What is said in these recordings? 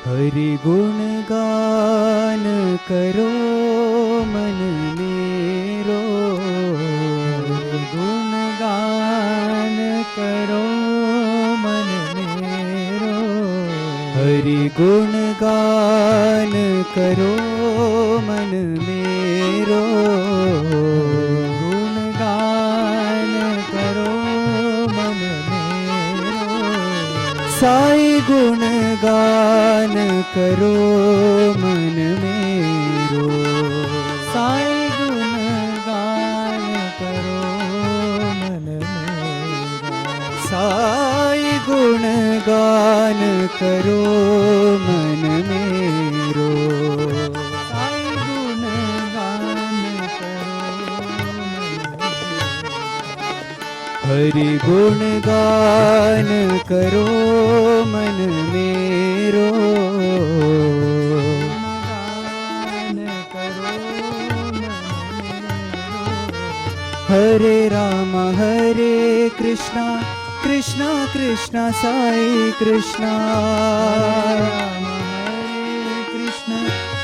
हरि गुण गान करो मन मेरो, गुण गान करो मन मेरो, हरि गुण गान करो मन मेरो, गुण गान करो मन मेरो, साई गुण गान करो मन मेरो, साई गुण गान करो मन मेरा, साई गुण गान करो मन मेरो, साई गुण गान करो हरि गुण गान करो मन मेरो, गान करो मन मेरो, हरे राम हरे कृष्णा कृष्णा कृष्णा साई कृष्णा, राम हरे कृष्णा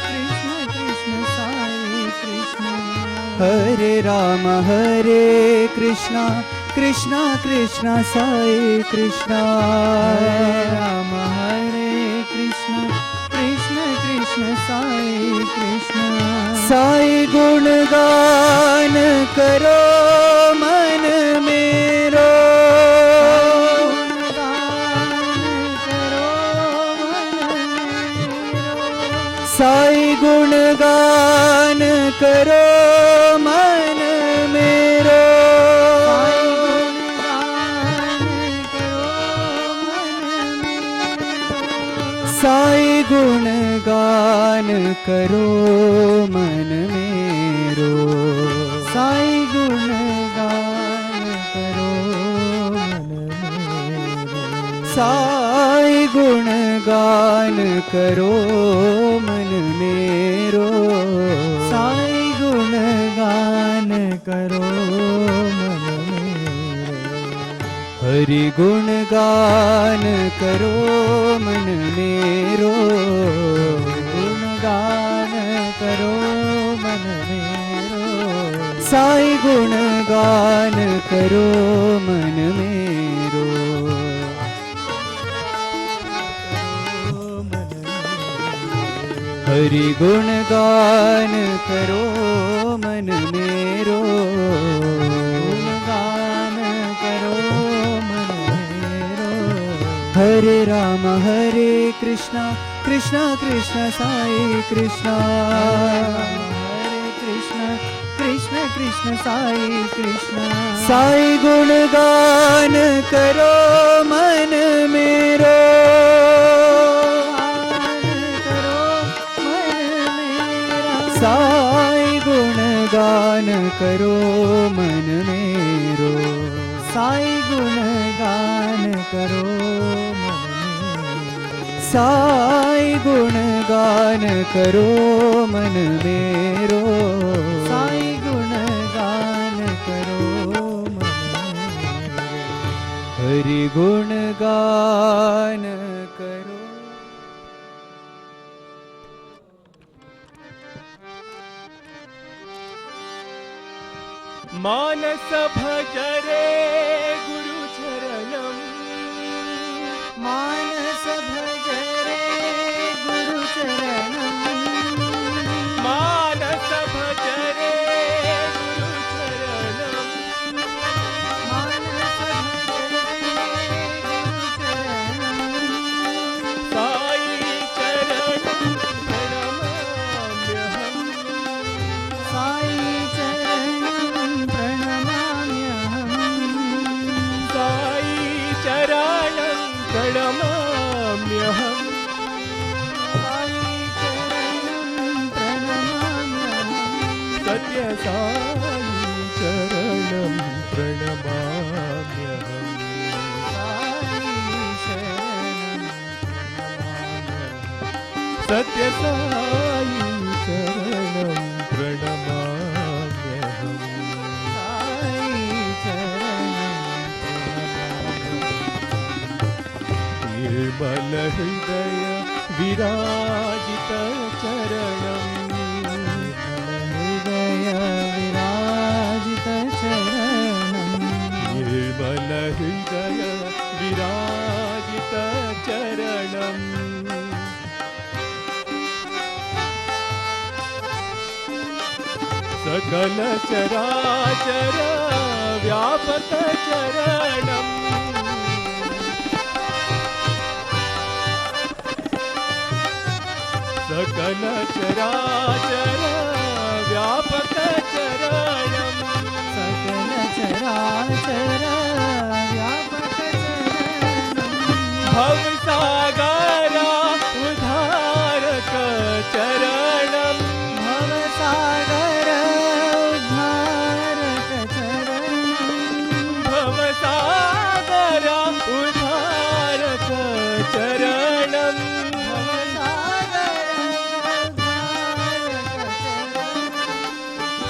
कृष्णा कृष्णा साई कृष्णा, हरे राम हरे कृष्णा कृष्णा कृष्णा साई कृष्णा, राम हरे कृष्णा कृष्णा कृष्णा साई कृष्णा, साई गुण गान करो मन मेरो, साई गुण गान करो मन मेरो, साई गुण गान करो मन मेरो, साई गुण गान करो मन मेरो, साई गुण गान करो मन मेरो, साई गुण गान करो मन मेरो, हरि गुण गान करो मन मेरो, गुण गान करो मन मेरो, साई गुण गान करो मन मेरो, हरि गुण गान करो मन मेरो, गुण गान करो मन मेरो, हरे राम हरे कृष्णा कृष्णा कृष्णा साई कृष्णा, हरे कृष्णा कृष्णा कृष्णा साई कृष्णा, साई गुण गान करो मन मेरो, साई गुण गान करो मन मेरो, साई गुण गान करो मन मेरो, साई गुण गान करो मन मेरो, साई गुण गान करो मन मेरो, हरि गुण गान करो। मानस भजरे गुरु चरणम, मानस भजरे गुरु चरणम, मानस भजरे गुरु चरणम, मानस भजरे गुरु चरणम, साई चरणम प्रणमाम्यहम्, साई चरणम प्रणमाम्यहम्, साई चरणं प्रणमाम्यहम्, साई चरणम प्रणमाम्यहम्, सत्य साई चरणं प्रणमाम्यहम्, सत्य साई चरणं प्रणमाम्यहम्, निर्मल हृदय विराजित चरणं हृदय विराजित चरणं निर्मल हृदय विराजित चरणं सकल चराचर व्यापक चरणं सकल चराचर व्यापक चरणं सकल चराचर व्यापक चरणं भवसागरा उद्धारक चरणं भवसागर उद्धारक चरणं भवसागरा उद्धारक चरणं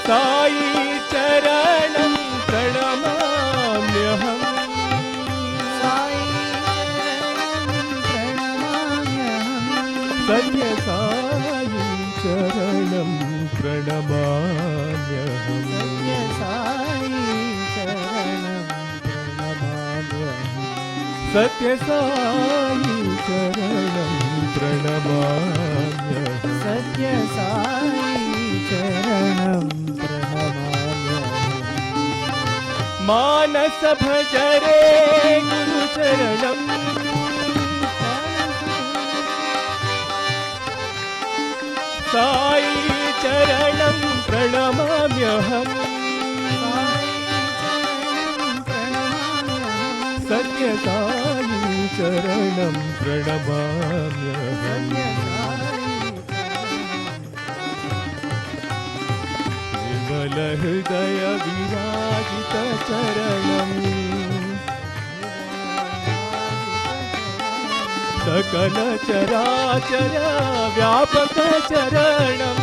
साई चरणं प्रणमाम्यहम् साई चरणं प्रणमाम्यहम् सत्य साई चरणं प्रणमाम्यहम् सत्य साई चरणं प्रणमाम्यहम् सत्य साई चरणं प्रणमाम्यहम् सत्य साई चरणं प्रणमाम्यहम् मानस भजरे गुरुचरणं साई चरणं प्रणमाम्यहम् सत्य साई चरणं प्रणमाम्यहम् निर्मल हृदय विराजित चरणं सकल चराचर व्यापक चरणं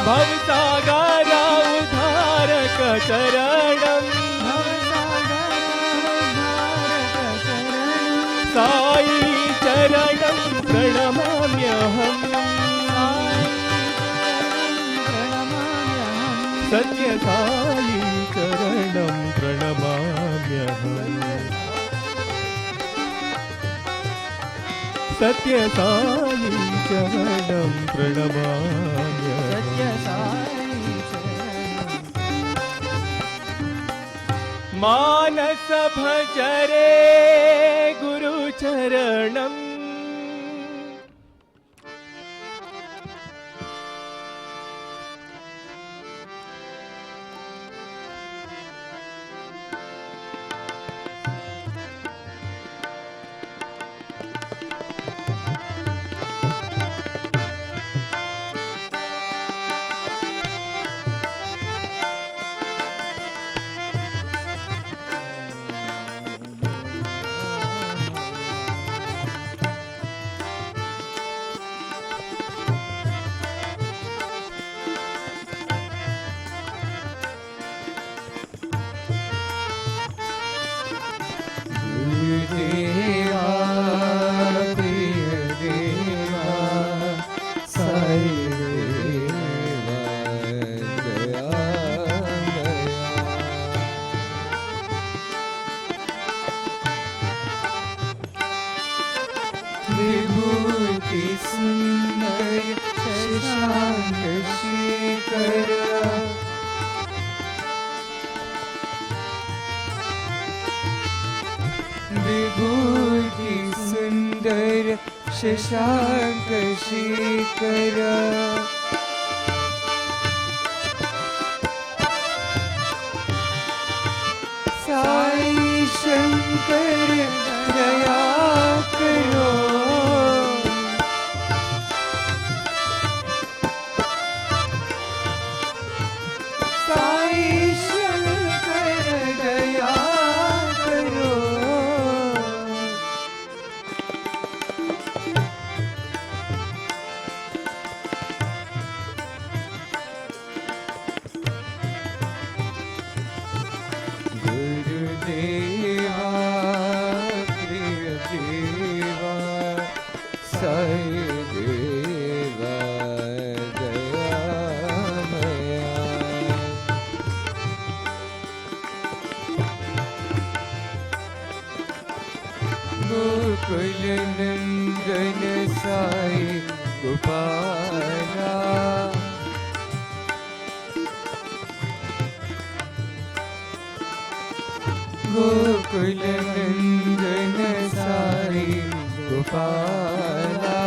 भवसागरा उद्धारक चरणं साई चरणं प्रणमाम्यहम् सत्य साई चरणं प्रणमाम्यहम् सत्य साई चरणं प्रणमाम्यहम् मानस भजरे गुरुचरणम् विभूति सुंदर शशांक शेखर साई शंकर दया करो साई शंकर दया करो गुरुदेव गोकुल नंदन साई गोपाला गोकुल नंदन साई गोपाला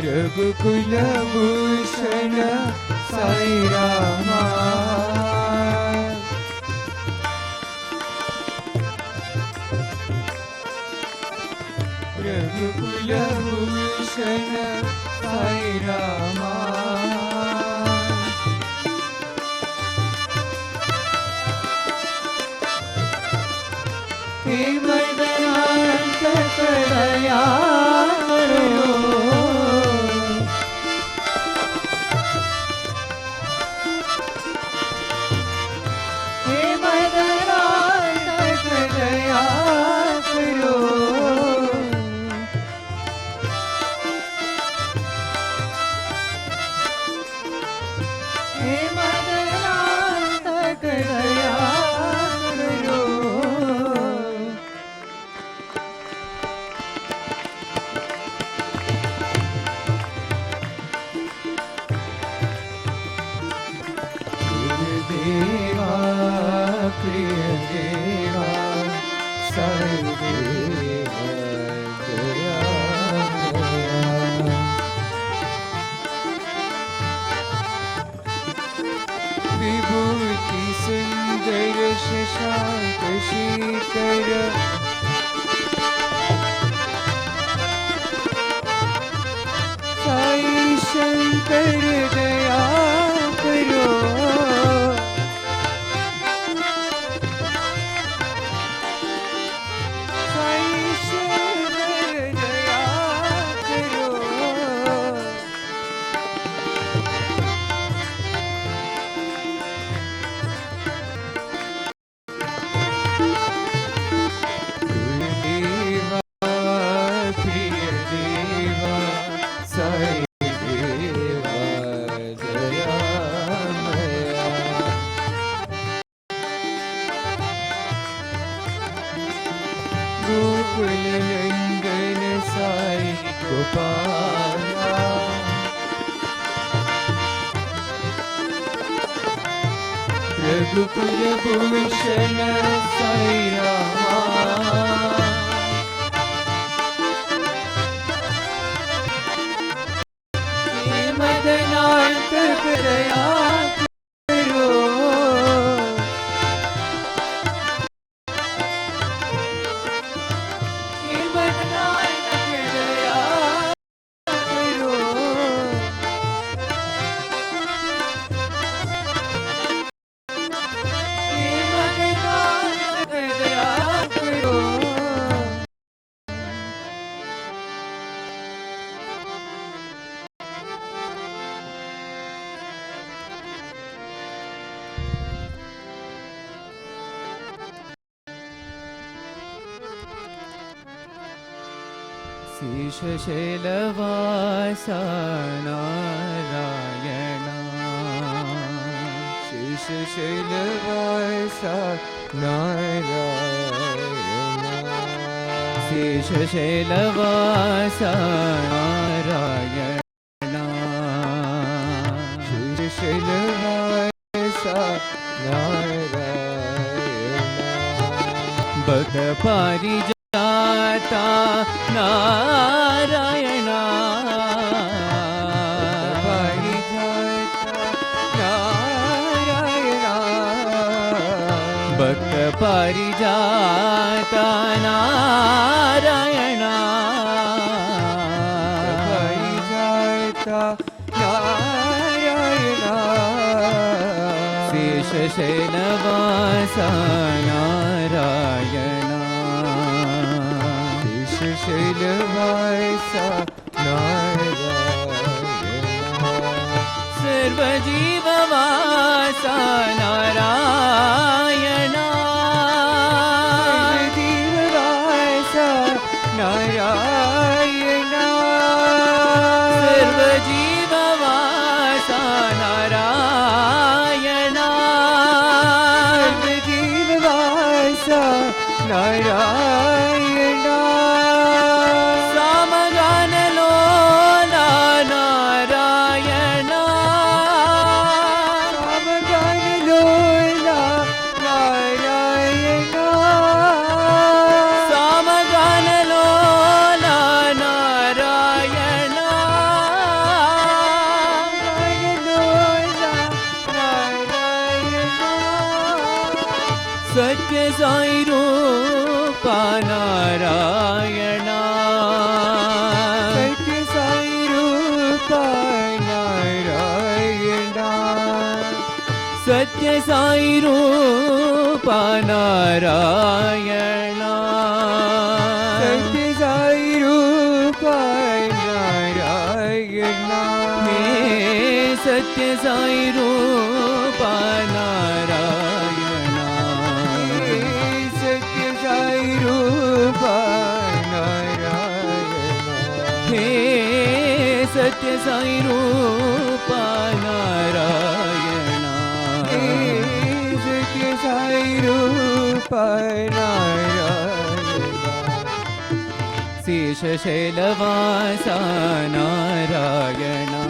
रघुकुल भूषण साई रामा रघुकुल भूषण साई रामा हे मदनांत करया करो हे मदनांत करया करो हे मदनांत करया करो देवा प्रिय देवा साई देवा दया विभूति सुंदर शशांक शीकर साई शंकर दया करो साई शंकर दया करो देवा प्रिय देवा साई देवा दयामया गोकुल नंदन साई गोपाला रघुकुल भूषण साई रामा हे मदनांत करया करो हे मदनांत करया करो हे मदनांत करया करो शेषशैलवासा नारायणा शेषशैलवासा नारायणा शेषशैलवासा नारायणा शेषशैलवासा नारायणा भक्त पारिजाता नारायणा भक्त पारिजाता नारायणा पारिजाता नारायणा शेषशैलवासा नारायणा शेषशैलवासा नारायणा सर्वजीववासा नारायणा सर्वजीववासा नारायणा सर्वजीववासा नारायणा सत्य साई रूपा नारायणा सत्य साई रूपा नारायणा सत्य साई रूपा नारायणा सत्य साई रूपा नारायणा हे सत्य साई रूपा नारायणा सत्य साई रूपा नारायणा हे सत्य साई रूपा नारायणा हे सत्य साई रूपा नारायणा शेषशैलवासा नारायणा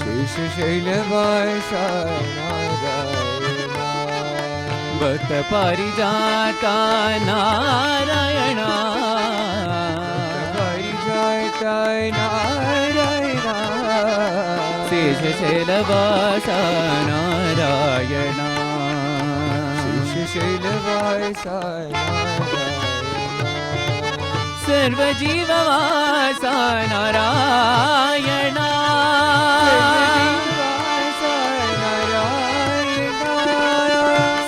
शेषशैलवासा नारायणा भक्त पारिजाता नारायणा पारिजाता नारायणा शेषशैलवासा नारायणा शेषशैलवासा नारायणा सर्वजीववासा नारायणा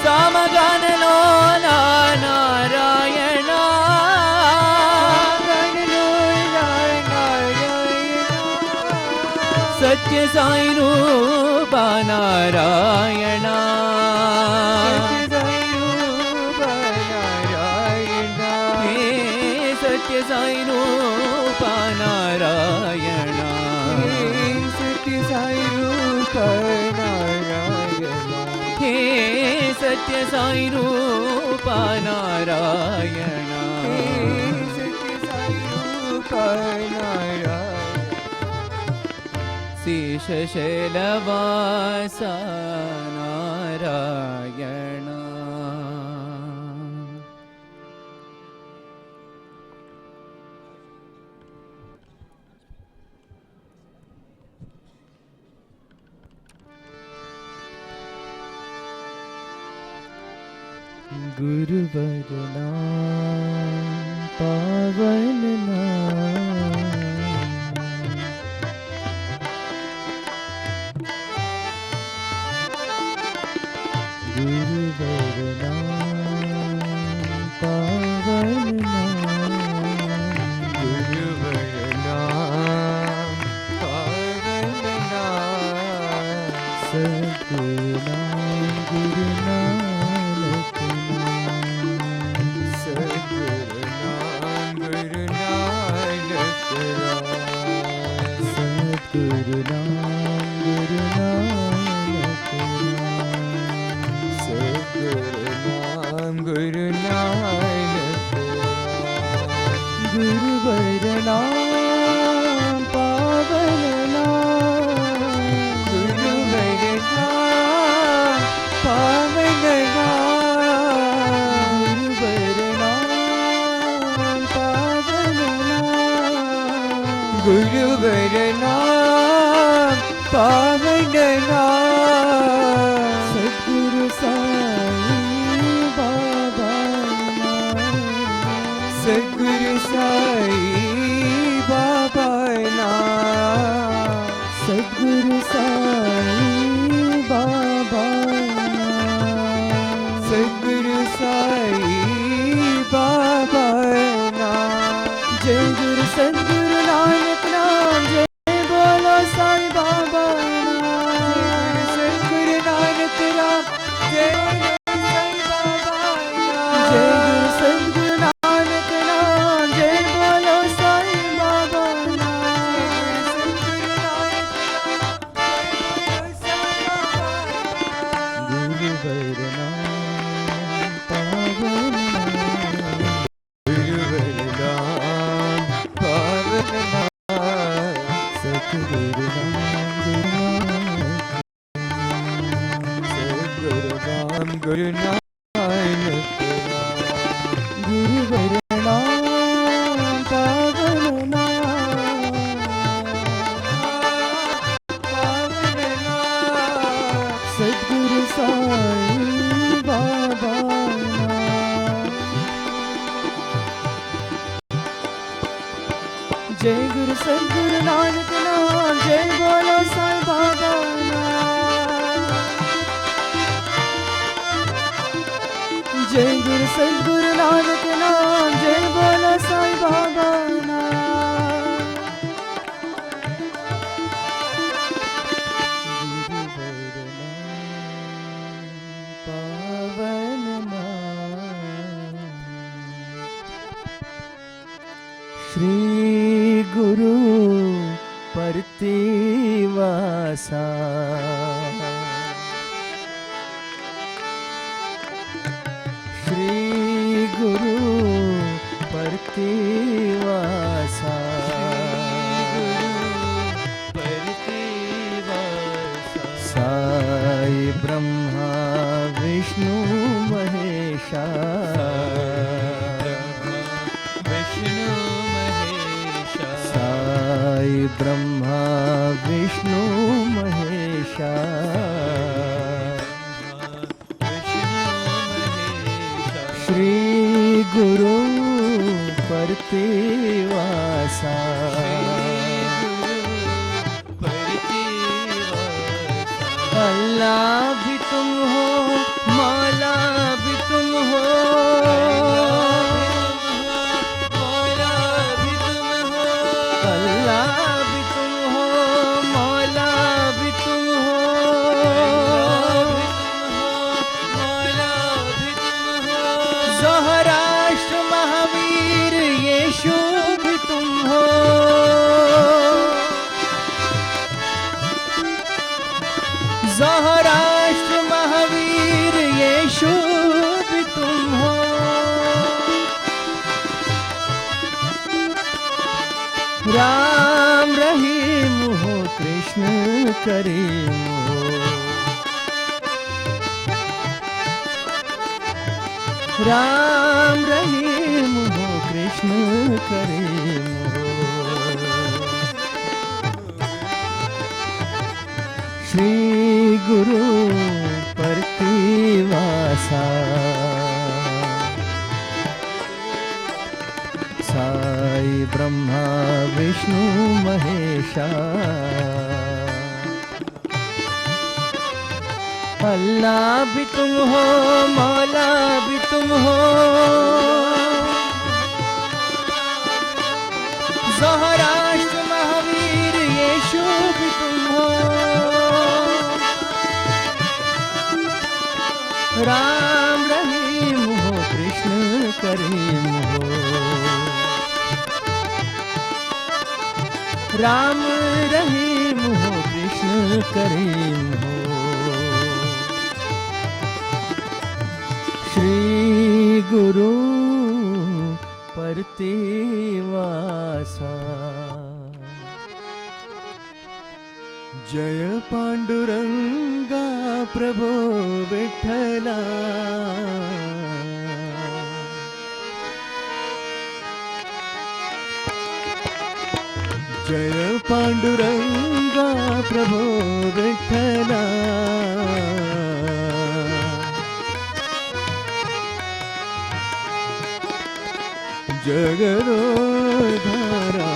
सामगानलोला नारायणा सत्य साई रूपा नारायणा सत्य साई रूपा नारायणा सत्य साई रूपा नारायणा हे सत्य साई रूपा नारायणा सत्य साई रूपा नारायणा शेषशैलवासा नारायणा गुरुवर नाम पावन नाम गुरुवर नाम पावन नाम गुरुवर नाम पावन नाम सद्गुरु नाम गुरु नानक सद्गुरु नाम गुरु नानक सद्गुरु नाम गुरु नानक सद्गुरु नाम गुरु नानक गुरुवर नाम पावन नाम गुरुवर नाम पावन नाम गुरुवर नाम पावन नाम गुरुवर नाम पावन नाम सद्गुरु साई बाबा सद्गुरु साई बाबा नाम सद्गुरु साई बाबा सद्गुरु साई बाबा नाम जय गुरु सद्गुरु नानक नाम जय बोलो साई बाबा सद्गुरु नानक नाम जय साई बाबा जय गुरु सद्गुरु नानक नाम जय बोलो साई बाबा गुरुवर नाम पावन गुरुवर नाम पावन नाम सद्गुरु नाम गुरु नानक सद्गुरु नाम गुरु नानक गुरुवर नाम पावन पावन नाम सद्गुरु साई बाबा सद्गुरु नानक नाम जय बोलो साईं बाबा जय गुरु सद्गुरु नानक नाम जय बोलो साईं बाबा श्री गुरु परतिवासा श्री गुरु परतिवासा साई ब्रह्मा विष्णु महेशा साई ब्रह्मा विष्णु महेशा श्री गुरु परतिवासा अल्लाह भी तुम हो मौला भी तुम हो ज़हराष्ट्र महावीर यीशु भी तुम हो राम रहीम हो कृष्ण करीम हो राम रहीम हो कृष्ण करीम हो श्री गुरु परतिवासा साई ब्रह्मा विष्णु महेशा अल्लाह भी तुम हो मौला भी तुम हो ज़हराष्ट्र महावीर यीशु भी तुम हो राम रहीम हो कृष्ण करीम हो राम रहीम हो कृष्ण करीम हो श्री गुरु परतिवासा जय पांडुरंगा प्रभो विठ्ठला जय पांडुरंगा प्रभो विठ्ठला जगदोधारा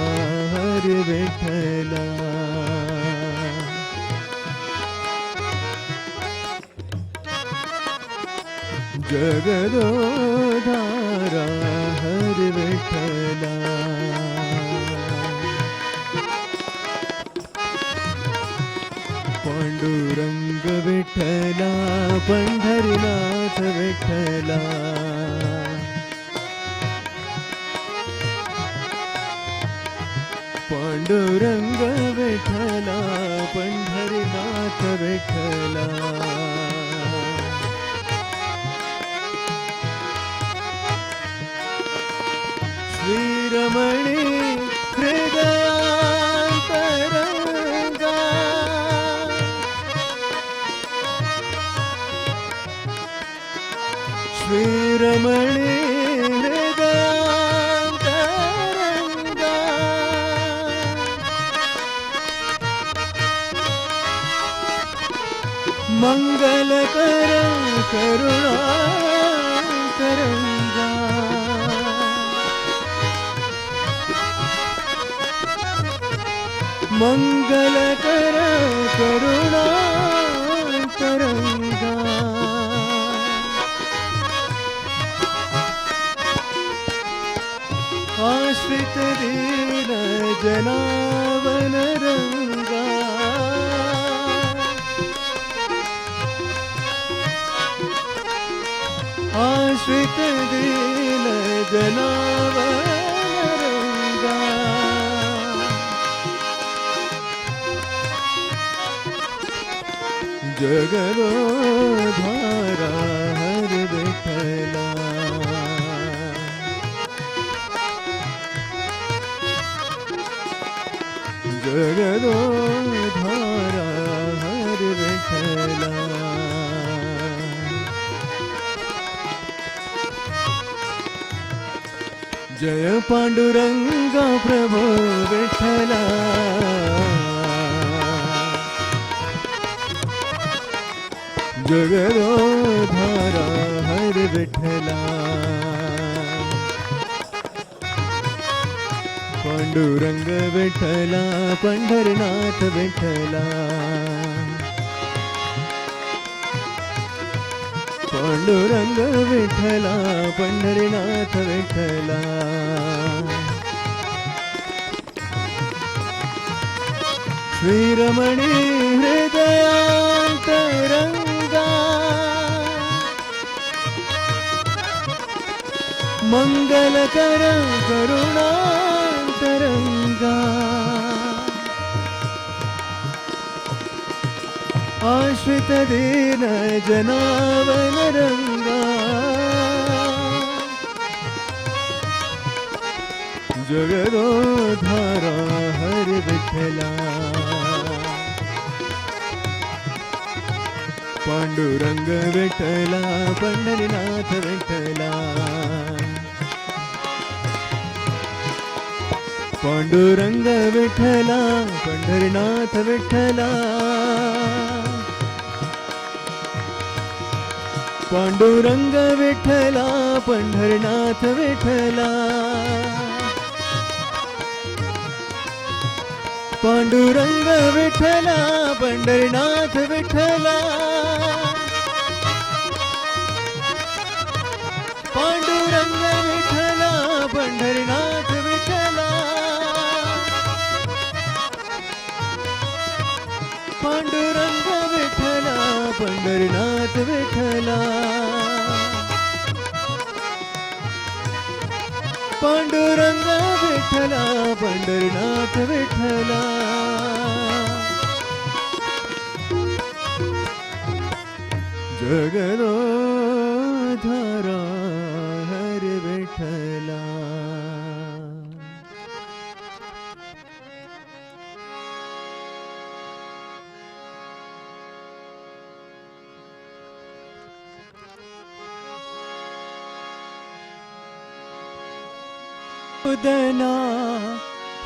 हरि विठ्ठला जगदोधारा हरि विठ्ठला पांडुरंग विठ्ठला पंढरीनाथ विठ्ठला पांडुरंग विठ्ठला पंढरीनाथ विठ्ठला श्रीरमणी हृदयांतरंगा श्रीरमणी हृदयांतरंगा मंगलकर करुणातरंगा मंगलकर करुणा तरंगा आश्रित दीन जनावन रंगा आश्रित दीन जनावन रंगा जगदोधारा हर विठला जगदोधारा हर विठला जय पांडुरंगा प्रभो विठला जगदोधारा हर विठला पांडुरंग विठला पंढरनाथ विठला पांडुरंग विठला पंढरनाथ विठला श्रीरमणी हृदयांतरंगा मंगलकर करुणांतरंगा आश्रित दीन जनावन रंगा जगदोधारा हर विठला पांडुरंग विठला पंढरीनाथ विठला पांडुरंग विठला पंढरीनाथ विठला पांडुरंग विठला पंढरीनाथ विठला पांडुरंग विठला पंढरीनाथ विठला पांडुरंग विठला पंढरीनाथ विठला पांडुरंग विठला पंढरीनाथ विठला पांडुरंग विठला पंढरीनाथ विठला जगदोधारा हर विठला उदना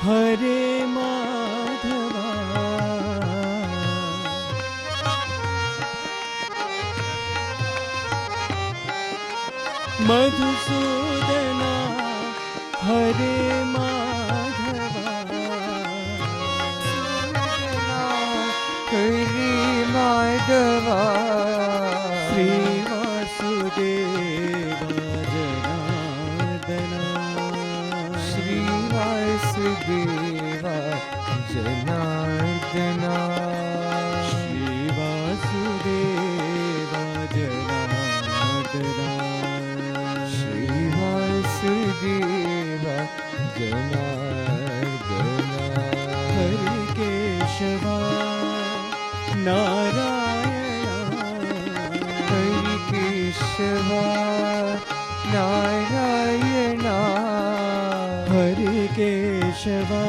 हरे माधवा मधुसूदना हरे माधवा हरे माधवा श्री वासुदेव जनार्दना श्री वासुदेवा जनार्दना श्री वासुदेव जनार्दना श्री वासुदेवा जनार्दना हरि केशवा नारायण हरि केशवा नारायण हरि केशवा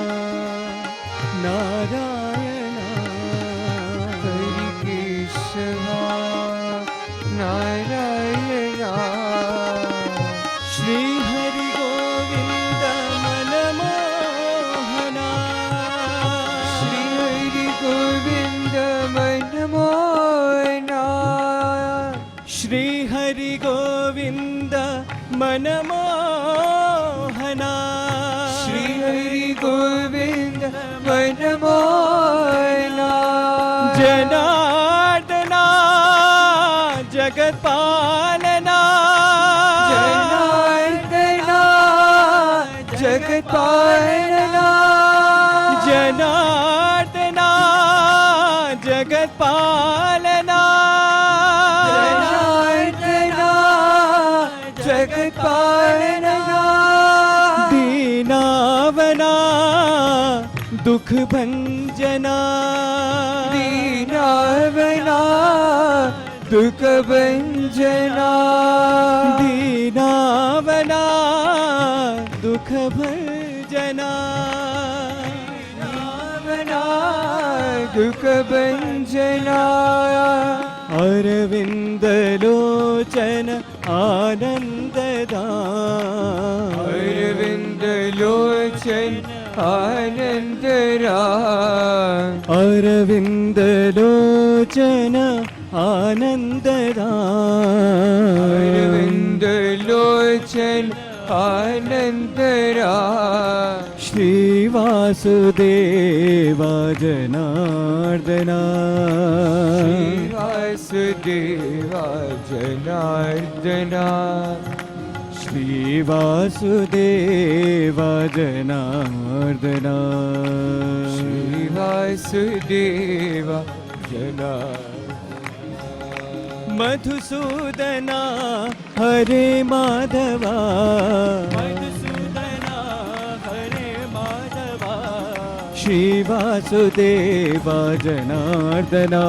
नारायण हरि केशवा नारायण श्री हरि गोविंद मनमोहना श्री हरि गोविंद मनमोहना श्री हरि गोविंद मनमोहना श्री हरि गोविंद मनमोहना नमो नमः जनार्दना जगत्पालना जनार्दना जगत्पालना जनार्दना जगत्पालना जनार्दना जगत्पालना दीनावना दुख भंजना दीनावना दुख भंजना दीनावना दुख भंजना दीनावना दुख भंजना अरविंद लोचन आनंददान अरविंद लोचन आनंदरा अरविंद लोचन आनंददान अरविंद लोचन आनंदरा श्री वासुदेवा जनार्दना श्री वासुदेवा जनार्दना श्री वासुदेवा जनार्दना श्री वासुदेवा जनार्दना मधुसूदना हरे माधवा मधुसूदना हरे Madhava Shri Vasudeva जनार्दना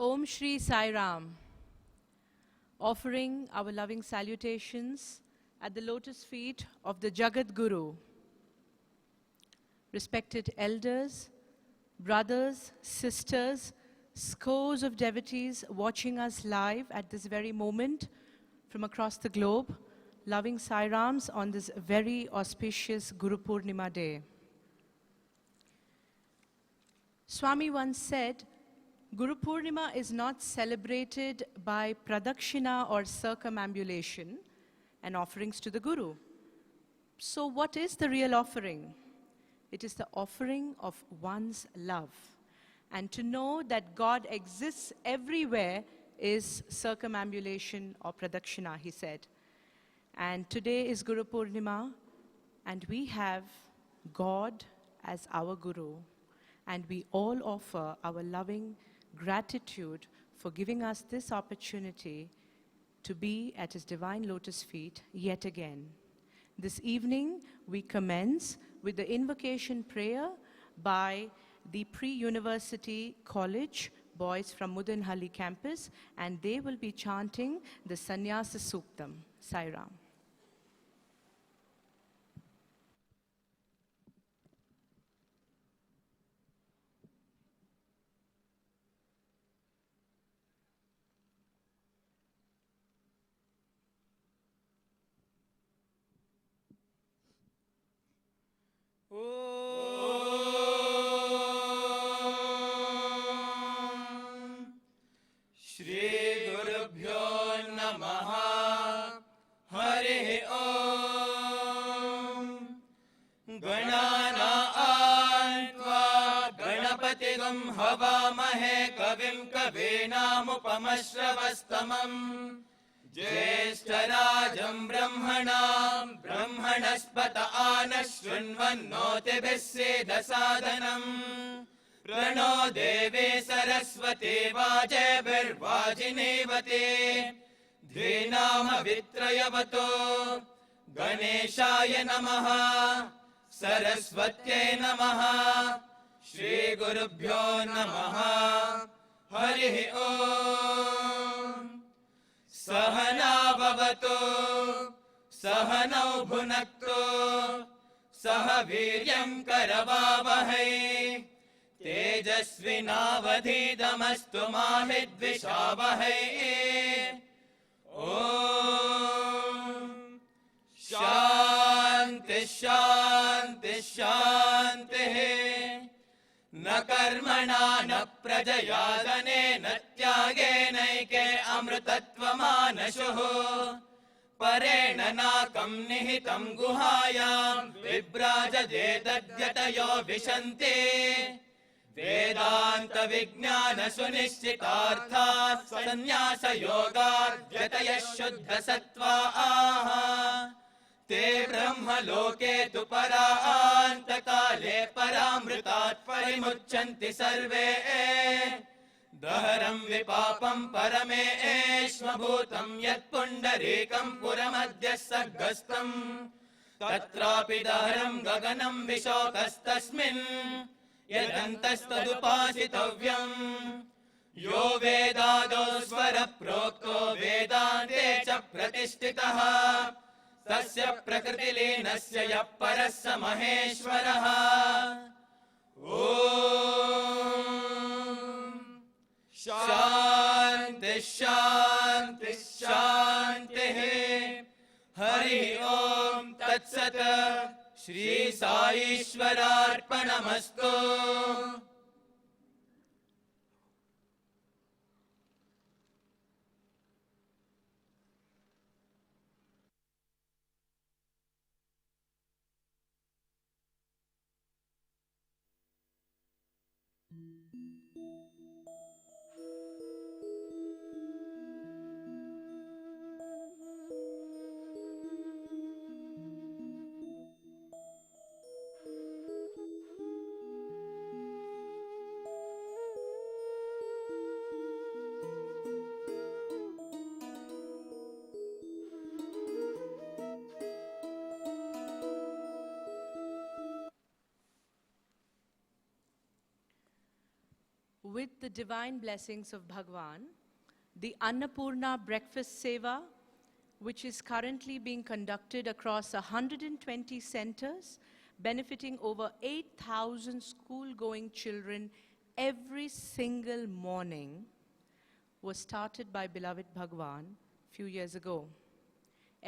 Om Shri Sai Ram. Offering our loving salutations at the lotus feet of the Jagat Guru. Respected elders, brothers, sisters, scores of devotees watching us live at this very moment from across the globe, loving Sai Rams on this very auspicious Guru Poornima day. Swami once said, Guru Poornima is not celebrated by pradakshina or circumambulation and offerings to the Guru. So what is the real offering? It is the offering of one's love. And to know that God exists everywhere is circumambulation or pradakshina, he said. And today is Guru Poornima, and we have God as our Guru. And we all offer our loving gratitude for giving us this opportunity to be at his divine lotus feet yet again. This evening, we commence with the invocation prayer by the pre-university college boys from Muddenahalli campus, and they will be chanting the Sannyasa Suktam. Sai Ram. हवामहे कविं कवीनामुपमश्रवस्तमम् ज्येष्ठराजं ब्रह्मणस्पत आनः शृण्वन्नोतिभिः सीदसादनम् प्रणो देवी सरस्वती वाजेभिर्वाजिनीवती धीनामवित्रयवतो गणेशाय नमः सरस्वत्यै नमः श्रीगुरुभ्यो नमः हरिः ओम् सहना भवतु सहनौ भुनक्तु सह वीर्यं करवावहै तेजस्विनावधीतमस्तु मा विद्विषावहै ॐ शान्ति शान्ति शान्तिः न कर्मणा न प्रजया धनेन त्यागेनैके अमृतत्वमानशुः परेण नाकं निहितं गुहायां विभ्राजयेतद्यतयो विशन्ति वेदान्त विज्ञान सुनिश्चितार्थाः सन्न्यासयोगाद्यतयः शुद्धसत्त्वाः ते ब्रह्मलोके तु परान्तकाले परामृतात् परिमुच्यन्ति सर्वे दहरं विपापं परमेश्वभूतं यत्पुण्डरीकं पुरमद्य सर्गस्थम् तत्रापि दहरं गगनं विशोकस्तस्मिन् यदन्तस्तदुपासितव्यम् यो वेदादो स्वरप्रोक्तो वेदान्ते च प्रतिष्ठितः तस्य प्रकृतिलीनस्य यः परः स महेश्वरः ॐ शान्ति शान्ति शान्तिः हरिः ॐ तत्सत् Shri साईश्वरार्पणमस्तु with the divine blessings of Bhagwan, the Annapurna Breakfast Seva, which is currently being conducted across 120 centers, benefiting over 8,000 school-going children every single morning, was started by beloved Bhagwan a few years ago.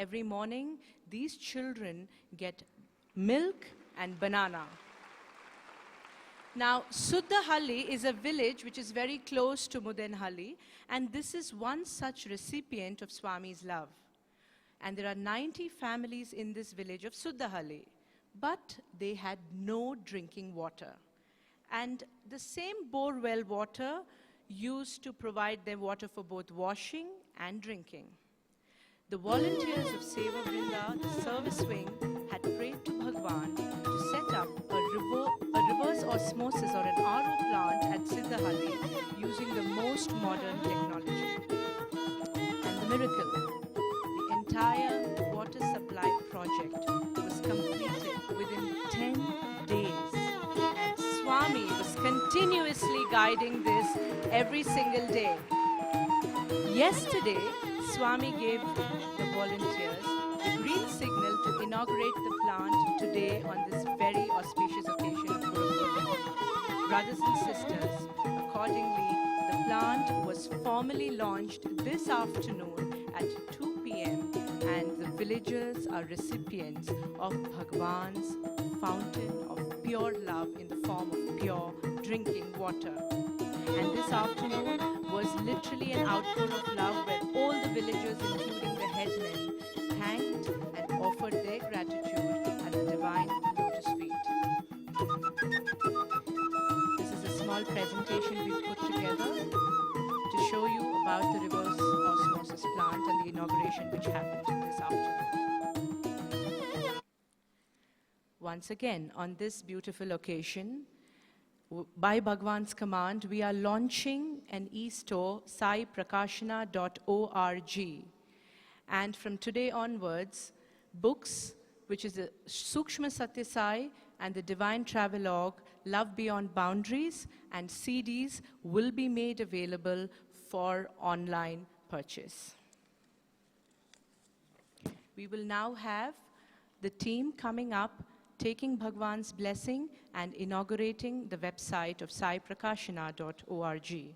Every morning, these children get milk and banana. Now, Suddhahalli is a village which is very close to Muddenahalli, and this is one such recipient of Swami's love. And there are 90 families in this village of Suddhahalli, but they had no drinking water. And the same bore well water used to provide them water for both washing and drinking. The volunteers of Seva Vrinda, the service wing, had prayed to Bhagwan to set up a reverse osmosis or an RO plant at Siddhahalli using the most modern technology. And the miracle, the entire water supply project was completed within 10 days. And Swami was continuously guiding this every single day. Yesterday, Swami gave the volunteers the green signal to inaugurate the plant today on this very auspicious occasion of Guru Purnima. Brothers and sisters, accordingly, the plant was formally launched this afternoon at 2 p.m. and the villagers are recipients of Bhagwan's fountain of pure love in the form of pure drinking water. And this afternoon was literally an outpour of love where all the villagers, including the headmen, thanked and offered their gratitude at the divine lotus feet. This is a small presentation we've put together to show you about the reverse osmosis plant and the inauguration which happened this afternoon. Once again, on this beautiful occasion, by Bhagwan's command, we are launching an e-store, saiprakashana.org. And from today onwards, books, which is the Sukshma Sathya Sai and the Divine Travelogue, Love Beyond Boundaries, and CDs will be made available for online purchase. We will now have the team coming up, taking Bhagwan's blessing and inaugurating the website of saiprakashana.org.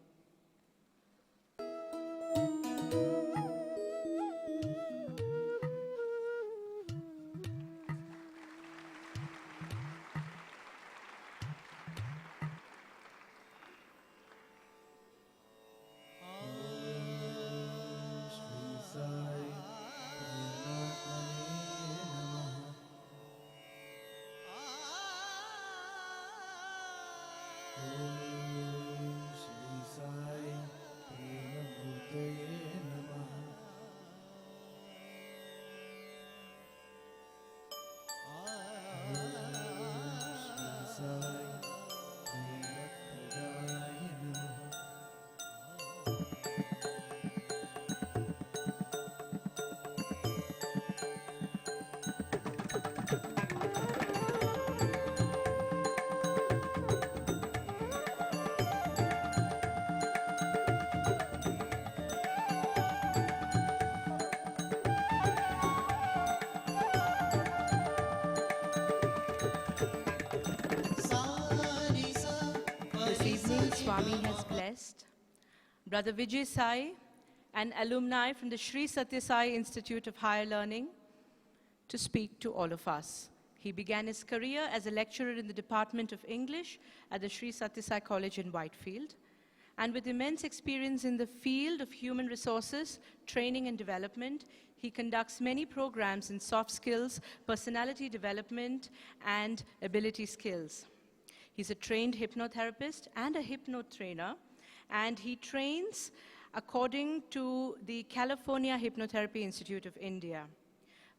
Swami has blessed Brother Vijay Sai, an alumni from the Sri Sathya Sai Institute of Higher Learning, to speak to all of us. He began his career as a lecturer in the Department of English at the Sri Sathya Sai College in Whitefield. And with immense experience in the field of human resources, training and development, he conducts many programs in soft skills, personality development, and ability skills. He's a trained hypnotherapist and a hypnotrainer, and he trains according to the California Hypnotherapy Institute of India.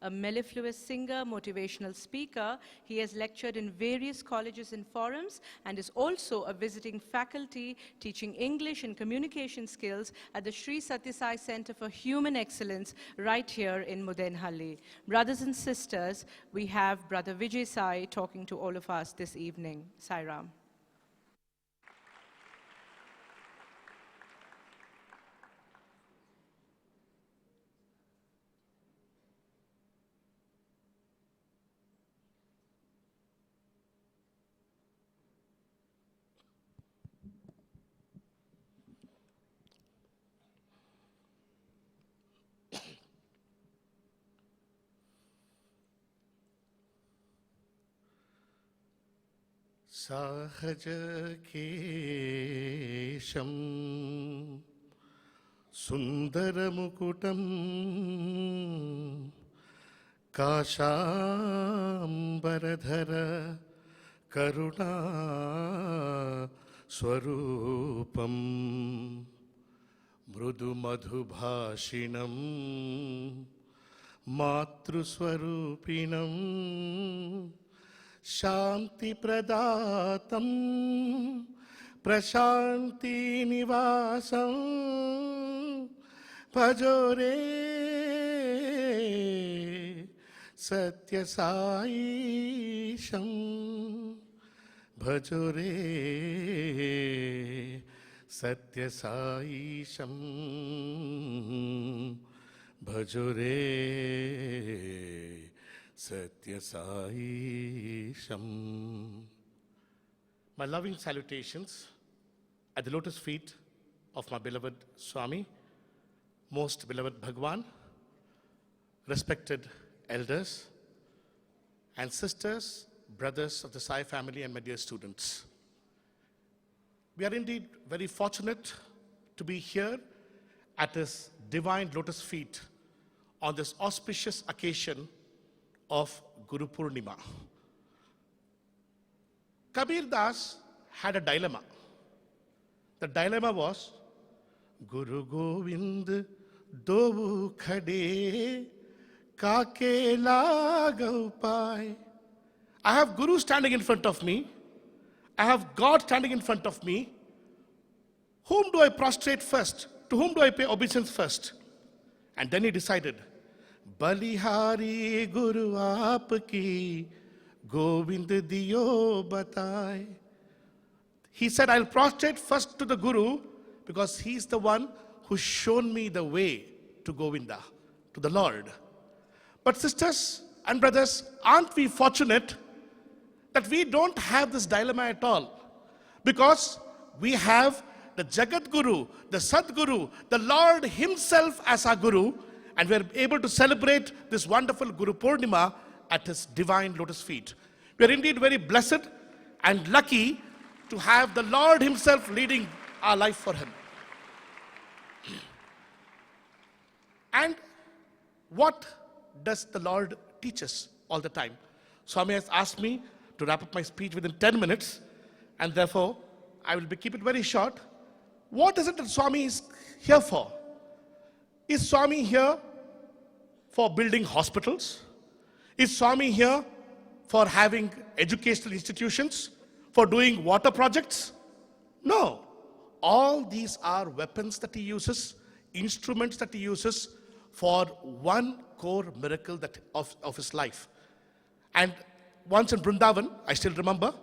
A mellifluous singer, motivational speaker, he has lectured in various colleges and forums and is also a visiting faculty teaching English and communication skills at the Sri Sathya Sai Center for Human Excellence right here in Muddenahalli. Brothers and sisters, we have Brother Vijay Sai talking to all of us this evening. Sai Ram. साहजकेशं सुन्दरमुकुटं काशाम्बरधर करुणा स्वरूपं मृदुमधुभाषिणं मातृस्वरूपिणं शान्तिप्रदातं प्रशान्तिनिवासं भजोरे सत्यसाईशं भजोरे सत्यसाईशं भजोरे सत्यसाईशं. My loving salutations at the lotus feet of my beloved Swami, most beloved Bhagwan, respected elders and sisters, brothers of the Sai family, and my dear students. We are indeed very fortunate to be here at his divine lotus feet on this auspicious occasion of Guru Purnima. Kabir Das had a dilemma. The dilemma was, Guru Govind Dovu Khade Kake Lagau Pai. I have Guru standing in front of me. I have God standing in front of me. Whom do I prostrate first? To whom do I pay obeisance first? And then he decided, Balihari Guru Aapki Govind Diyo Batai. He said, I'll prostrate first to the Guru because he's the one who's shown me the way to Govinda, to the Lord. But sisters and brothers, aren't we fortunate that we don't have this dilemma at all? Because we have the Jagat Guru, the Sadguru, the Lord himself as our Guru, and we're able to celebrate this wonderful Guru Poornima at his divine lotus feet. We're indeed very blessed and lucky to have the Lord himself leading our life for him. And what does the Lord teach us all the time? Swami has asked me to wrap up my speech within 10 minutes, and therefore I will keep it very short. What is it that Swami is here for? Is Swami here for building hospitals? Is Swami here for having educational institutions? For doing water projects? No. All these are weapons that he uses, instruments that he uses for one core miracle of his life. And once in Vrindavan, I still remember,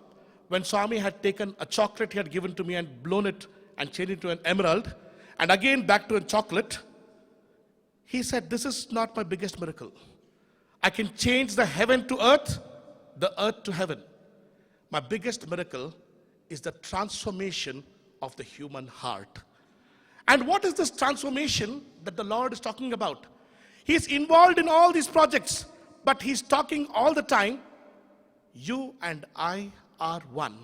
when Swami had taken a chocolate he had given to me and blown it and changed it to an emerald, and again back to a chocolate, he said, this is not my biggest miracle. I can change the heaven to earth, the earth to heaven. My biggest miracle is the transformation of the human heart. And what is this transformation that the Lord is talking about? He's involved in all these projects, but he's talking all the time, you and I are one.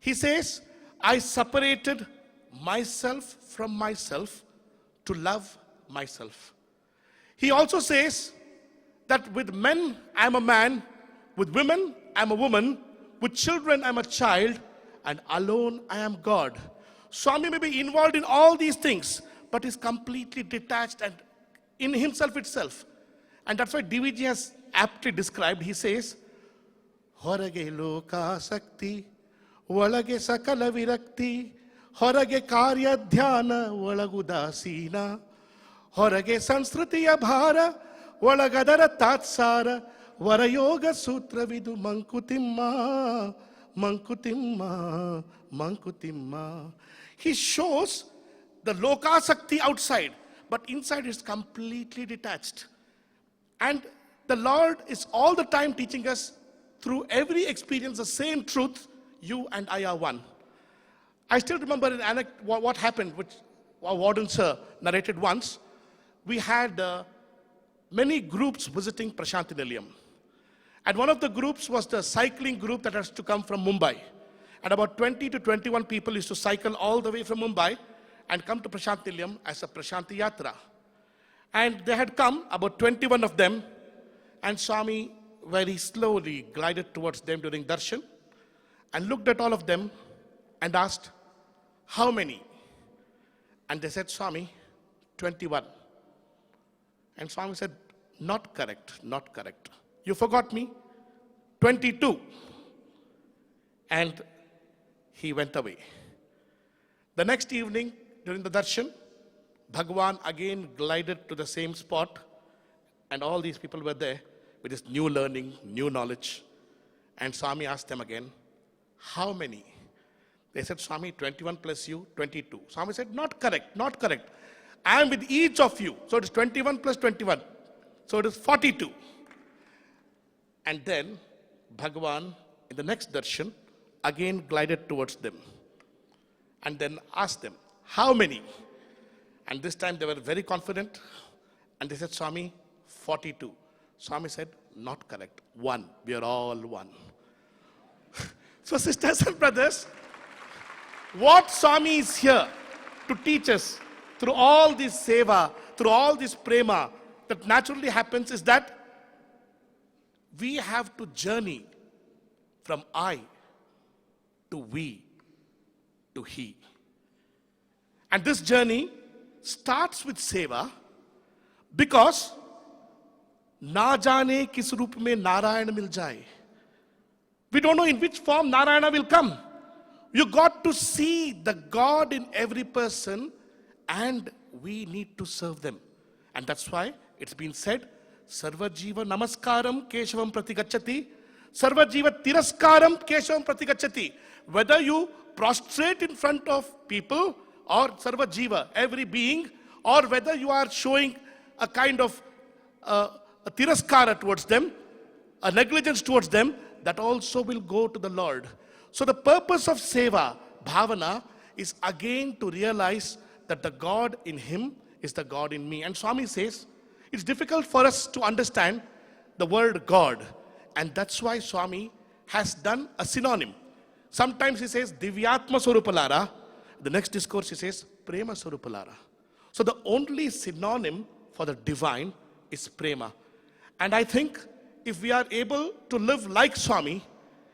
He says, I separated myself from myself to love myself. He also says that with men, I'm a man, with women, I'm a woman, with children, I'm a child, and alone I am God. Swami may be involved in all these things, but is completely detached and in himself itself. And that's why DVG has aptly described, he says, Horage loka sakti, Walage sakala virakti, Horage karya dhyana, Walagudasina, Horage sansritiya bhara, Walagadara tatsara, Varayoga sutra vidu mankutimma, mankutimma, mankutimma. He shows the lokasakti outside, but inside is completely detached. And the Lord is all the time teaching us through every experience the same truth, you and I are one. I still remember an anecdote, what happened, which our warden sir narrated once. We had many groups visiting Prashanti Nilayam. And one of the groups was the cycling group that has to come from Mumbai. And about 20 to 21 people used to cycle all the way from Mumbai and come to Prashant Nilayam as a Prashanti Yatra. And they had come, about 21 of them, and Swami very slowly glided towards them during darshan and looked at all of them and asked, how many? And they said, Swami, 21. And Swami said, not correct, not correct. You forgot me, 22. And he went away. The next evening, during the darshan, Bhagwan again glided to the same spot, and all these people were there with this new learning, new knowledge. And Swami asked them again, how many? They said, Swami, 21 plus you, 22. Swami said, not correct, not correct. I am with each of you. So it is 21 plus 21. So it is 42. And then Bhagwan, in the next darshan, again glided towards them and then asked them, how many? And this time they were very confident. And they said, Swami, 42. Swami said, not correct. One. We are all one. So sisters and brothers, what Swami is here to teach us through all this seva, through all this prema that naturally happens is that we have to journey from I to we to he. And this journey starts with seva because ना जाने किस रूप में नारायण मिल जाए. We don't know in which form Narayana will come. You got to see the God in every person, and we need to serve them. And that's why it's been said, Sarva Jiva Namaskaram Keshavam Pratigachati, Sarva Jiva Tiraskaram Keshavam Pratigachati. Whether you prostrate in front of people, or Sarva Jiva, every being, or whether you are showing a kind of a tiraskara towards them, a negligence towards them, that also will go to the Lord. So the purpose of seva, bhavana, is again to realize that the God in him is the God in me. And Swami says, it's difficult for us to understand the word God. And that's why Swami has done a synonym. Sometimes he says, Divyatma Swarupalara. The next discourse he says, Prema Swarupalara. So the only synonym for the divine is prema. And I think if we are able to live like Swami,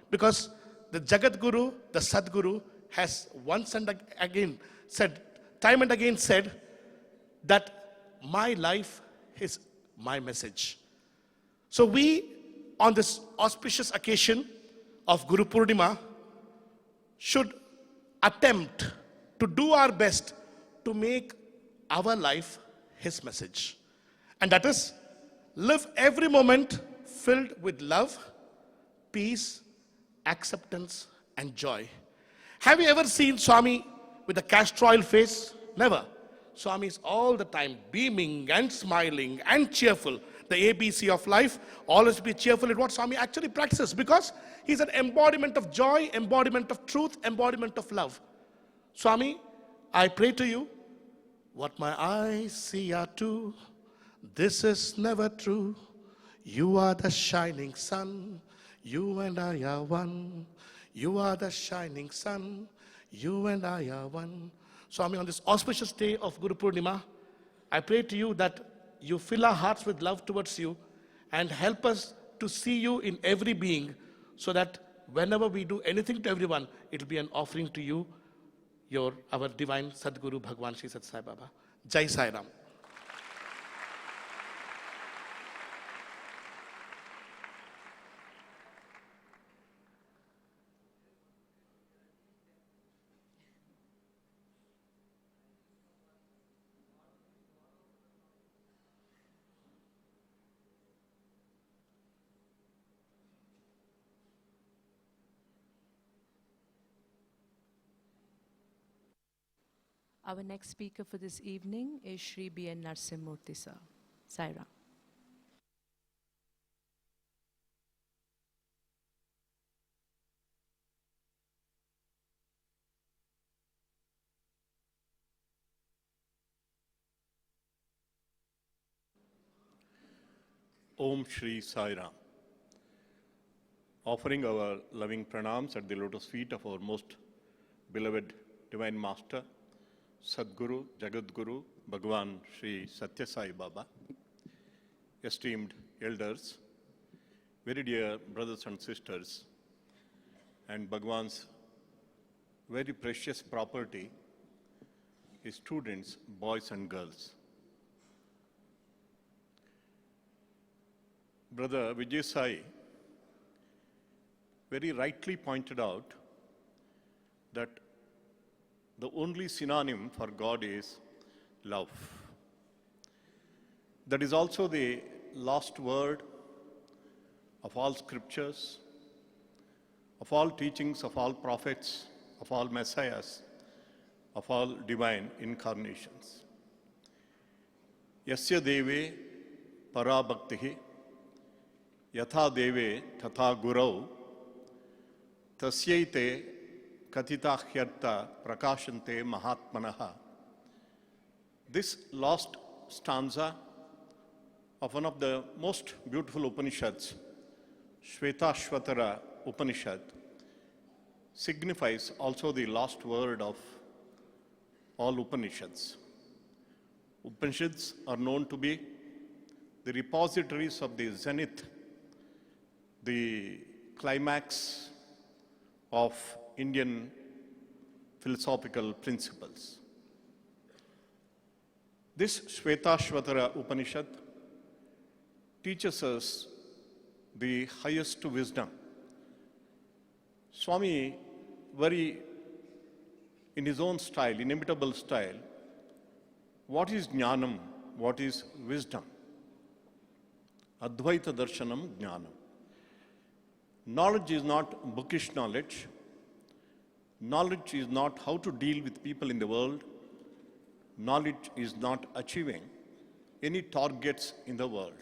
because the Jagat Guru, the Sadguru, has once and again said, time and again said, that my life is my message. So we, on this auspicious occasion of Guru Purnima, should attempt to do our best to make our life his message. And that is, live every moment filled with love, peace, acceptance, and joy. Have you ever seen Swami with a castor oil face? Never. Swami is all the time beaming and smiling and cheerful. The ABC of life, always be cheerful, is what Swami actually practices, because he's an embodiment of joy, embodiment of truth, embodiment of love. Swami, I pray to you, what my eyes see are two, this is never true. You are the shining sun, you and I are one. You are the shining sun, you and I are one. Swami, on this auspicious day of Guru Purnima, I pray to you that you fill our hearts with love towards you and help us to see you in every being, so that whenever we do anything to everyone, it will be an offering to you, our divine Sadguru Bhagwan Shri Sat Sai Baba. Jai Sai Ram. Our next speaker for this evening is Shri BN Narasimhamurthy sir. Sai Ram. Om Shri Sai Ram. offering our loving pranams at the lotus feet of our most beloved Divine Master, Sadguru, Jagadguru, Bhagwan, Sri Sathya Sai Baba, esteemed elders, very dear brothers and sisters, and Bhagwan's very precious property, his students, boys and girls. Brother Vijay Sai very rightly pointed out that the only synonym for God is love. That is also the last word of all scriptures, of all teachings, of all prophets, of all messiahs, of all divine incarnations. Yasya deve parabhaktihi yatha deve tatha gurau tasyaite katita hyartha prakashante mahatmanaha. This last stanza of one of the most beautiful Upanishads, Shvetashvatara Upanishad, signifies also the last word of all Upanishads. Upanishads are known to be the repositories of the zenith, the climax of Indian philosophical principles. This Shvetashvatara Upanishad teaches us the highest wisdom. Swami, very in his own style, inimitable style, what is jnanam, what is wisdom? Advaita darshanam jnanam. Knowledge is not bookish knowledge. Knowledge is not how to deal with people in the world. Knowledge is not achieving any targets in the world.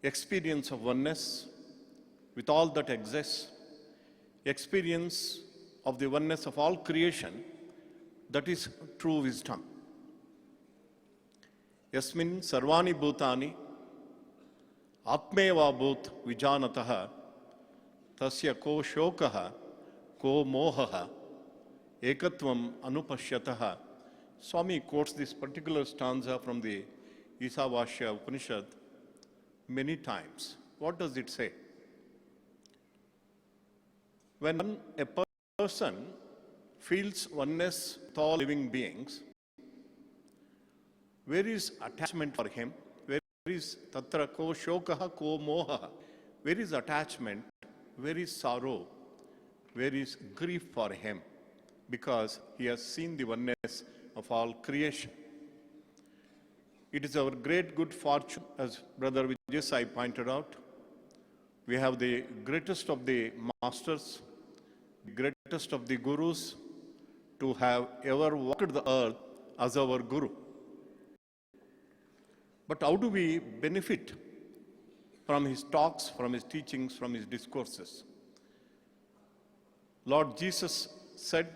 Experience of oneness with all that exists, experience of the oneness of all creation, that is true wisdom. Yasmin sarvani bhutani atmeva bhut vijanataha tasya ko shokaha ko mohaha ekatvam anupashyataha. Swami quotes this particular stanza from the Isavashya Upanishad many times. What does it say? When a person feels oneness with all living beings, where is attachment for him? Where is tatra ko shokaha ko moha? Where is attachment? Where is sorrow? Where is grief for him? Because he has seen the oneness of all creation. It is our great good fortune, as Brother Vijay Sai pointed out, we have the greatest of the masters, the greatest of the gurus to have ever walked the earth as our guru. But how do we benefit from his talks, from his teachings, from his discourses? Lord Jesus said,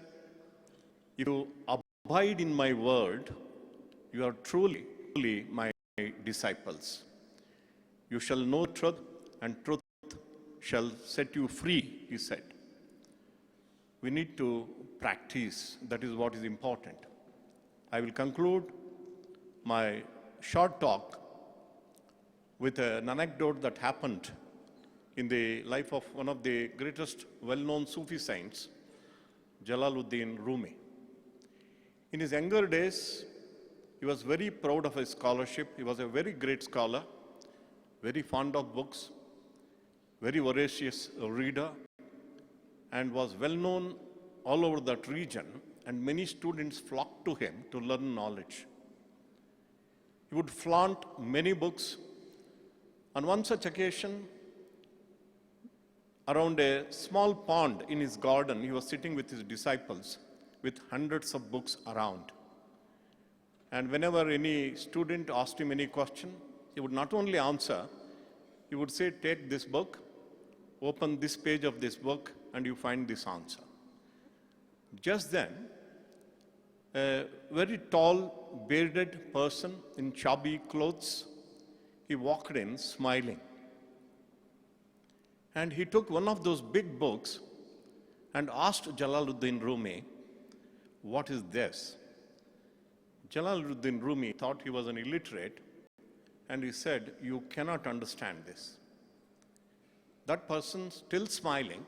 if you abide in my word, you are truly my disciples. You shall know truth, and truth shall set you free, he said. We need to practice. That is what is important. I will conclude my short talk with an anecdote that happened in the life of one of the greatest well-known Sufi saints, Jalaluddin Rumi. In his younger days, he was very proud of his scholarship. He was a very great scholar, very fond of books, very voracious reader, and was well known all over that region, and many students flocked to him to learn knowledge. He would flaunt many books. On one such occasion, around a small pond in his garden, he was sitting with his disciples with hundreds of books around. And whenever any student asked him any question, he would not only answer, he would say, take this book, open this page of this book, and you find this answer. Just then, a very tall, bearded person in shabby clothes, he walked in smiling. And he took one of those big books and asked Jalaluddin Rumi, "What is this?" Jalaluddin Rumi thought he was an illiterate, and he said, "You cannot understand this." That person, still smiling,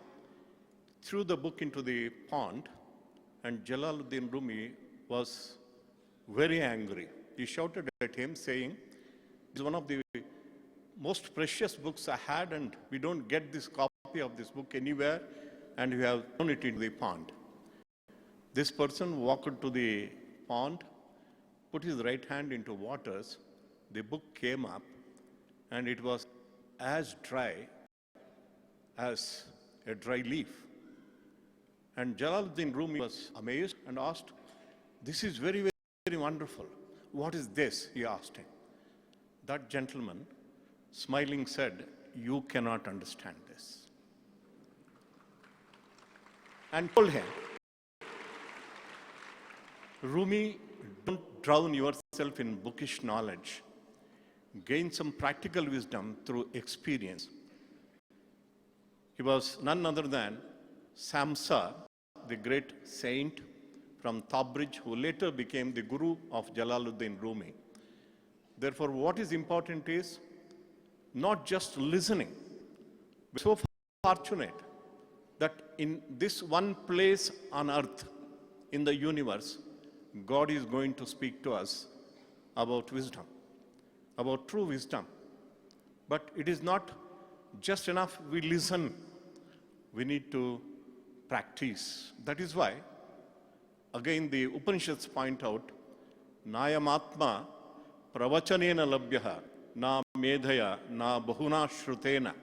threw the book into the pond, and Jalaluddin Rumi was very angry. He shouted at him, saying, "It's one of the most precious books I had, and we don't get this copy of this book anywhere, and you have thrown it into the pond." This person walked to the pond, put his right hand into waters, the book came up, and it was as dry as a dry leaf. And Jalaluddin Rumi was amazed and asked, "This is very, very wonderful. What is this?" he asked him. That gentleman, smiling, said, "You cannot understand this." And told him, "Rumi, don't drown yourself in bookish knowledge. Gain some practical wisdom through experience." He was none other than Samsa, the great saint from Tabriz, who later became the guru of Jalaluddin Rumi. Therefore, what is important is not just listening. We're so fortunate that in this one place on earth, in the universe, God is going to speak to us about wisdom, about true wisdom. But it is not just enough we listen. We need to practice. That is why, again, the Upanishads point out, "Nayamatma pravachanena labhyaha na medhaya na bahuna shrutena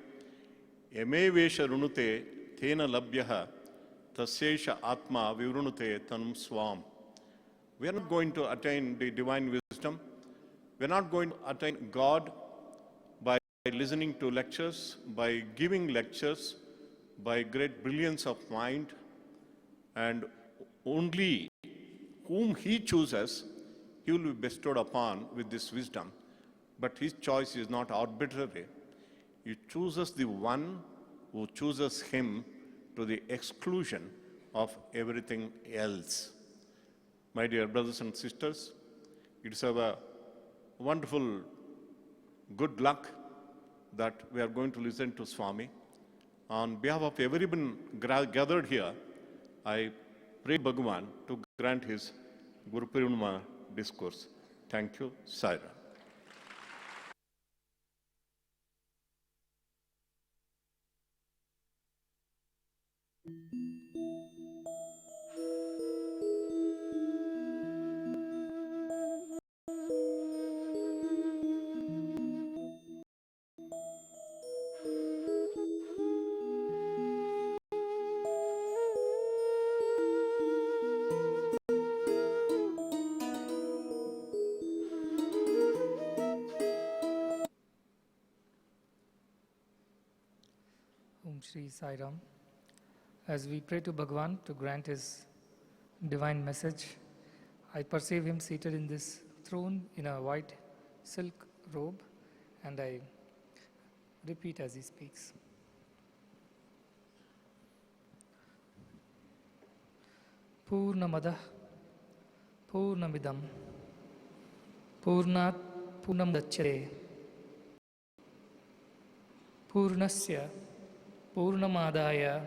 yame vesha runute tena labhyaha tasyesha atma vivrunute tanum swam." We are not going to attain the divine wisdom. We are not going to attain God by listening to lectures, by giving lectures, by great brilliance of mind, and only whom he chooses, he will be bestowed upon with this wisdom. But his choice is not arbitrary. He chooses the one who chooses him to the exclusion of everything else. My dear brothers and sisters, it's a wonderful good luck that we are going to listen to Swami. On behalf of everyone gathered here, I pray Bhagwan to grant his Guru Purnima discourse. Thank you, Saira. Shri Sai Ram. As we pray to Bhagwan to grant his divine message, I perceive him seated in this throne in a white silk robe, and I repeat as he speaks. Purnamadah Purnamidam Purnat Purnam Dachyate Purnasya Purnamadaya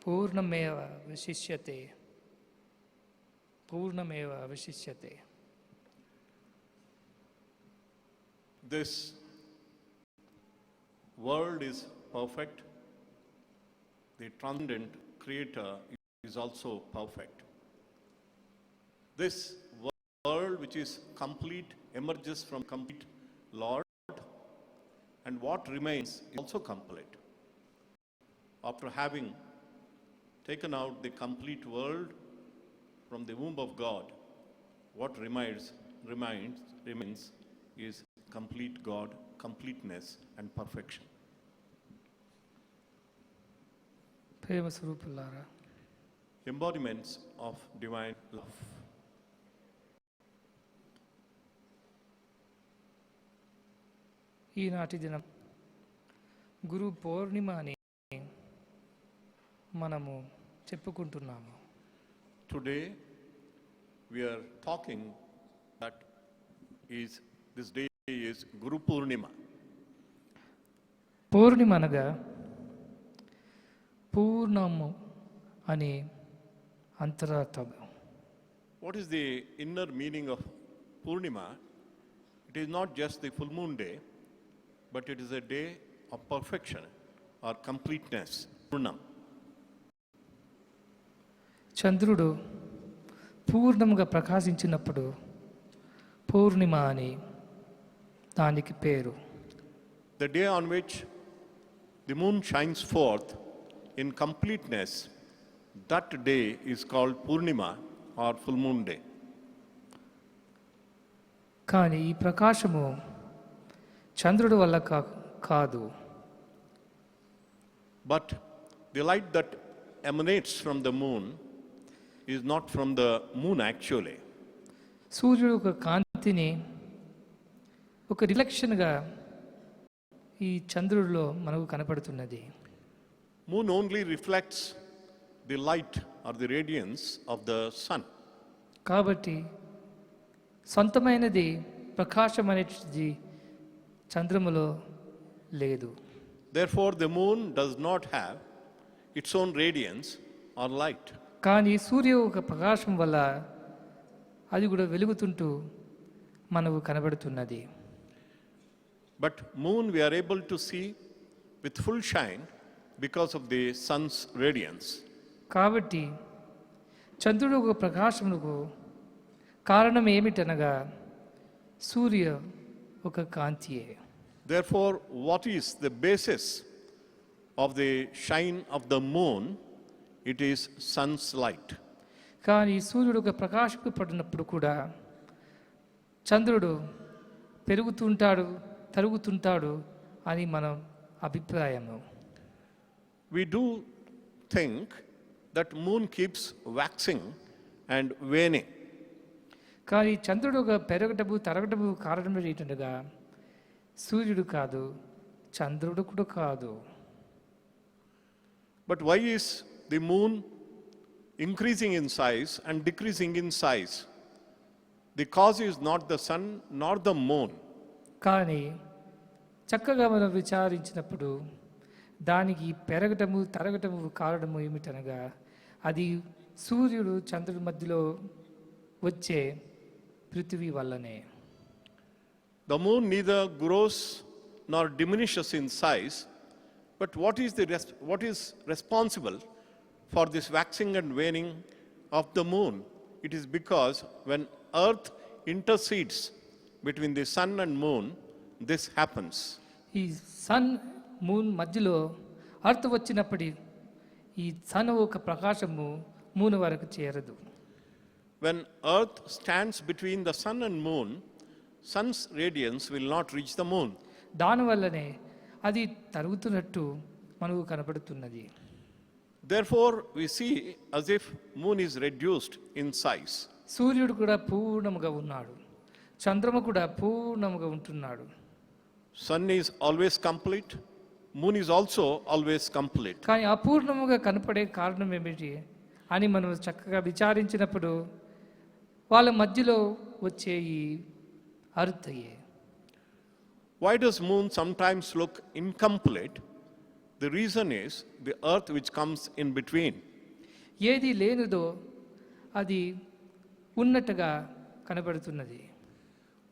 Purnameva Vishishyate Purnameva Vishishyate. This world is perfect. The transcendent Creator is also perfect. This world, which is complete, emerges from complete Lord, and what remains is also complete. After having taken out the complete world from the womb of God, what remains is complete God, completeness and perfection. Premamrutham. Embodiments of divine love. ఈనాటి దినం గురు పౌర్ణిమ అని మనము చెప్పుకుంటున్నాము. Today we are talking that this day is Guru Poornima. పౌర్ణిమ అనగా పూర్ణము అనే అంతరార్థం. What is the inner meaning of Purnima? It is not just the full moon day, but it is a day of perfection or completeness. Purnam. చంద్రుడు పూర్ణముగా ప్రకాశించినప్పుడు పౌర్ణిమ అని దానికి పేరు. The day on which the moon shines forth in completeness, that day is called Purnima or full moon day. కానీ ఈ ప్రకాశము చంద్రుడి వల్ల కాదు. But the light that emanates from the moon is not from the moon actually. సూర్యుడు ఒక కాంతిని ఒక రిఫ్లెక్షన్గా ఈ చంద్రుడిలో మనకు కనపడుతున్నది. Moon only reflects the light or the radiance of the sun. కాబట్టి సొంతమైనది ప్రకాశం అనేది చంద్రములో లేదు. Therefore, the moon does not have its own radiance or light. కానీ సూర్యు ఒక ప్రకాశం వల్ల అది కూడా వెలుగుతుంటూ మనకు కనబడుతున్నది. But moon we are able to see with full shine because of the sun's radiance. కాబట్టి చంద్రుడు ఒక ప్రకాశమునకు కారణం ఏమిటనగా సూర్య ఒక కాంతియే. Therefore, what is the basis of the shine of the moon? It is sun's light. కానీ సూర్యుడు ఒక ప్రకాశింపబడినప్పుడు కూడా చంద్రుడు పెరుగుతుంటాడు తరుగుతుంటాడు అని మన అభిప్రాయము. We do think that moon keeps waxing and waning. కానీ చంద్రుడు ఒక పెరగటము తరగటము కారణం ఏంటనగా సూర్యుడు కాదు, చంద్రుడు కూడా కాదు. But why is the moon increasing in size and decreasing in size? The cause is not the sun nor the moon. కానీ చక్కగా మనం విచారించినప్పుడు దానికి పెరగటము తరగటము కారణము ఏమిటనగా అది సూర్యుడు చంద్రుడి మధ్యలో వచ్చే పృథివీ వల్లనే. The moon neither grows nor diminishes in size, but what is responsible for this waxing and waning of the moon? It is because when earth intercedes between the sun and moon, this happens. ఈ sun moon మధ్యలో earth వచ్చినప్పటి ఈ sun ఒక ప్రకాశము moon వరకు చేరదు. When earth stands between the sun and moon, sun's radiance will not reach the moon. దానివల్లనే అది తరుగుతున్నట్టు మనకు కనపడుతున్నది. Therefore, we see as if moon is reduced in size. సూర్యుడు కూడా పూర్ణముగా ఉన్నాడు, చంద్రమ కూడా పూర్ణముగా ఉంటున్నాడు. Sun is always complete, moon is also always complete. కానీ అపూర్ణముగా కనపడే కారణం ఏమిటి అని మనం చక్కగా విచారించినప్పుడు వాళ్ళ మధ్యలో వచ్చే ఈ అర్థయే. Why does moon sometimes look incomplete? The reason is the earth which comes in between. ఏది లేనిదో అది ఉన్నట్టుగా కనబడుతున్నది.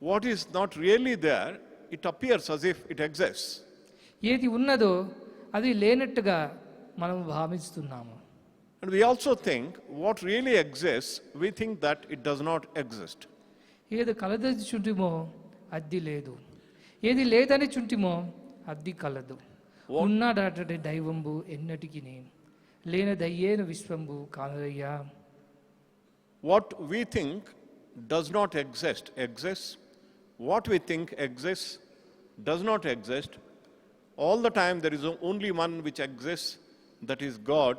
What is not really there, it appears as if it exists. ఏది ఉన్నదో అది లేనట్టుగా మనం భావిస్తున్నాము. And we also think what really exists, we think that it does not exist. ఏది కలదని చుంటిమో అది లేదు, ఏది లేదని చుంటిమో అది కలదు. ఉన్నాడాటే దైవంబు ఎన్నటికి లేనదయ్యేను విశ్వంబు కానదయ్యా. What we think does not exist exists. What we think exists does not exist. All the time there is only one which exists, that is God.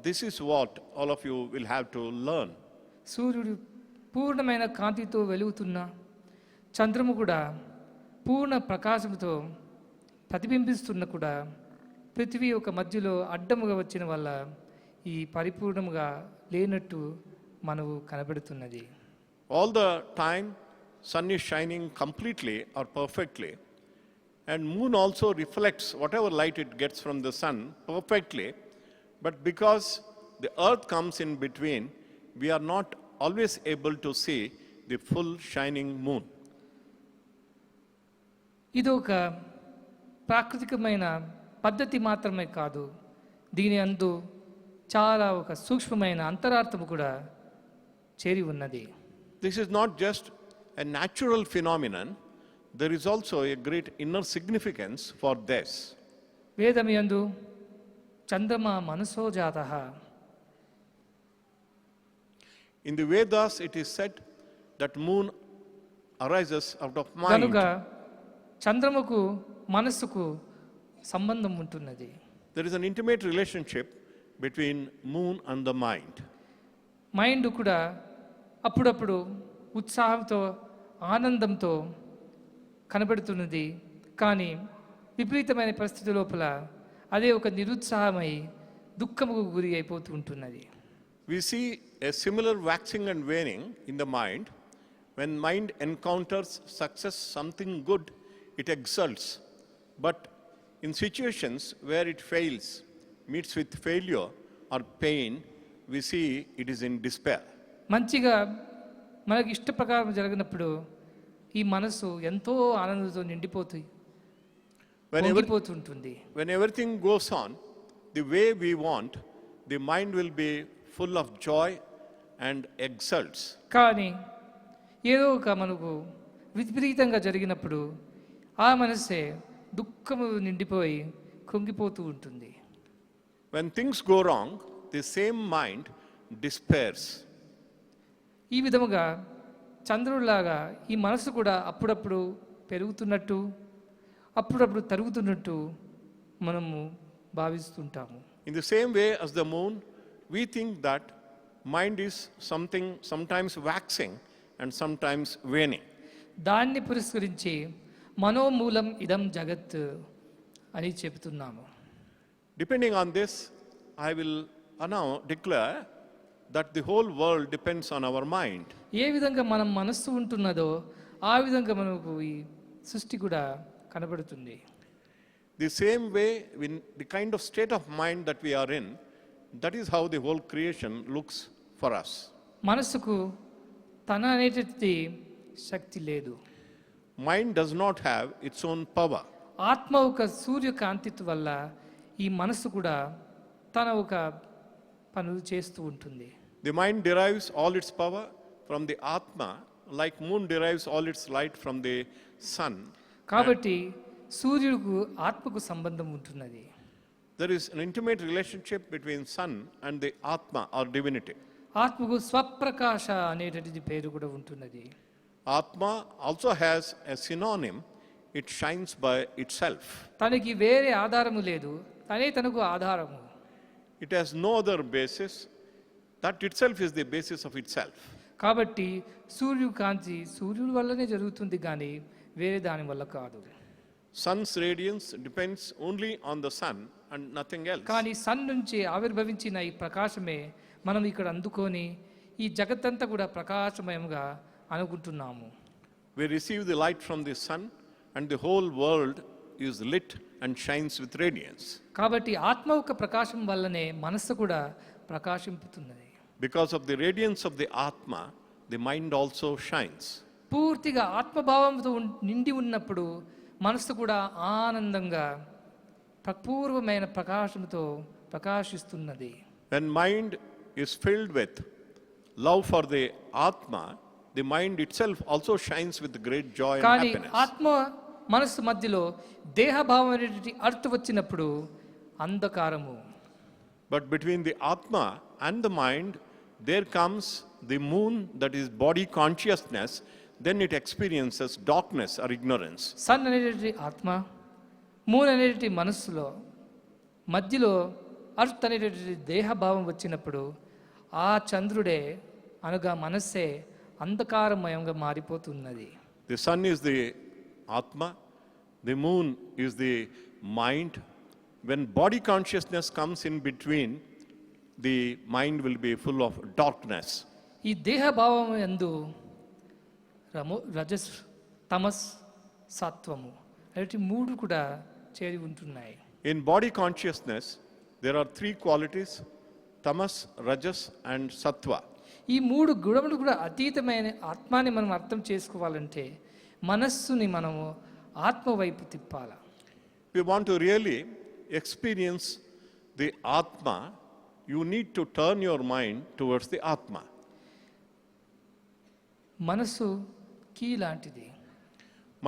This is what all of you will have to learn. సూర్యుడు పూర్ణమైన కాంతితో వెలుగుతున్న చంద్రము కూడా పూర్ణ ప్రకాశంతో ప్రతిబింబిస్తున్న కూడా పృథివీ ఒక మధ్యలో అడ్డముగా వచ్చిన వల్ల ఈ పరిపూర్ణముగా లేనట్టు మనకు కనబడుతున్నది. All the time sun is shining completely or perfectly, and moon also reflects whatever light it gets from the sun perfectly, but because the earth comes in between, we are not always able to see the full shining moon. ఇది ఒక ప్రాకృతికమైన పద్ధతి మాత్రమే కాదు, దీని అందు చాలా ఒక సూక్ష్మమైన అంతరార్థము కూడా చేరి ఉన్నది. This is not just a natural phenomenon, there is also a great inner significance for this. వేదం యందు చంద్రమా మనసో జాతః. In the Vedas it is said that moon arises out of mind. కనుక చంద్రముకు మనస్సుకు సంబంధం ఉంటున్నది. There is an intimate relationship between moon and the mind. Mind కూడా అప్పుడప్పుడు ఉత్సాహంతో ఆనందంతో కనబడుతున్నది, కానీ విపరీతమైన పరిస్థితి లోపల అదే ఒక నిరుత్సాహమై దుఃఖముకు గురి అయిపోతూ ఉంటున్నది. We see a similar waxing and waning in the mind. When mind encounters success, something good, it exults. But in situations where it fails, meets with failure or pain, we see it is in despair. మంచిగా మనకి ఇష్ట ప్రకారం జరిగినప్పుడు ఈ మనసు ఎంతో ఆనందంతో నిండిపోతుంటుంది. When everything goes on the way we want, the mind will be full of joy and exults. కానీ ఏదో ఒక మనకు విపరీతంగా జరిగినప్పుడు ఆ మనసే దుఃఖము నిండిపోయి కుంగిపోతూ ఉంటుంది. When things go wrong, the same mind despairs. ఈ విధముగా చంద్రుడిలాగా ఈ మనసు కూడా అప్పుడప్పుడు పెరుగుతున్నట్టు అప్పుడప్పుడు తరుగుతున్నట్టు మనము భావిస్తుంటాము. In the same way as the moon, we think that mind is something sometimes waxing and sometimes waning. దాన్ని పురస్కరించి మనోమూలం ఇదం జగత్ అని చెబుతున్నాము. Depending on this, I will now declare that the whole world depends on our mind. ఏ విధంగా మనం మనస్సు ఉంటున్నదో ఆ విధంగా మనకు ఈ సృష్టి కూడా కనబడుతుంది. The same way, in the kind of state of mind that we are in, that is how the whole creation looks for us. మనసుకు తన అనేటది శక్తి లేదు. Mind does not have its own power. ఆత్మ ఒక సూర్యకాంతి వల్ల ఈ మనసు కూడా తన ఒక పనులు చేస్తూ ఉంటుంది. The mind derives all its power from the Atma, like moon derives all its light from the sun. కాబట్టి సూర్యుడికి ఆత్మకు సంబంధం ఉంటున్నది. There is an intimate relationship between sun and the Atma or divinity. ఆత్మకు స్వప్రకాశ అనేటటువంటి పేరు కూడా ఉంటున్నది. Atma also has a synonym, it shines by itself. తనకి వేరే ఆధారము లేదు, తనే తనకు ఆధారము. It has no other basis, that itself is the basis of itself. కాబట్టి సూర్యుడు కాంతి సూర్యుడి వల్లనే జరుగుతుంది కానీ వేరే దాని వల్ల కాదు. Sun's radiance depends only on the sun and nothing else. కానీ సన్ నుంచి ఆవిర్భవించిన ఈ ప్రకాశమే మనం ఇక్కడ అందుకొని ఈ జగత్తంతా కూడా ప్రకాశమయంగా అనుకుంటున్నాము. We receive the light from the sun and the whole world is lit and shines with radiance. కాబట్టి ఆత్మ యొక్క ప్రకాశం వల్లనే మనస్సు కూడా ప్రకాశింపుతున్నది. Because of the radiance of the Atma, the mind also shines. పూర్తిగా ఆత్మభావంతో నిండి ఉన్నప్పుడు మనస్సు కూడా ఆనందంగా పూర్వమైన ప్రకాశంతో ప్రకాశిస్తున్నది. When mind is filled with love for the Atma, the mind itself also shines with great joy and కానీ happiness. ఆత్మ మనస్సు మధ్యలో దేహభావం అనేటువంటి అర్థం వచ్చినప్పుడు అంధకారము. But between the Atma and the mind, there comes the moon, that is body consciousness, then it experiences darkness or ignorance. Sun అనేటువంటి ఆత్మ, moon అనేటువంటి మనస్సులో మధ్యలో అర్త్ అనేటువంటి దేహభావం వచ్చినప్పుడు ఆ చంద్రుడే అనగా మనస్సే అంధకారమయంగా మారిపోతున్నది. The sun is the Atma, the moon is the mind. when body consciousness comes in between, the mind will be full of darkness. ఈ దేహభావం యందు రజస్, తమస్, సత్వము అనేటి మూడు కూడా చేరి ఉంటున్నాయి. In body consciousness, there are three qualities: tamas, rajas and sattva. ఈ మూడు గుణములు కూడా అతీతమైన ఆత్మాని మనం అర్థం చేసుకోవాలంటే మనస్సుని మనము ఆత్మ వైపు తిప్పాల. If you want to really experience the Atma, you need to turn your mind towards the Atma. మనస్సు కీ లాంటిది.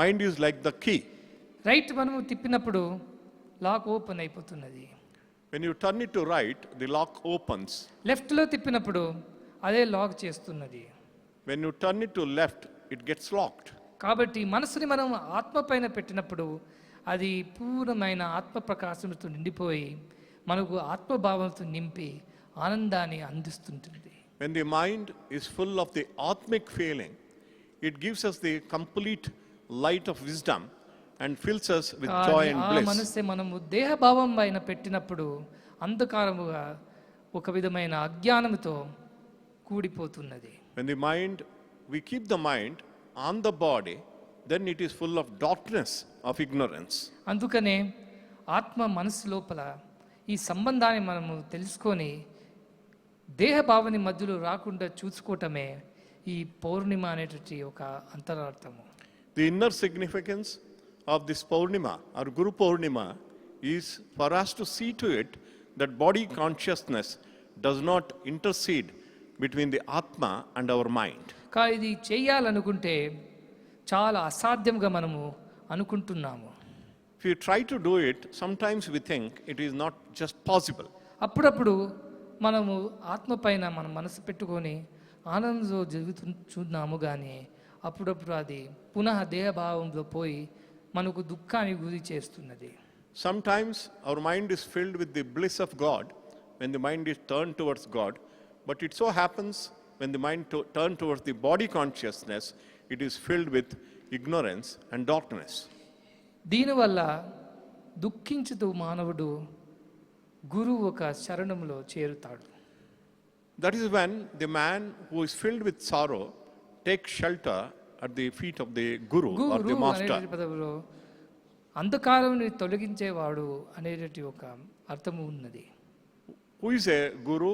Mind is like the key. Right మనము తిప్పినప్పుడు లాక్ ఓపెన్ అయిపోతున్నది. When you turn it to right, the lock opens. లెఫ్ట్లో తిప్పినప్పుడు అదే lock చేస్తున్నది. When you turn it to left, it gets locked. కాబట్టి మనసుని మనం ఆత్మ పైన పెట్టినప్పుడు అది పూర్ణమైన ఆత్మ ప్రకాశంతో నిండిపోయి మనకు ఆత్మభావంతో నింపి ఆనందాన్ని అందిస్తుంటుంది. When the mind is full of the Atmic feeling, it gives us the complete light of wisdom and fills us with joy and ఆ bliss. మనసే మనము దేహభావం పైన పెట్టినప్పుడు అంధకారముగా ఒక విధమైన అజ్ఞానంతో కూడిపోతున్నది. When the mind, we keep the mind on the body, then it is full of darkness of ignorance. అందుకనే ఆత్మ మనసు లోపల ఈ సంబంధాన్ని మనము తెలుసుకొని దేహభావని మధ్యలో రాకుండా చూసుకోవటమే ఈ పౌర్ణిమ అనేటువంటి ఒక అంతరార్థము. The inner significance of this Poornima or Guru Poornima is for us to see to it that body consciousness does not intercede between the Atma and our mind. కానీ ఇది చేయాలనుకుంటే చాలా అసాధ్యంగా మనము అనుకుంటున్నాము. If you try to do it, sometimes we think it is not just possible. అప్పుడప్పుడు మనము ఆత్మ పైన మన మనసు పెట్టుకొని ఆనందంతో జరుగుతున్నాము కానీ అప్పుడప్పుడు అది పునః దేహభావంలో పోయి మనకు దుఃఖాన్ని గురి చేస్తున్నది. Sometimes our mind is filled with the bliss of God when the mind is turned towards God, but it so happens when the mind turned towards the body consciousness, it is filled with ignorance and darkness. దీనివల్ల దుఃఖించుతూ మానవుడు గురువు ఒక శరణంలో చేరుతాడు. That is when the man who is filled with sorrow takes shelter at the feet of the Guru or the Master. అనే పదవిలో అంధకారాన్ని తొలగించేవాడు అనేటి ఒక అర్థము ఉన్నది. Who is a Guru?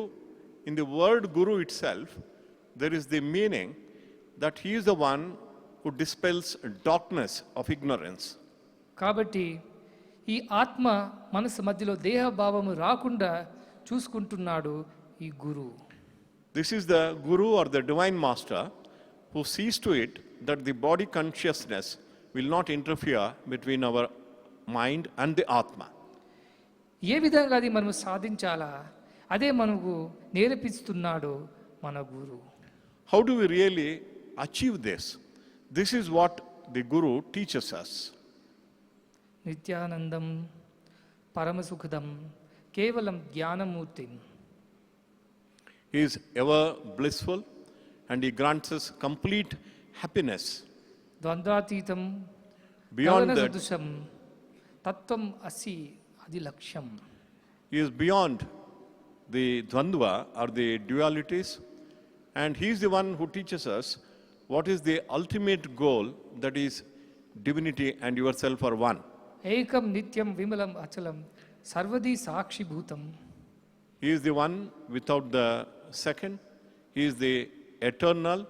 In the word Guru itself, there is the meaning that he is the one who dispels darkness of ignorance. కాబట్టి ఈ ఆత్మ మనసు మధ్యలో దేహభావము రాకుండా చూసుకుంటున్నాడు ఈ గురువు. This is the Guru or the Divine Master who sees to it that the body consciousness will not interfere between our mind and the Atma. ఏ విధంగా అది మనం సాధించాలా అదే మనకు నేర్పిస్తున్నాడు మన గురువు. How do we really achieve this? This is what the Guru teaches us. నిత్యానందం పరమసుఖదం కేవలం Gnanamurthy. He is ever blissful and he grants us complete happiness. ద్వంద్వాతీతం Beyond that, సదృశం తత్వం అసి అది లక్ష్యం. he is beyond the dvandva or the dualities, and he is the one who teaches us what is the ultimate goal, that is divinity and yourself are one. ఏకం నిత్యం విమలం అచలం సర్వదీ సాక్షిభూతం. He is the one without the second. He is the eternal,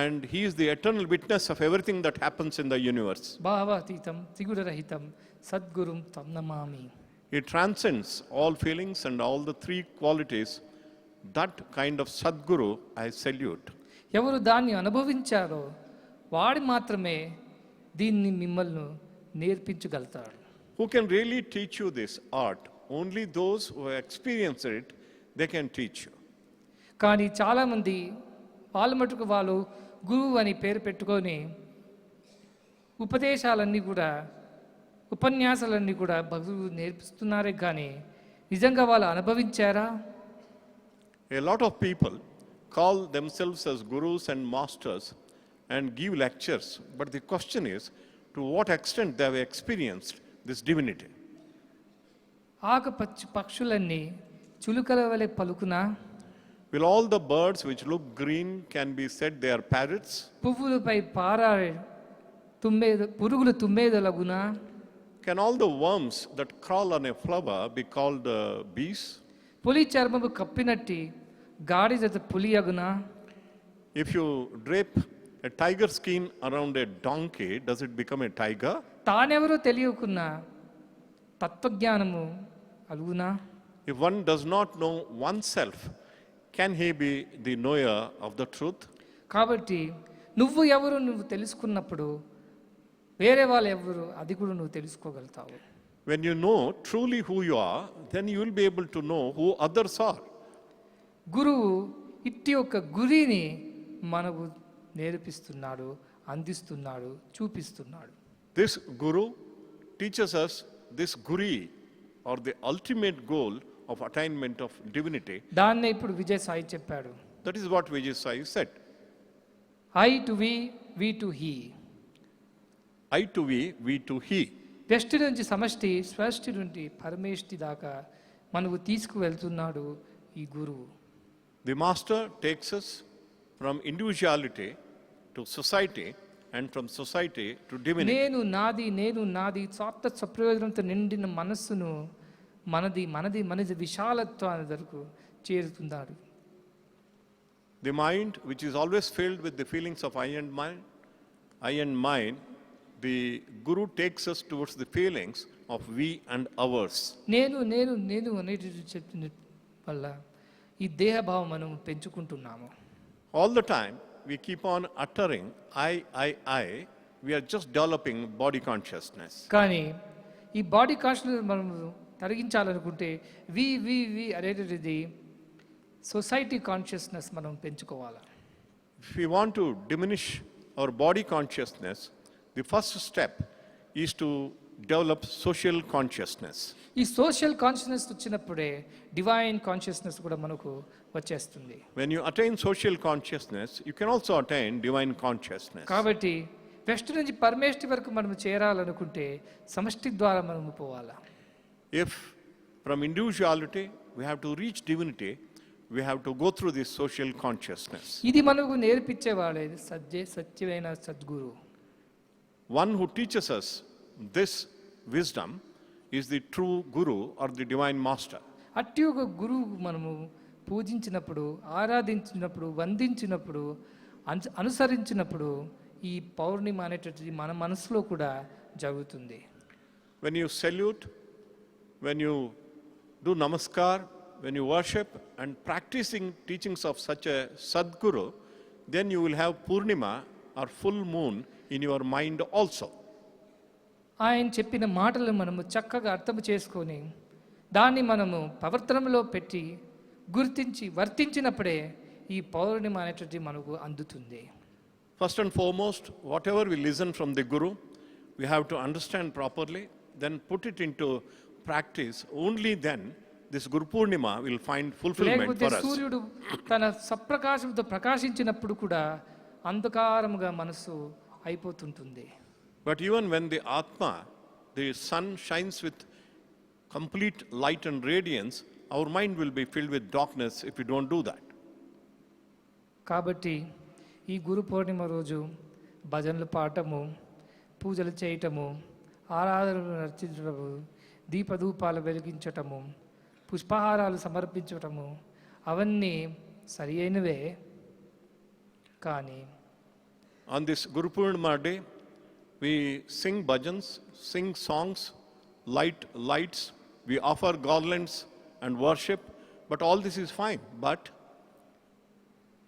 and he is the eternal witness of everything that happens in the universe. భావాతీతం త్రిగుణరహితం సద్గురుం తం నమామి. He transcends all feelings and all the three qualities. That kind of Sadguru I salute. ఎవరు దాన్ని అనుభవించారో వాడు మాత్రమే దీన్ని మిమ్మల్ని నేర్పించగలుగుతాడు. Who can really teach you this art? Only those who have experienced it, they can teach you. కానీ చాలామంది వాళ్ళ మటుకు వాళ్ళు గురువు అని పేరు పెట్టుకొని ఉపదేశాలన్నీ కూడా ఉపన్యాసాలన్నీ కూడా భగవంతుడు నేర్పిస్తున్నారే కానీ నిజంగా వాళ్ళు అనుభవించారా? A lot of people call themselves as gurus and masters and give lectures, but the question is to what extent they have experienced this divinity. ఆకు పక్షులన్నీ చులుకల వలె పలుకునా? Will all the birds which look green can be said they are parrots? పువ్వులపై పారాడే పురుగులు తుమ్మేదలగునా? Can all the worms that crawl on a flower be called bees? పులి చర్మము కప్పినట్టి గాడిద పులియగునా? If you drape a tiger skin around a donkey, does it become a tiger? తానెవరో తెలియకున్నా తత్వజ్ఞానము అలుగునా? If one does not know oneself, can he be the knower of the truth? కాబట్టి నువ్వు ఎవరు నువ్వు తెలుసుకున్నప్పుడు వేరే వాళ్ళు ఎవరు అది కూడా నువ్వు తెలుసుకోగలుగుతావు. When you know truly who you are, then you will be able to know who others are. గురువు ఇట్టి యొక్క గురిని మనకు నేర్పిస్తున్నాడు, అందిస్తున్నాడు, చూపిస్తున్నాడు. This guru teaches us this guri, or the ultimate goal of attainment of divinity. దాన్నే ఇప్పుడు విజయ్ సాయి చెప్పాడు. That is what Vijay Sai said. I to we to he. I to we to he. వ్యష్టి నుంచి సమష్టి, స్వష్టి నుండి పరమేష్టి దాకా మనకు తీసుకువెళ్తున్నాడు ఈ గురువు. The master takes us from individuality to society, and from society to divinity. నేను నాది స్వార్థ సప్రయోజనంతో నిండిన మనస్సును మనది విశాలత్వాన్ని వరకు చేరుతున్నాడు. The mind which is always filled with the feelings of I and mine, the guru takes us towards the feelings of we and ours. నేను అనేది చెప్పిన వల్ల ఈ దేహభావం మనం పెంచుకుంటున్నాము. All the time we keep on uttering I, we are just developing body consciousness. కానీ ఈ body consciousness మనం తరిగించాలనుకుంటే వి అనేది సొసైటీ కాన్షియస్నెస్ మనం పెంచుకోవాలి. If we want to diminish our body consciousness, the first step is to develop social consciousness. ఈ social consciousness వచ్చినప్పుడే divine consciousness కూడా మనకు వచ్చేస్తుంది. When you attain social consciousness, you can also attain divine consciousness. కాబట్టి west నుంచి పరమేష్టి వరకు మనం చేరాలనుకుంటే సమష్టి ద్వారా మనం పోవాలి. If from individuality we have to reach divinity, we have to go through this social consciousness. ఇది మనకు నేర్పించేవాడే సత్యమైన Sadhguru. One who teaches us this wisdom is the true guru or the divine master. అట్టి ఒక గురువు మనము పూజించినప్పుడు, ఆరాధించినప్పుడు, వందించినప్పుడు, అనుసరించినప్పుడు ఈ పౌర్ణిమ అనేటటువంటి మన మనసులో కూడా జరుగుతుంది. When you salute, when you do namaskar, when you worship and practicing teachings of such a Sadguru, then you will have Purnima or full moon in your mind also. ఆయన చెప్పిన మాటలు మనము చక్కగా అర్థం చేసుకొని దాన్ని మనము ప్రవర్తనలో పెట్టి గుర్తించి వర్తించినప్పుడే ఈ పౌర్ణిమ అనేటటువంటి మనకు అందుతుంది. First and foremost, whatever we listen from the Guru, we have to understand properly, then put it into practice. Only then this Guru Purnima will find fulfillment for us. సూర్యుడు తన సప్రకాశంతో ప్రకాశించినప్పుడు కూడా అంధకారముగా మనసు అయిపోతుంటుంది. But even when the Atma, the sun shines with complete light and radiance, our mind will be filled with darkness if we don't do that. కాబట్టి ఈ గురు పౌర్ణిమ రోజు భజనలు పాడటము, పూజలు చేయటము, ఆరాధనలు నర్చించటము, దీపధూపాలు వెలిగించటము, పుష్పహారాలు సమర్పించటము అవన్నీ సరి అయినవే. కానీ On this Guru Purnima day, we sing bhajans, sing songs, light lights, we offer garlands and worship, but all this is fine. But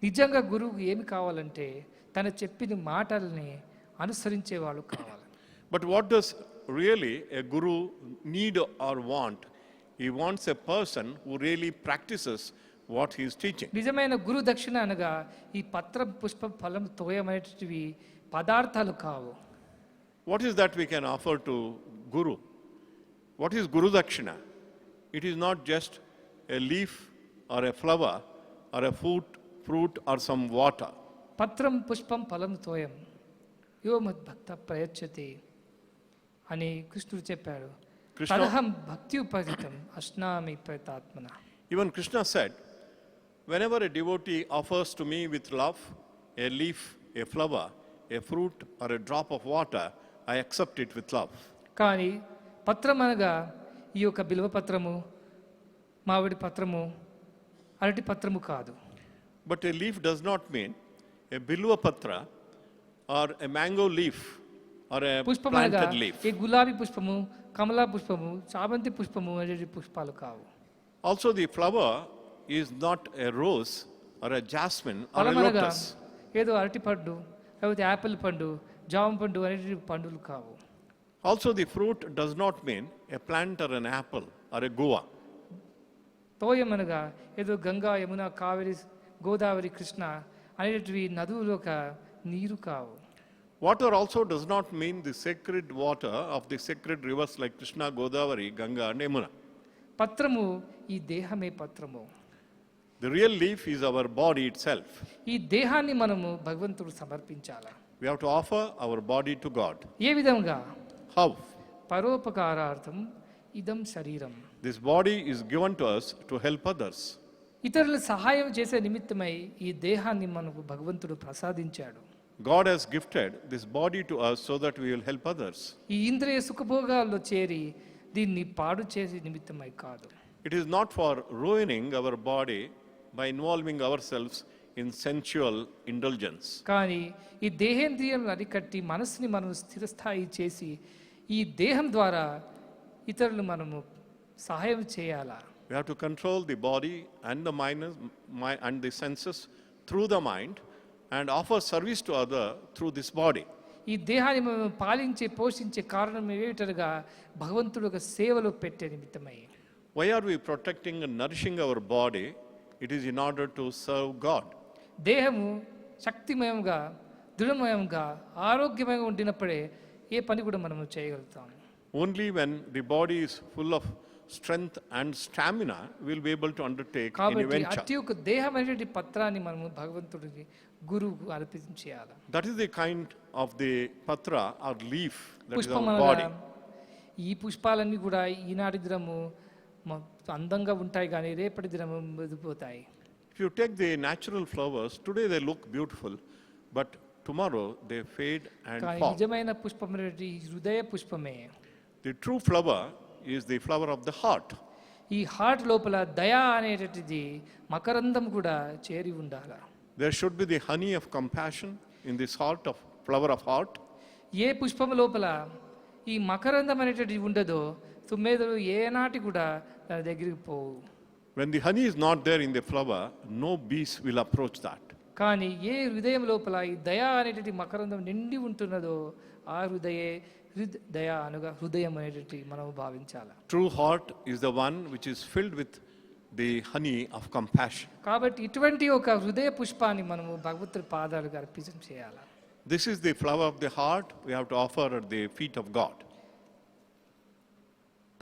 నిజంగా గురువుకు ఏమి కావాలంటే తన చెప్పిన మాటల్ని అనుసరించే వాళ్ళు కావాలి. But what does really a guru need or want? He wants a person who really practices what he is teaching. నిజమైన గురు దక్షిణ అనగా ఈ పత్రం, పుష్పం, ఫలం, తోయం అనేటివి పదార్థాలు కావు. What is that we can offer to Guru? What is Guru Dakshina? It is not just a leaf or a flower or a fruit or some water. పత్రం, పుష్పం, ఫలం, తోయం యో మద్భక్త ప్రయచ్చతి అని కృష్ణుడు చెప్పాడు. Krishna, తదహం భక్త్యుపజితం అశ్నామి ప్రతాత్మన. even Krishna said, whenever a devotee offers to me with love a leaf, a flower, a fruit, or a drop of water, I accept it with love. కానీ పత్రం అనగా ఈ యొక్క బిల్వ పత్రము, మామిడి పత్రము, అరటి పత్రము కాదు. But a leaf does not mean a bilva patra or a mango leaf or a పుష్పం అనగా planted leaf. ఈ గులాబీ పుష్పము, కమలా పుష్పము, చామంతి పుష్పము అనే పుష్పాలు కావు. Also, the flower is not a rose or a jasmine or a ఫలం అనగా lotus. ఏదో అరటి పండు, లేకపోతే యాపిల్ పండు, జామ పండు అనే పండులు కావు. Also, the fruit does not mean a plant or an apple or a guava. తోయం అనగా ఏదో గంగా, యమున, కావేరి, గోదావరి, కృష్ణ అనేటివి నదువులో ఒక నీరు కావు. Water also does not mean the sacred water of the sacred rivers like Krishna, Godavari, Ganga, and Yamuna. పత్రము ఈ దేహమే పత్రము. The real leaf is our body itself. ఈ దేహాన్ని మనము భగవంతుడు సమర్పించాలా. We have to offer our body to God. ఏ విధంగా? How? పరోపకారార్థం ఇదం శరీరం. This body is given to us to help others. ఇతరుల సహాయం చేసే నిమిత్తమై ఈ దేహాన్ని మనకు భగవంతుడు ప్రసాదించాడు. God has gifted this body to us so that we will help others. ఈ ఇంద్రియ సుఖభోగాల్లో చేరి దీన్ని పాడు చేసే నిమిత్తమై కాదు. It is not for ruining our body by involving ourselves in sensual indulgence. కానీ ఈ దేహేంద్రియాలను అరికట్టి మనసుని మనం స్థిరస్థాయి చేసి ఈ దేహం ద్వారా ఇతరులు మనము సహాయం చేయాలా. We have to control the body and the mind and the senses through the mind and offer service to other through this body. ఈ దేహాన్ని మనం పాలించే పోషించే కారణం ఏమిటనగా భగవంతుడు ఒక సేవలో పెట్టే నిమిత్తమై. Why are we protecting and nourishing our body? It is in order to serve God. దేహము శక్తిమయంగా, దృఢమయంగా, ఆరోగ్యమయంగా ఉండినప్పుడే ఏ పని కూడా మనము చేయగలుగుతాం. Only when the body is full of strength and stamina, we will be able to undertake any కాబట్టి venture. అతి ఒక దేహం అనేటువంటి పత్రాన్ని మనము భగవంతుడికి గురువుకు అర్పించేయాలి. That is the kind of the patra or leaf that is పుష్పం our అనగా body. ఈ పుష్పాలన్నీ కూడా ఈనాటి దినము అందంగా ఉంటాయి కానీ రేపటి దినము మెదిపోతాయి. If you take the natural flowers, today they look beautiful, but tomorrow they fade and కానీ fall. నిజమైన పుష్పం అనేటువంటి హృదయ పుష్పమే. The true flower is the flower of the heart. ఈ హార్ట్ లోపల దయ అనేటటువంటిది మకరందం కూడా చేరి ఉండాలి. There should be the honey of compassion in this heart of flower of heart. ఏ పుష్పం లోపల ఈ మకరందం అనేటటువంటిది ఉండదో తుమ్మెదలు ఏనాటి కూడా దాని దగ్గరికి పోవు. When the honey is not there in the flower, no bees will approach that. కానీ ఏ హృదయం లోపల ఈ దయ అనేటువంటి మకరందం నిండి ఉంటున్నదో ఆ దయ అనగా హృదయం అనేటువంటి మనం భావించాలి. True heart is the one which is filled with the honey of compassion. కాబట్టి ఇటువంటి ఒక హృదయ పుష్పాన్ని మనము భగవంతుడి పాదాలకు అర్పించం చేయాలి. This is the flower of the heart we have to offer at the feet of God.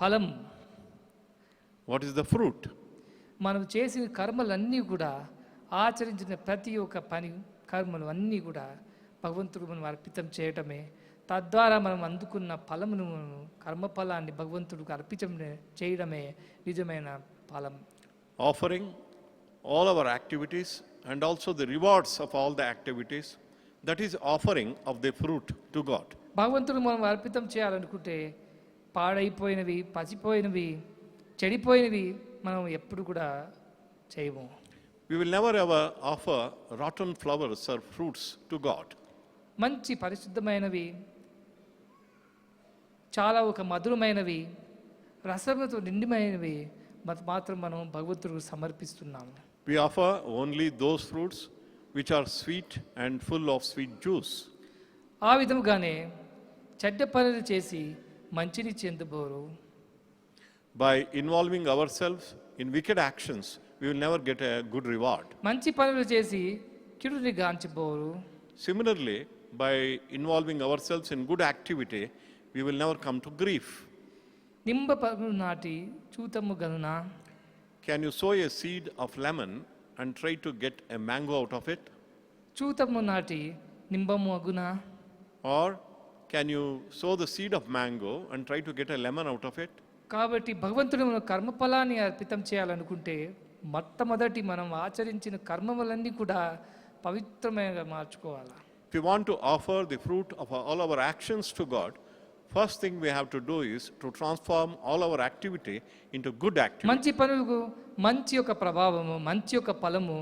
ఫలం. What is the fruit? మనం చేసిన కర్మలన్నీ కూడా ఆచరించిన ప్రతి ఒక్క పని కర్మలు అన్నీ కూడా భగవంతుడు మనం అర్పితం చేయటమే. తద్వారా మనం అందుకున్న ఫలమును కర్మఫలాన్ని భగవంతుడికి అర్పించడం చేయడమే నిజమైన ఫలం. Offering all our activities and also the rewards of all the activities, that is offering of the fruit to God. భగవంతుడు మనం అర్పితం చేయాలనుకుంటే పాడైపోయినవి, పసిపోయినవి, చెడిపోయినవి మనం ఎప్పుడు కూడా చేయము. We will never ever offer rotten flowers or fruits to God. మంచి పరిశుద్ధమైనవి, చాలా ఒక మధురమైనవి, రసముతో నిండిమైనవి మాత్రం మనం భగవంతుడికి సమర్పిస్తున్నాము. We offer only those fruits which are sweet and full of sweet juice. ఆ విధముగానే చెడ్డ పనులు చేసి మంచిని చెందబోరు. By involving ourselves in wicked actions, we will never get a good reward. మంచి పనులు చేసి కీడుని గాంచబోరు. Similarly, by involving ourselves in good activity, we will never come to grief. నింబ పనులు నాటి చూతము గనున. Can you sow a seed of lemon and try to get a mango out of it? చూతము నాటి నింబము అగున. Or can you sow the seed of mango and try to get a lemon out of it? కాబట్టి భగవంతుడు మన కర్మఫలాన్ని అర్పితం చేయాలనుకుంటే మొట్టమొదటి మనం ఆచరించిన కర్మములన్నీ కూడా పవిత్రమైనగా మార్చుకోవాలి. If you want to offer the fruit of all our actions to God, first thing we have to do is to transform all our activity into good activity. మంచి పనులకు మంచి యొక్క ప్రభావము, మంచి యొక్క ఫలము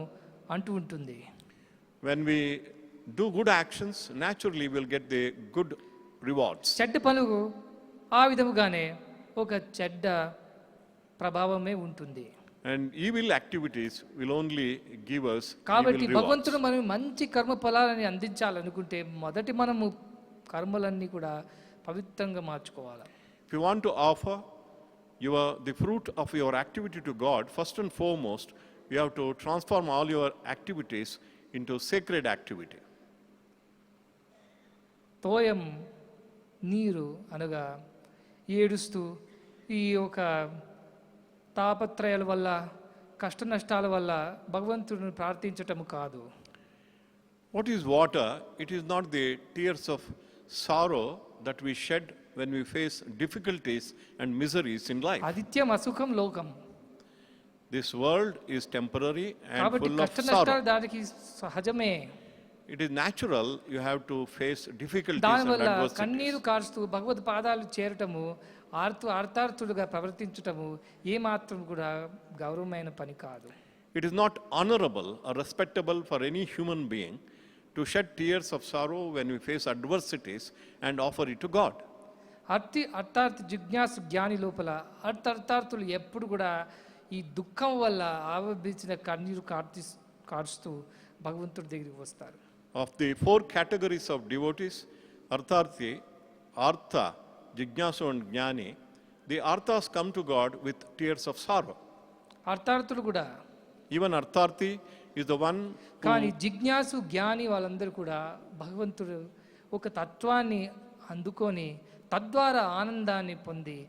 అంటూ ఉంటుంది. When we do good actions, naturally we'll get the good rewards. చెడ్డ పనులకు ఆ విధముగానే ఒక చెడ్డ ప్రభావమే ఉంటుంది. And evil activities will only give us కాబట్టి evil rewards. భగవంతుడు మనం మంచి కర్మ ఫలాలని అందించాలనుకుంటే మొదటి మనము కర్మలన్నీ కూడా పవిత్రంగా మార్చుకోవాలి. If you want to offer the fruit of your activity to God, first and foremost, you have to transform all your activities into sacred activity. తోయం నీరు అనగా ఏడుస్తూ ఈ ఒక తాపత్రయాల వల్ల కష్ట నష్టాల వల్ల భగవంతుడిని ప్రార్థించటం కాదు. What is water? It is not the tears of sorrow that we shed when we face difficulties and miseries in life. ఆదిత్యం అసుఖం లోకం. This world is temporary and కాబట్టి full of కష్ట నష్టాలు sorrow. దానికి సహజమే. It is natural, you have to face difficulties and దానివల్ల adversities. కన్నీరు కారుస్తూ భగవద్ పాదాలు చేరటము, ఆర్తార్థుడుగా ప్రవర్తించటము ఏమాత్రం కూడా గౌరవమైన పని కాదు. It is not honorable or respectable for any human being to shed tears of sorrow when we face adversities and offer it to God. అర్థార్థ జిజ్ఞాసు జ్ఞాని లోపల అర్థార్థులు ఎప్పుడు కూడా ఈ దుఃఖం వల్ల ఆవిర్భించిన కన్నీరు కారుస్తూ భగవంతుడి దగ్గరికి వస్తారు. Of the four categories of devotees, Artharthi, Artha, Jignasu and Jnani, the Arthas come to God with tears of sorrow. అర్థార్థులు కూడా. Even Artharthi is the one కానీ జిజ్ఞాసు జ్ఞాని వాళ్ళందరూ కూడా భగవంతుడు ఒక తత్వాన్ని అందుకొని తద్వారా ఆనందాన్ని పొంది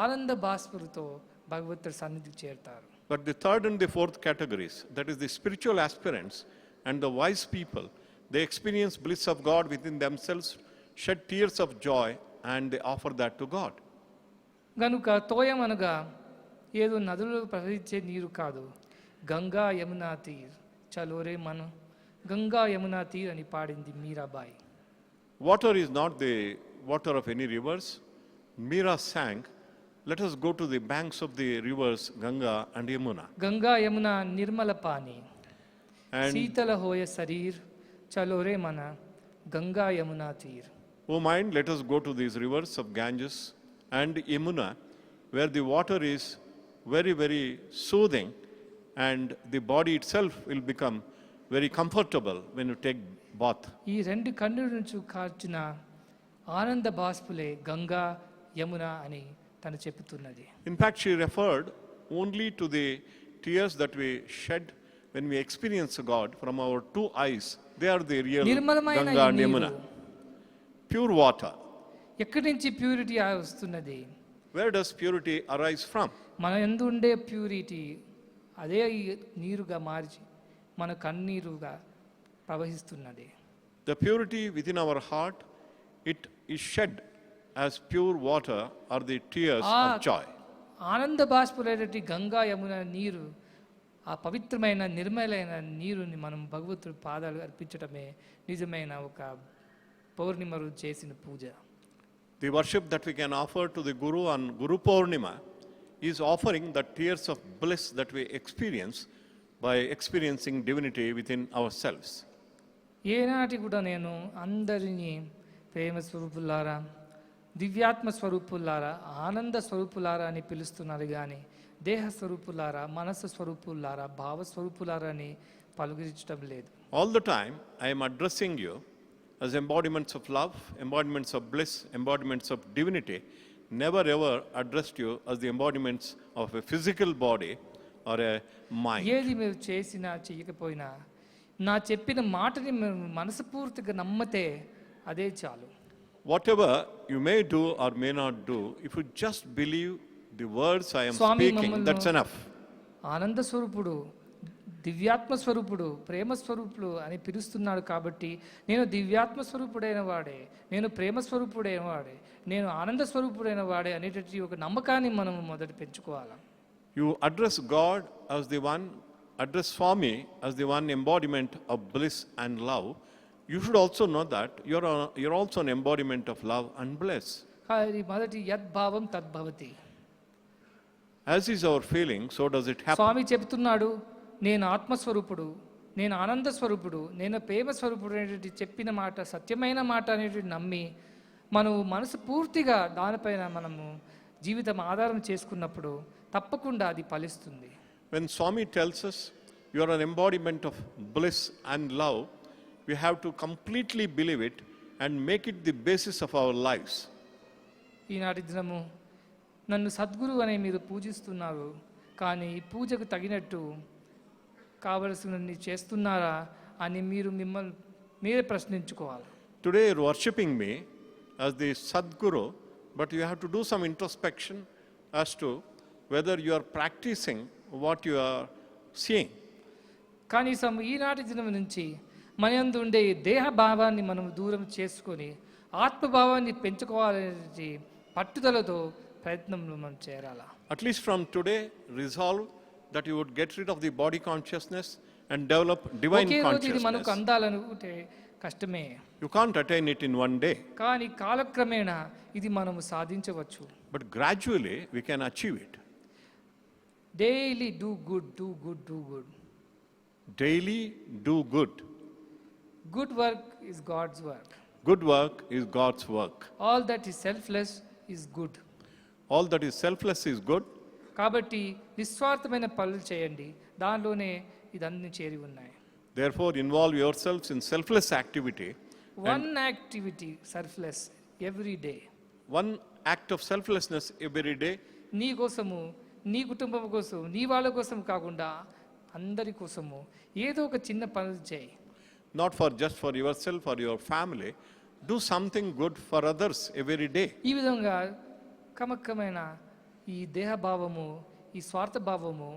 ఆనంద బాష్పలతో భగవంతుడి సన్నిధికి చేరుతారు. But the third and the fourth categories, that is the spiritual aspirants and the wise people, they experience bliss of God within themselves, shed tears of joy, and they offer that to God. గనుక తోయం అనగా ఏదో నదులలో ప్రవహించే నీరు కాదు. గంగా యమునా తీర్ చలోరే మన గంగా యమునా తీర్ అని పాడింది Mirabai. Water is not the water of any rivers. Meera sang, let us go to the banks of the rivers Ganga and Yamuna. Ganga Yamuna Nirmala pani And శీతల హోయ శరీర్ చలోరే మన Ganga Yamuna తీర్. O mind, let us go to these rivers of Ganges and Yamuna, where the water is very, very soothing and the body itself will become very comfortable when you take bath. ఈ రెండు కన్నుల నుంచి కార్చిన ఆనంద బాష్పులే గంగా యమున అని తను చెబుతున్నది. In fact, she referred only to the tears that we shed when we experience God from our two eyes. They are the real నిర్మలమైన Ganga and ఈ Yamuna. నీరు Pure water. ఎక్కడి నుంచి ప్యూరిటీ వస్తున్నది? Where does purity arise from? మన యందు ఉండే purity అదే ఈ నీరుగా మార్చి మన కన్నీరుగా ప్రవహిస్తున్నది. The purity within our heart, it is shed as pure water or the tears of joy. ఆనంద బాష్పులైనటువంటి గంగా యమున నీరు, ఆ పవిత్రమైన నిర్మలైన నీరుని మనం భగవంతుడి పాదాలు అర్పించడమే నిజమైన ఒక పౌర్ణిమ రోజు చేసిన పూజ. The worship that we can offer to the Guru on Guru Poornima is offering the tears of bliss that we experience by experiencing divinity within ourselves. ఏనాటి కూడా నేను అందరినీ ప్రేమ స్వరూపులారా, దివ్యాత్మ స్వరూపులారా, ఆనంద స్వరూపులారా అని పిలుస్తున్నారు కానీ దేహ స్వరూపులారా, మనస్సు స్వరూపులారా, భావ స్వరూపులారా అని పలుకరించడం లేదు. All the time I am addressing you as embodiments of love, embodiments of bliss, embodiments of divinity, never ever addressed you as the embodiments of a physical body or a mind. ఏది మీరు చేసినా చేయకపోయినా నా చెప్పిన మాటని మీరు మనస్ఫూర్తిగా నమ్మితే అదే చాలు. Whatever you may do or may not do, if you just believe the words I am Swamy speaking, that's enough. ఆనంద స్వరూపుడు, దివ్యాత్మ స్వరూపుడు, ప్రేమ స్వరూపుడు అని పిలుస్తున్నాడు. కాబట్టి నేను దివ్యాత్మ స్వరూపుడైన వాడే, నేను ప్రేమ స్వరూపుడైన వాడే, నేను ఆనంద స్వరూపుడైన వాడే అనేటటువంటి ఒక నమ్మకాన్ని మనం మొదట పెంచుకోవాలి. You address God as the one, address Swami as the one embodiment of bliss and love. You should also know that you're also an embodiment of love and bliss. అది మొదటి యద్భావం తద్భవతి. As is our feeling, so does it happen. స్వామి చెబుతున్నాడు, నేను ఆత్మస్వరూపుడు, నేను ఆనంద స్వరూపుడు, నేను ప్రేమ స్వరూపుడు అనేటువంటి చెప్పిన మాట సత్యమైన మాట అనేటువంటి నమ్మి మనం మనసు పూర్తిగా దానిపైన మనము జీవితం ఆధారం చేసుకున్నప్పుడు తప్పకుండా అది ఫలిస్తుంది. When Swami tells us you are an embodiment of bliss and love, we have to completely believe it and make it the basis of our lives. ఈనాటి దినము నన్ను సద్గురు అని మీరు పూజిస్తున్నారు, కానీ ఈ పూజకు తగినట్టు కావలసినన్ని చేస్తున్నారా అని మీరు మిమ్మల్ని మీరే ప్రశ్నించుకోవాలి. Today you're worshipping me as the Sadguru, but you have to do some introspection as to whether you are practicing what you are seeing. కనీసం ఈనాటి దినం నుంచి మన యందు ఉండే దేహ భావాన్ని మనం దూరం చేసుకొని ఆత్మభావాన్ని పెంచుకోవాలనే పట్టుదలతో ప్రయత్నంలో మనం చేరాల. At least from today, resolve that you would get rid of the body consciousness and develop divine ఒకే రోజు ఇది మనకు consciousness. అందాలనుకుంటే కష్టమే, You can't attain it in one day, కానీ కాలక్రమేణా ఇది మనము సాధించవచ్చు. but gradually we can achieve it. Daily do good, do good, do good. Daily do good. Good work is God's work. Good work is God's work. All that is selfless is good. All that is selfless is good. కాబట్టి నిస్వార్థమైన పనులు చేయండి, దానిలోనే ఇదన్నీ చేరి ఉన్నాయి. Therefore, involve yourselves in selfless activity. One activity selfless every day. One act of selflessness every day. నీ కోసము, నీ కుటుంబం కోసం, నీ వాళ్ళ కోసం కాకుండా అందరి కోసము ఏదో ఒక చిన్న పనులు చేయి. Not for just for yourself or your family. Do something good for others every day. ఈ విధంగా క్రమక్రమేణ ఈ దేహభావము, ఈ స్వార్థభావము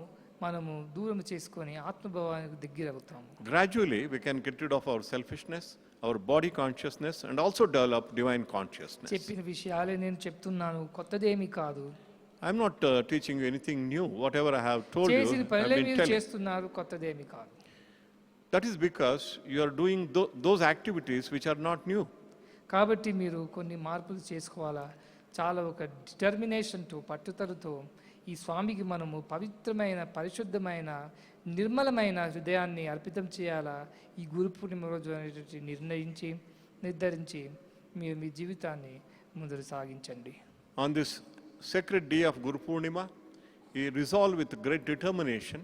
మనము దూరం చేసుకొని ఆత్మభావానికి దగ్గరవుతాము. Gradually, we can get rid of our selfishness, our body consciousness, and also develop divine consciousness. చెప్పిన విషయాలే నేను చెప్తున్నాను, కొత్తదేమీ కాదు. I'm not teaching you anything new. Whatever I have told you, చేసిన I've పనులే been మీరు telling. చేస్తున్నారు, కొత్తదేమీ కాదు. That is because you are doing those activities which are not new. కాబట్టి మీరు కొన్ని మార్పులు చేసుకోవాలా. చాలా ఒక డిటర్మినేషన్తో, పట్టుదలతో ఈ స్వామికి మనము పవిత్రమైన, పరిశుద్ధమైన, నిర్మలమైన హృదయాన్ని అర్పితం చేయాలా. ఈ గురు పూర్ణిమ రోజు అనేటువంటి నిర్ధరించి మీరు మీ జీవితాన్ని ముందుకు సాగించండి. On this sacred day of Guru Purnima, we resolve with great determination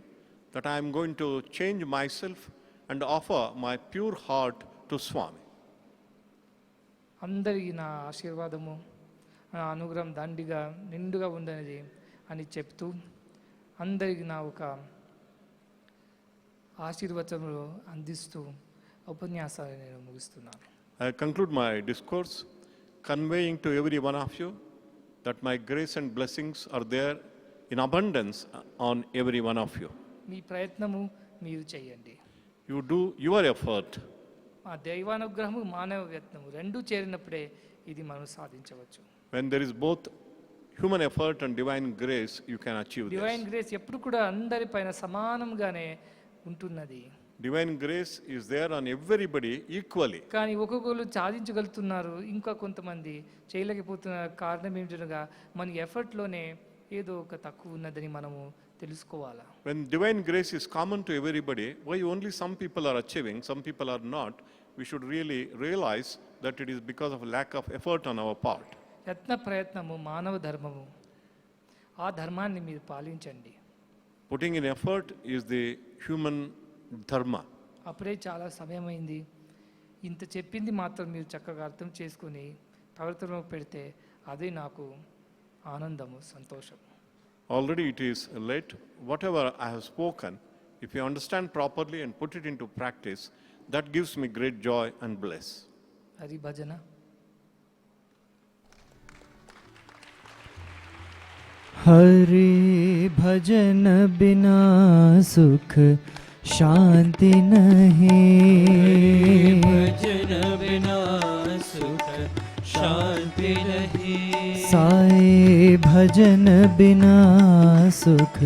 that I am going to change myself and offer my pure heart to Swami. అందరికీ నా ఆశీర్వాదము, నా అనుగ్రహం దండిగా నిండుగా ఉండనిది అని చెప్తూ అందరికీ నా ఒక ఆశీర్వచనలు అందిస్తూ ఉపన్యాసాన్ని నేను ముగిస్తున్నాను. I conclude my discourse conveying to every one of you that my grace and blessings are there in abundance on every one of you. మీ ప్రయత్నము మీరు చేయండి. You do your effort. మా దైవానుగ్రహము, మానవ యత్నము రెండూ చేరినప్పుడే ఇది మనం సాధించవచ్చు. When there is both human effort and divine grace, you can achieve divine this. Grace ఎప్పుడు కూడా అందరిపైన సమానంగానే ఉంటున్నది. Divine grace is there on everybody equally. కానీ ఒక్కొక్కరు సాధించగలుగుతున్నారు, ఇంకా కొంతమంది చేయలేకపోతున్నారు. కారణం ఏమిటనగా మన ఎఫర్ట్లోనే ఏదో ఒక తక్కువ ఉన్నదని మనము తెలుసుకోవాలా. When divine grace is common to everybody, why only some people are achieving, some people are not, we should really realize that it is because of lack of effort on our part. యత్న ప్రయత్నము మానవ ధర్మము, ఆ ధర్మాన్ని మీరు పాలించండి. Putting in effort is the human dharma. అప్పుడే చాలా సమయమైంది. ఇంత చెప్పింది మాత్రం మీరు చక్కగా అర్థం చేసుకొని ప్రవర్తనలో పెడితే అదే నాకు ఆనందము, సంతోషం. Already it is late. Whatever I have spoken, if you understand properly and put it into practice, that gives me great joy and bliss. Hari భజన. हरि भजन बिना सुख शांति नहीं। भजन बिना सुख शांति नहीं। साई भजन बिना सुख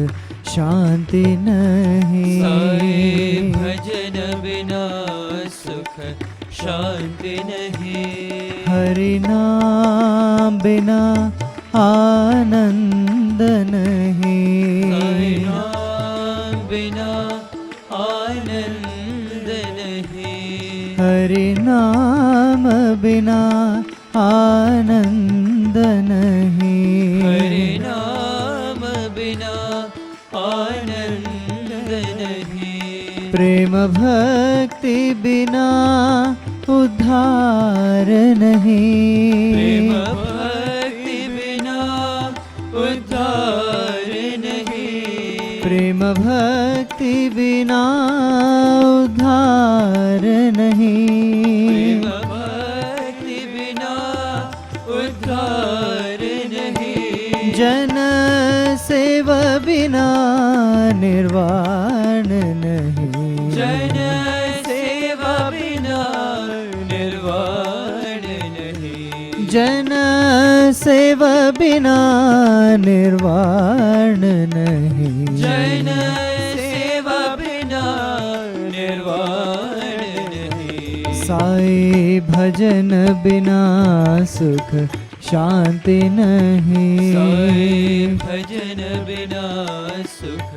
शांति नहीं। साई भजन बिना सुख शांति नहीं। हरि नाम बिना आनंद नहीं। हरि नाम बिना आनंद नहीं। हरि नाम बिना आनंद नहीं। हरि नाम बिना आनंद नहीं। प्रेम भक्ति बिना उद्धार नहीं। प्रेम भक्ति बिना उद्धार नहीं। प्रेम भक्ति बिना उद्धार नहीं। प्रेम भक्ति बिना उद्धार नहीं। जन सेवा बिना निर्वाण नहीं। जन सेवा बिना निर्वाण नहीं। जन सेवा बिना निर्वाण नहीं। जन सेवा बिना निर्वाण नहीं। साई भजन बिना सुख शांति नहीं। साई भजन बिना सुख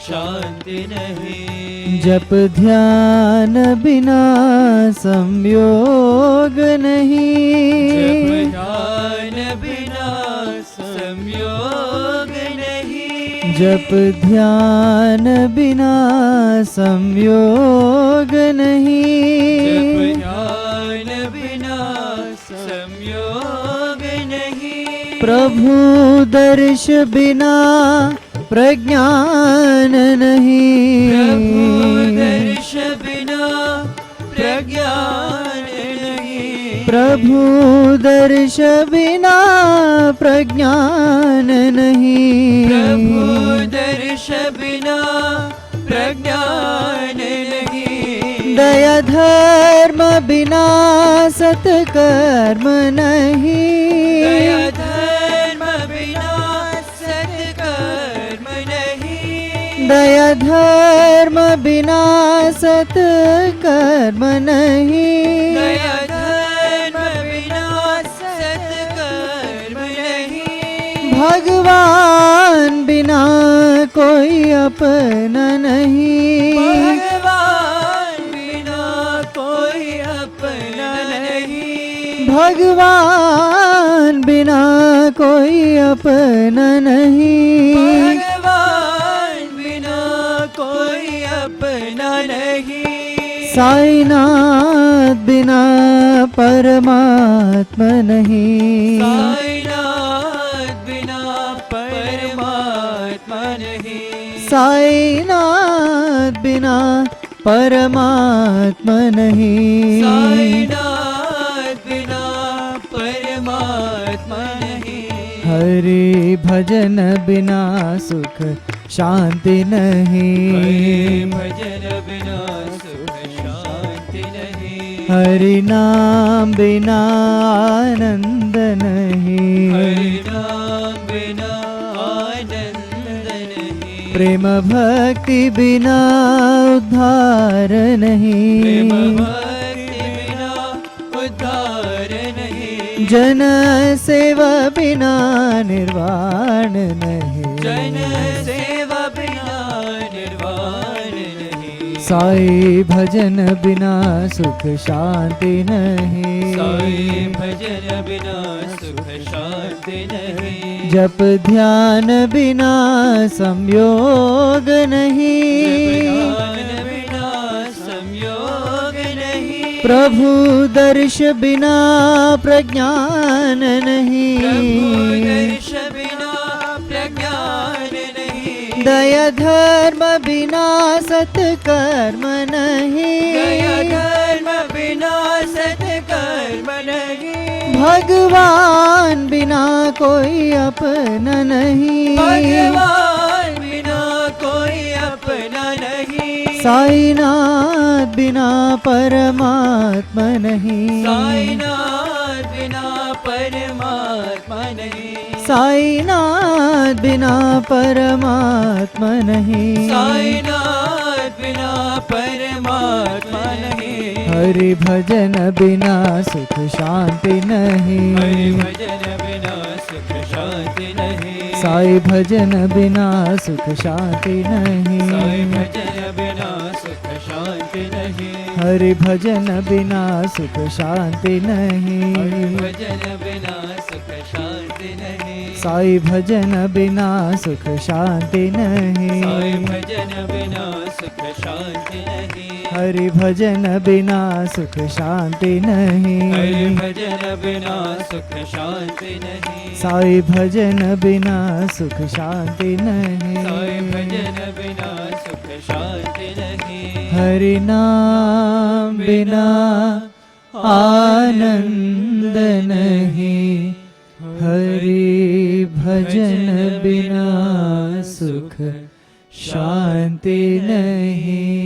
शांति नहीं। जप ध्यान बिना संयोग नहीं। जप ध्यान बिना संयोग नहीं। जप ध्यान बिना संयोग नहीं। जप ध्यान बिना संयोग नहीं। प्रभु दर्श बिना प्रज्ञान नहीं। प्रभु दर्श बिना प्रज्ञान नहीं। प्रभु दर्श बिना प्रज्ञान नहीं। प्रभु दर्श बिना प्रज्ञान नहीं। दया धर्म बिना सत्कर्म नहीं। दया धर्म बिना सत्कर्म नहीं। दया धर्म बिना सत्कर्म नहीं। दया धर्म बिना सत्कर्म नहीं। भगवान बिना कोई अपना नहीं। भगवान बिना कोई अपना नहीं। भगवान बिना कोई अपना नहीं। भगवान बिना कोई अपना नहीं। साईनाथ बिना परमात्मा नहीं। साईनाथ बिना परमात्मा नहीं। साईनाथ बिना परमात्मा नहीं। साईनाथ बिना परमात्मा नहीं। हरि भजन बिना सुख शांति नहीं। हरि भजन बिना सुख शांति नहीं। हरि नाम बिना आनंद नहीं। हरि नाम बिना आनंद नहीं। प्रेम भक्ति बिना उद्धार नहीं। प्रेम भक्ति बिना उद्धार नहीं। जन सेवा बिना निर्वाण नहीं। जन सेवा बिना निर्वाण नहीं। साई भजन बिना सुख शांति नहीं। साई भजन बिना सुख शांति नहीं। जप ध्यान बिना संयोग नहीं। ध्यान बिना संयोग नहीं। प्रभु दर्श बिना प्रज्ञान नहीं। प्रभु दर्श बिना प्रज्ञान नहीं। दया धर्म बिना सत्कर्म नहीं। दया धर्म बिना सत्कर्म नहीं। भगवान बिना कोई अपना नहीं। भगवान बिना कोई अपना नहीं। साईनाथ बिना परमात्मा नहीं, साईनाथ बिना परमात्मा नहीं, साईनाथ बिना परमात्मा नहीं, साईनाथ बिना परमात्मा नहीं, हरि भजन बिना सुख शांति नहीं, हरि भजन बिना सुख शांति नहीं, साई भजन बिना सुख शांति नहीं, साई भजन बिना सुख शांति नहीं, हरि भजन बिना सुख शांति नहीं, भजन बिना सुख शांति नहीं, साई भजन बिना सुख शांति नहीं, साई भजन बिना सुख शांति नहीं, हरि भजन बिना सुख शांति नहीं, हरि भजन बिना सुख शांति नहीं, साई भजन बिना सुख शांति नहीं, साई भजन बिना सुख शांति नहीं, हरि नाम बिना आनंद नहीं, हरि भजन बिना सुख शांति नहीं।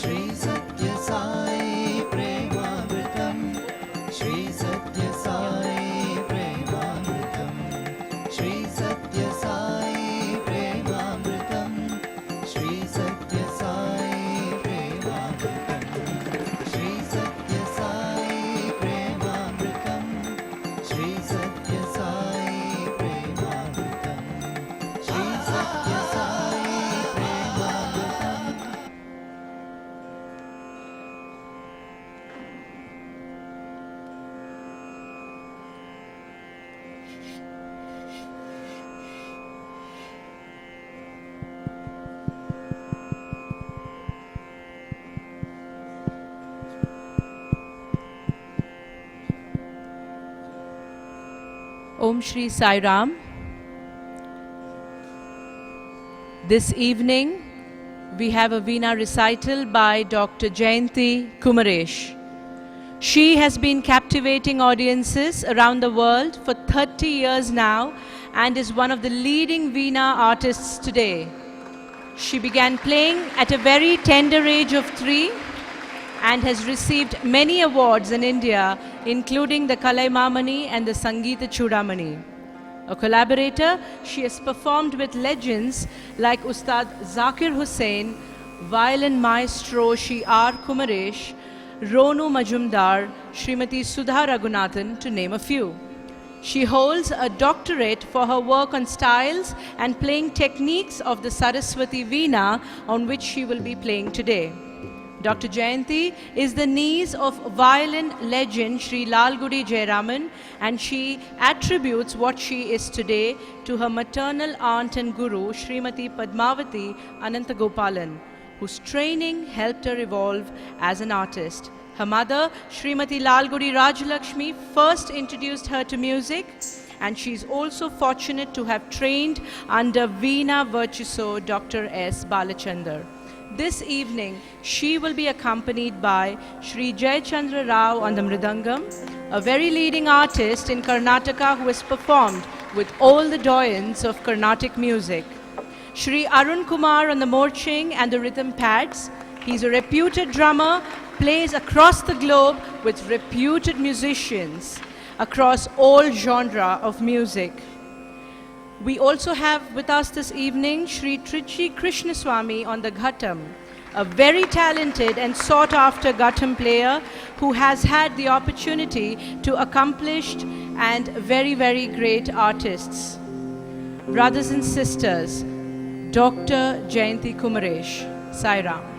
Shri Sathya Sai Premamrutham, Shri Sathya Sai Premamrutham, Shri Sathya Sai Premamrutham, Shri Sathya Sai Premamrutham, Shri Sathya Sai Premamrutham, Shri Sathya Sai Premamrutham, Shri Sathya Sai Premamrutham. Om Shri Sai Ram. This evening, we have a Vena recital by Dr. Jayanti Kumaresh. She has been captivating audiences around the world for 30 years now and is one of the leading Vena artists today. She began playing at a very tender age of 3 and has received many awards in India, including the Kalaimamani and the Sangeeta Chudamani. A collaborator, she has performed with legends like Ustad Zakir Hussain, violin maestro Shri R. Kumaresh, Ronu Majumdar, Srimati Sudha Raghunathan, to name a few. She holds a doctorate for her work on styles and playing techniques of the Saraswati Veena, on which she will be playing today. Dr. Jayanti is the niece of violin legend Sri Lalgudi Jayaraman, and she attributes what she is today to her maternal aunt and guru, Srimati Padmavati Anantagopalan, whose training helped her evolve as an artist. Her mother, Srimati Lalgudi Rajalakshmi, first introduced her to music, and she is also fortunate to have trained under Veena virtuoso Dr. S. Balachandar. This evening, she will be accompanied by Sri Jayachandra Rao on the Mridangam, a very leading artist in Karnataka who has performed with all the doyens of Carnatic music. Sri Arun Kumar on the morching and the rhythm pads. He's a reputed drummer, plays across the globe with reputed musicians across all genre of music. We also have with us this evening Sri Trichy Krishnaswamy on the Ghatam, a very talented and sought-after Ghatam player who has had the opportunity to accomplished and very, very great artists. Brothers and sisters, Dr. Jayanti Kumaresh, Sai Ram.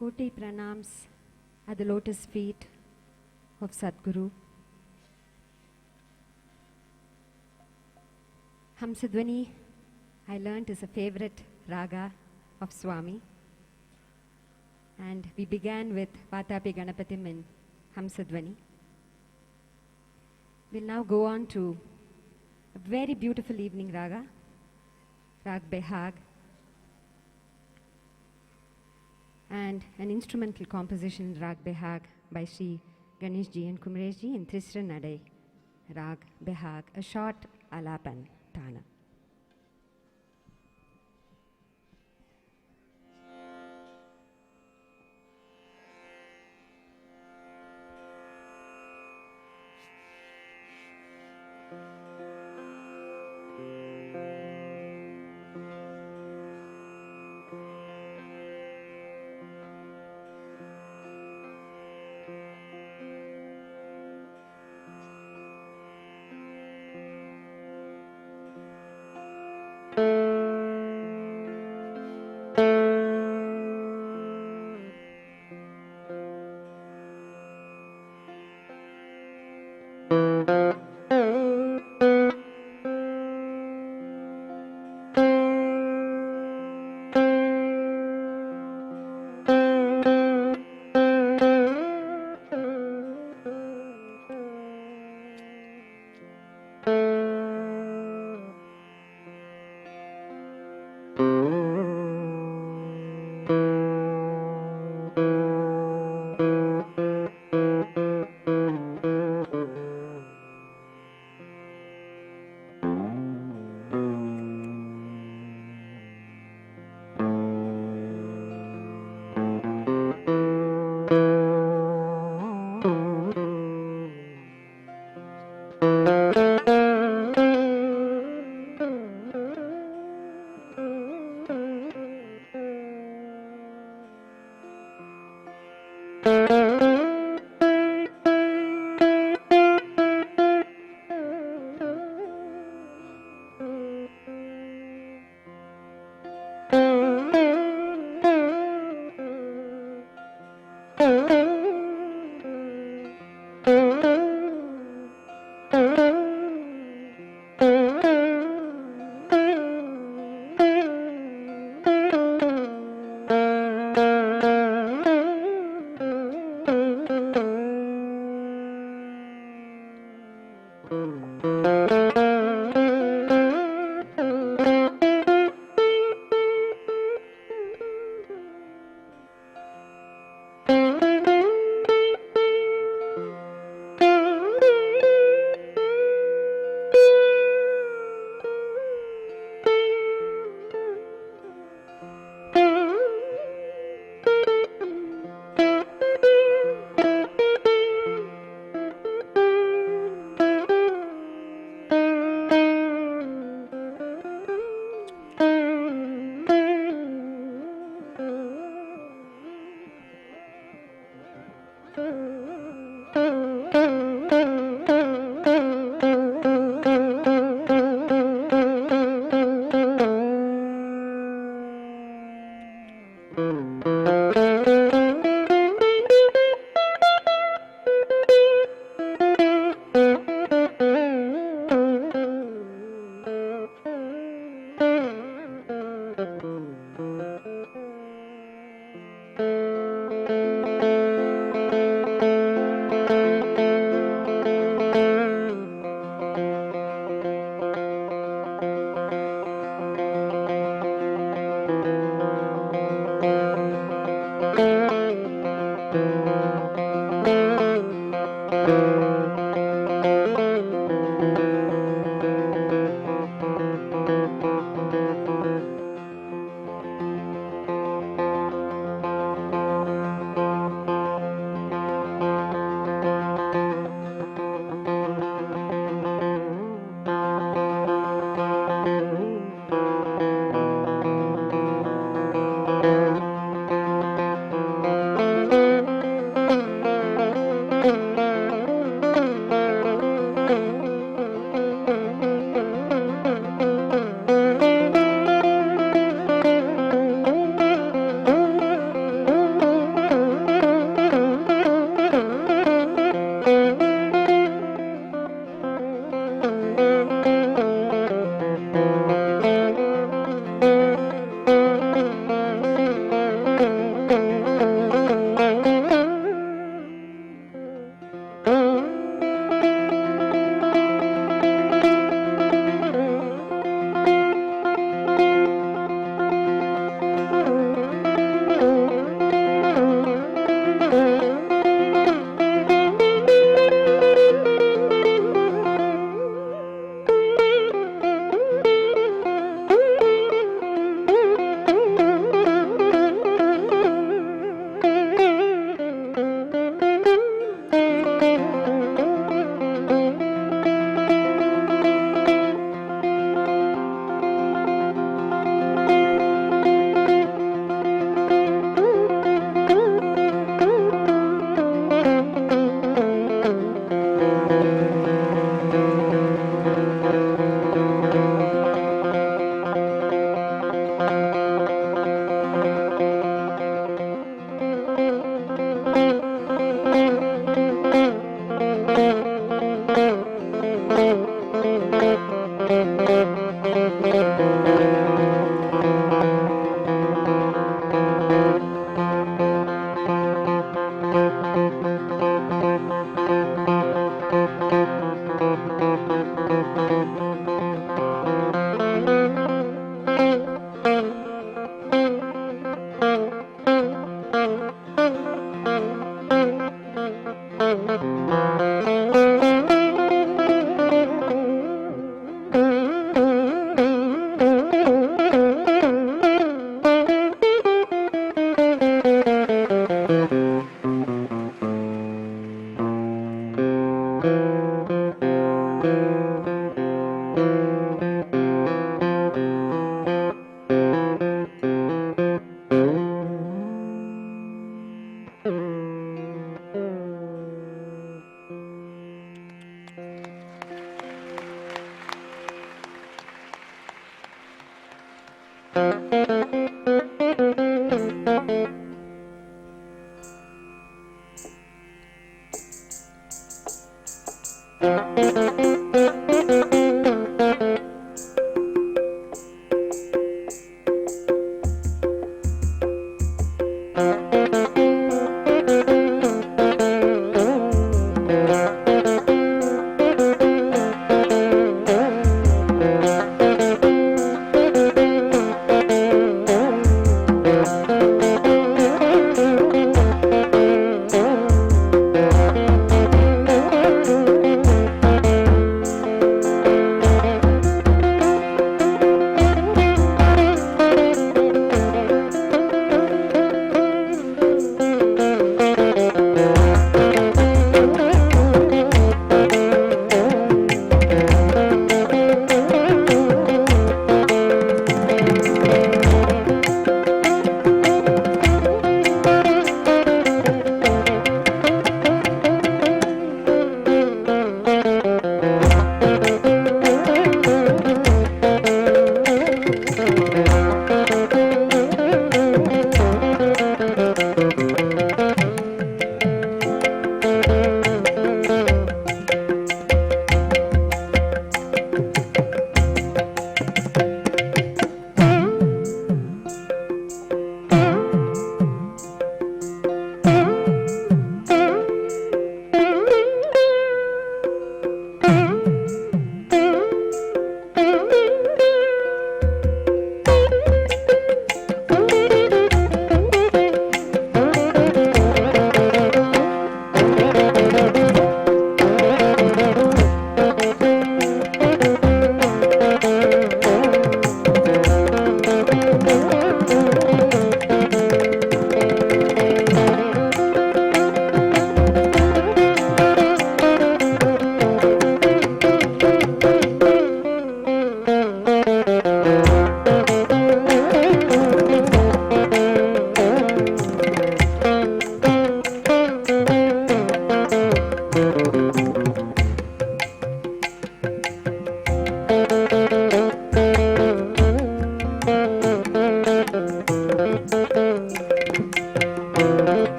Koti pranams at the lotus feet of Sadguru. Hamsadvani, I learnt, is a favorite raga of Swami. And we began with Vatapi Ganapatim in Hamsadvani. We'll now go on to a very beautiful evening raga, Rag Behag, and an instrumental composition, Rag Behag, by Sri Ganeshji and Kumareshji in Trisra Nadai, Rag Behag, a short alapan, Tana.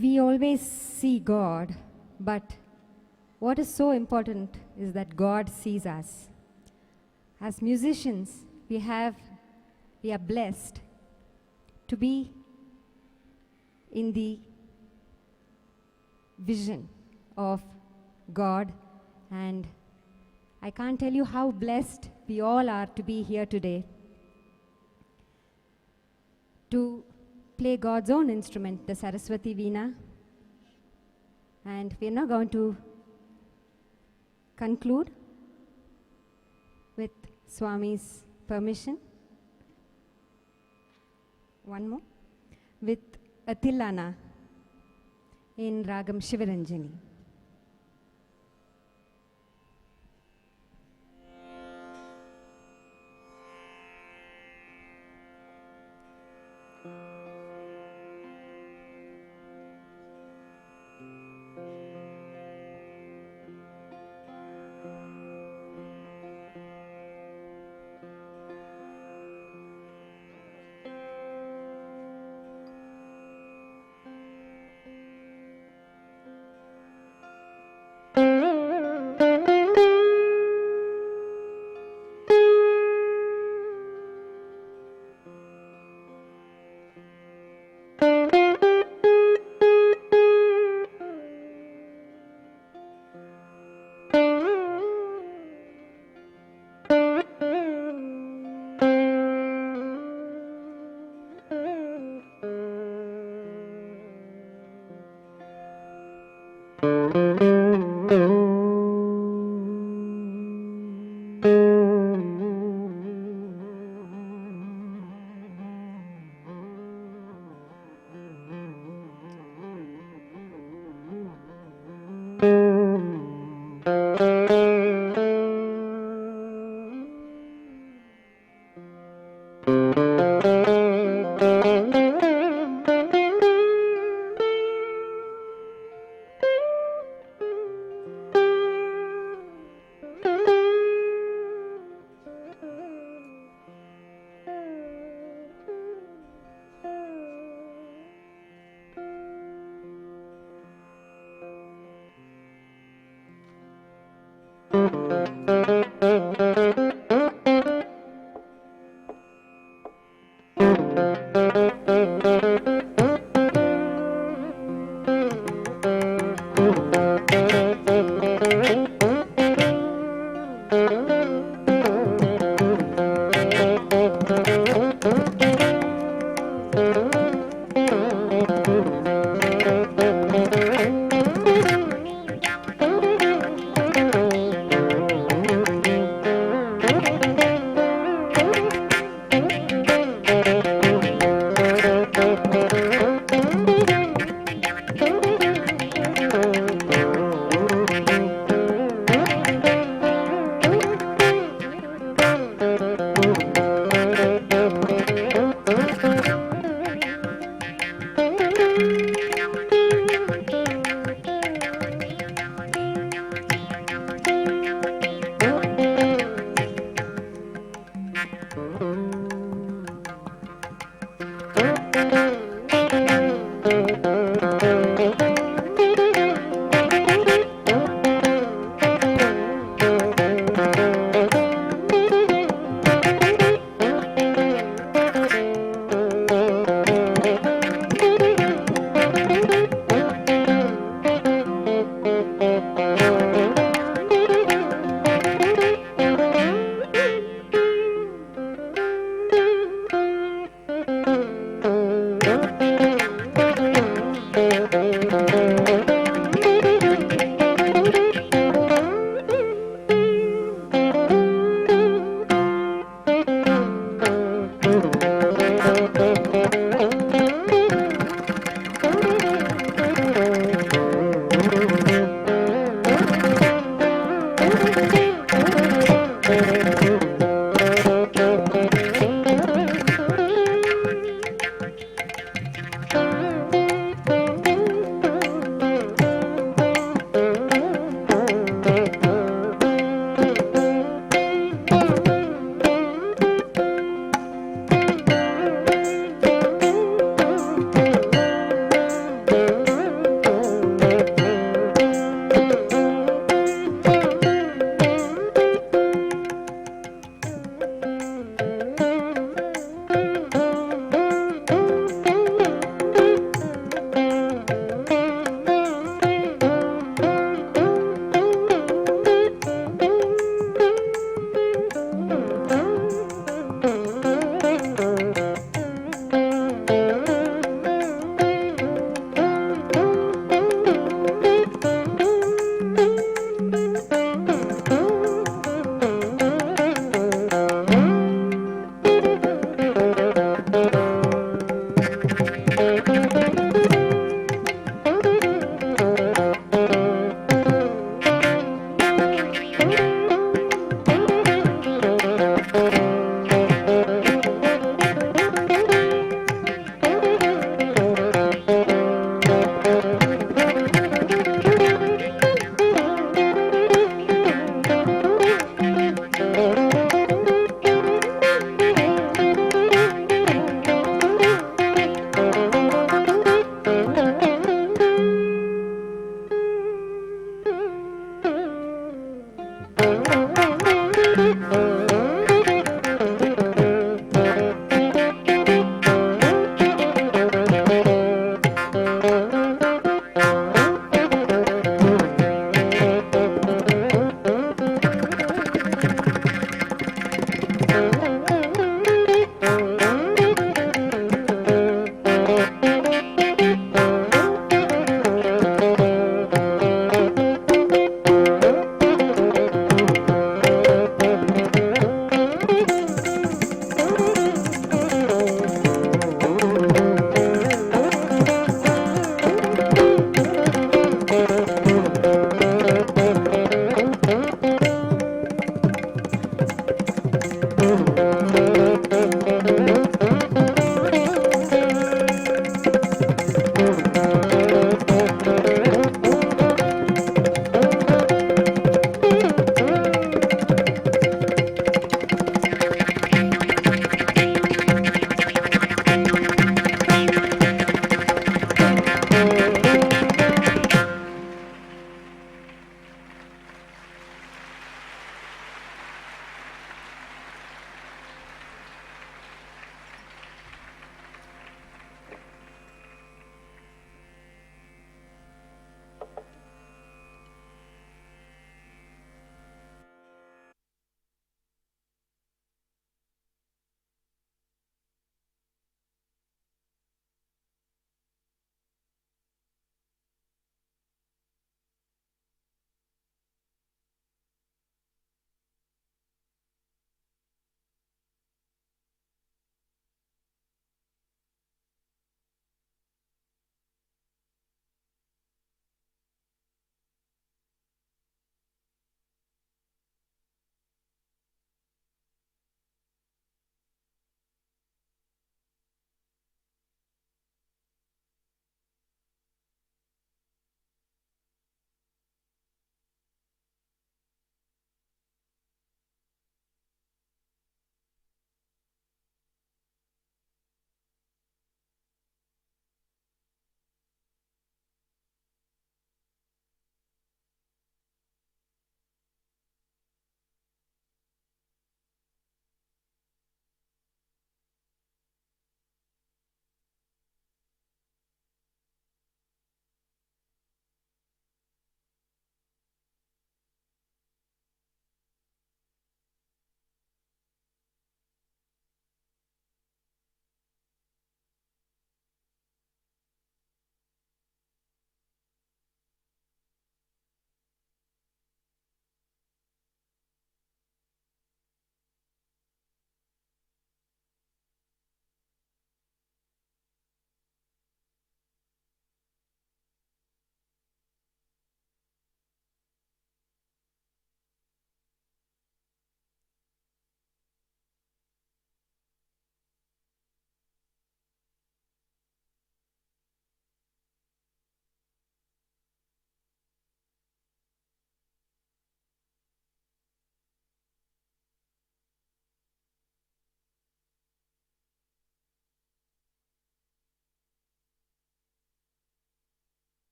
we always see God, but what is so important is that God sees us. As musicians, we are blessed to be in the vision of God, and I can't tell you how blessed we all are to be here today to play God's own instrument, the Saraswati Vena. And we're now going to conclude with Swami's permission. One more. With Atilana in Ragam Shivaranjani.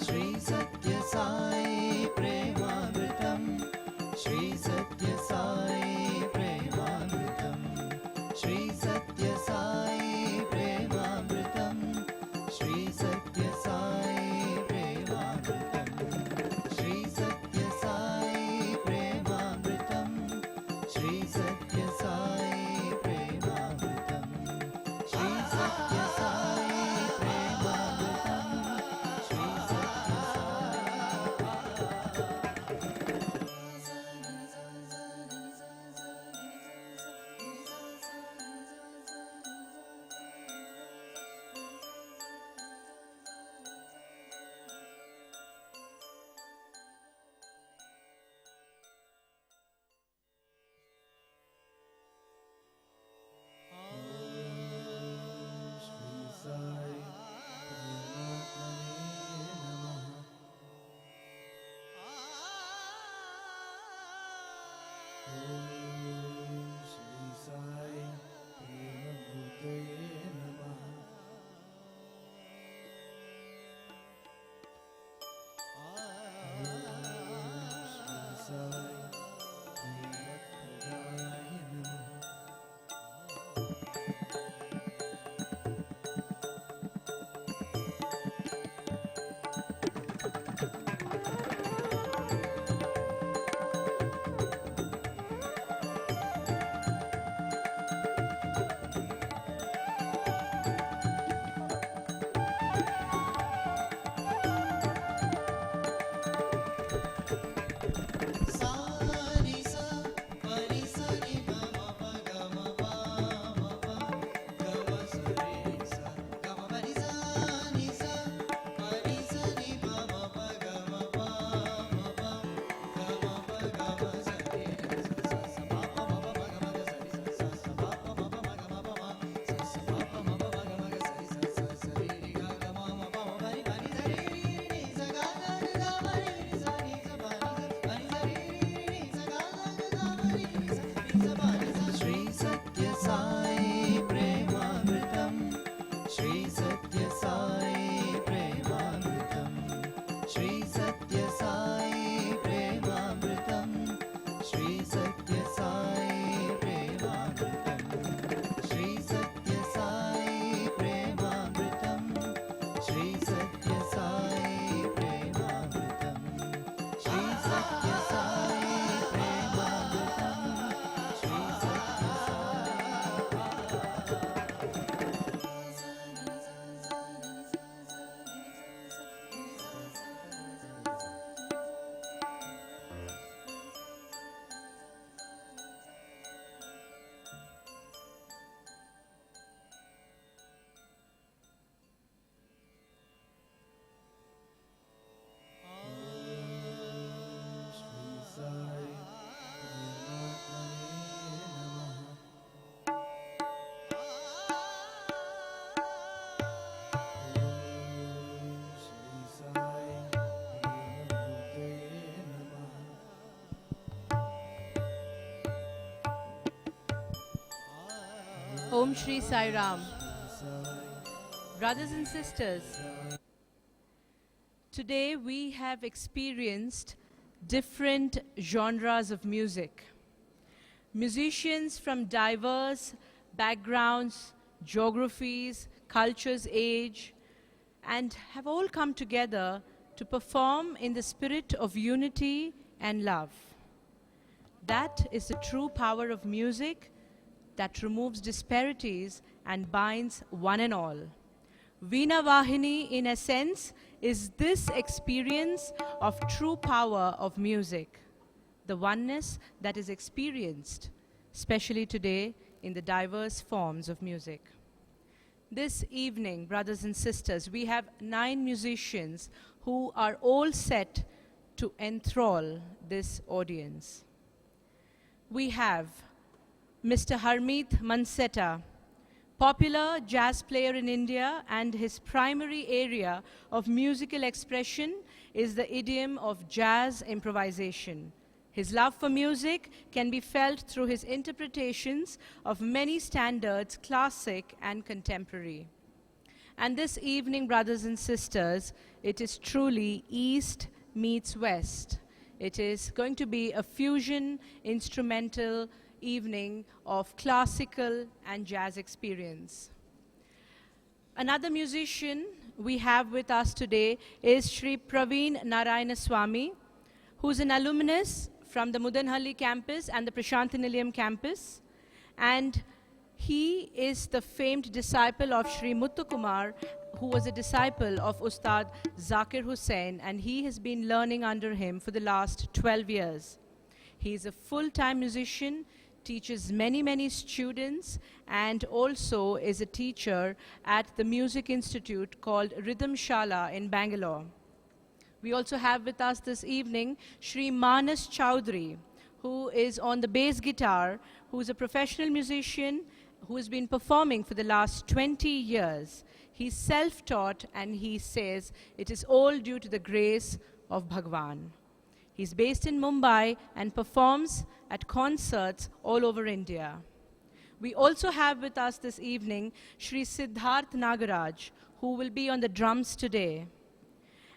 Shri Sathya Sai Premamrutham, Shri Sathya Sai Premamrutham, Shri Sathya Sai Premamrutham, Shri Sathya Sai Premamrutham, Shri Sathya Sai Premamrutham, Shri Sathya Sai Premamrutham, Shri Sathya Sai Premamrutham, Shri Sathya Sai Premamrutham, Shri Sathya Sai Premamrutham, Shri Sathya Sai Premamrutham, Shri Sathya Sai Premamrutham, Shri Sathya Sai Premamrutham, Shri Sathya Sai Premamrutham, Shri Sathya Sai Premamrutham, Shri Sathya Om Shri Sai Ram. Brothers and sisters, Today we have experienced different genres of music. Musicians from diverse backgrounds, geographies, cultures, age, and have all come together to perform in the spirit of unity and love. That is the true power of music that removes disparities and binds one and all. Veena Vahini, in a sense, is this experience of true power of music, the oneness that is experienced, especially today, in the diverse forms of music. This evening, brothers and sisters, we have 9 musicians who are all set to enthrall this audience. We have Mr. Harmeet Mansetta, popular jazz player in India, and his primary area of musical expression is the idiom of jazz improvisation. His love for music can be felt through his interpretations of many standards, classic and contemporary. And this evening, brothers and sisters, it is truly East meets West. It is going to be a fusion instrumental evening of classical and jazz experience. Another musician we have with us today is Shri BN Narasimhamurthy, who's an alumnus from the Muddenahalli campus and the Prashantinilayam campus. And he is the famed disciple of Shri Muthukumar, who was a disciple of Ustad Zakir Hussain, and he has been learning under him for the last 12 years. He is a full-time musician, teaches many students, and also is a teacher at the music institute called Rhythm Shala in Bangalore. We also have with us this evening Shri Manas Chowdhury, who is on the bass guitar, who is a professional musician who has been performing for the last 20 years. He's self-taught, and he says it is all due to the grace of Bhagwan. He's based in Mumbai and performs at concerts all over India. We also have with us this evening Shri Siddharth Nagaraj, who will be on the drums today.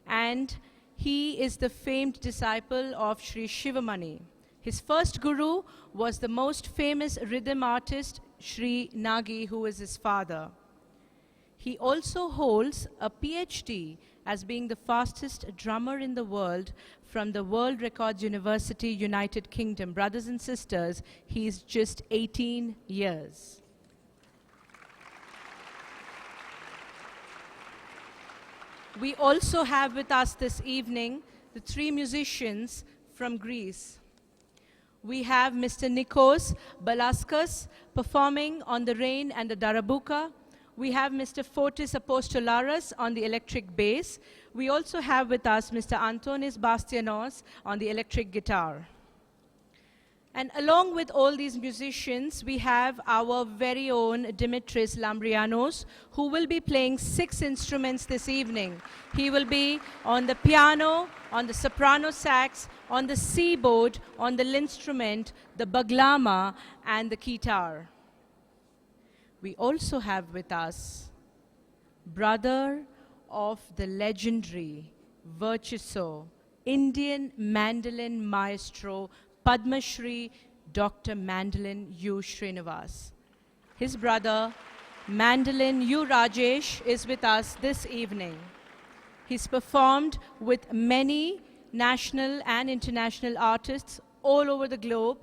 And he is the famed disciple of Shri Shivamani. His first guru was the most famous rhythm artist, Shri Nagi, who is his father. He also holds a PhD as being the fastest drummer in the world from the World Records University, United Kingdom. Brothers and sisters, he's just 18 years. We also have with us this evening the 3 musicians from Greece. We have Mr. Nikos Balaskas performing on the rain and the darabuka. We have Mr. Fotis Apostolaris on the electric bass. We also have with us Mr. Antonis Bastianos on the electric guitar. And along with all these musicians, we have our very own Dimitris Lambrianos, who will be playing 6 instruments this evening. He will be on the piano, on the soprano sax, on the keyboard, on the instrument, the baglama, and the guitar. We also have with us brother of the legendary virtuoso Indian mandolin maestro Padma Shri Dr. Mandolin U. Srinivas. His brother Mandolin U. Rajesh is with us this evening. He's performed with many national and international artists all over the globe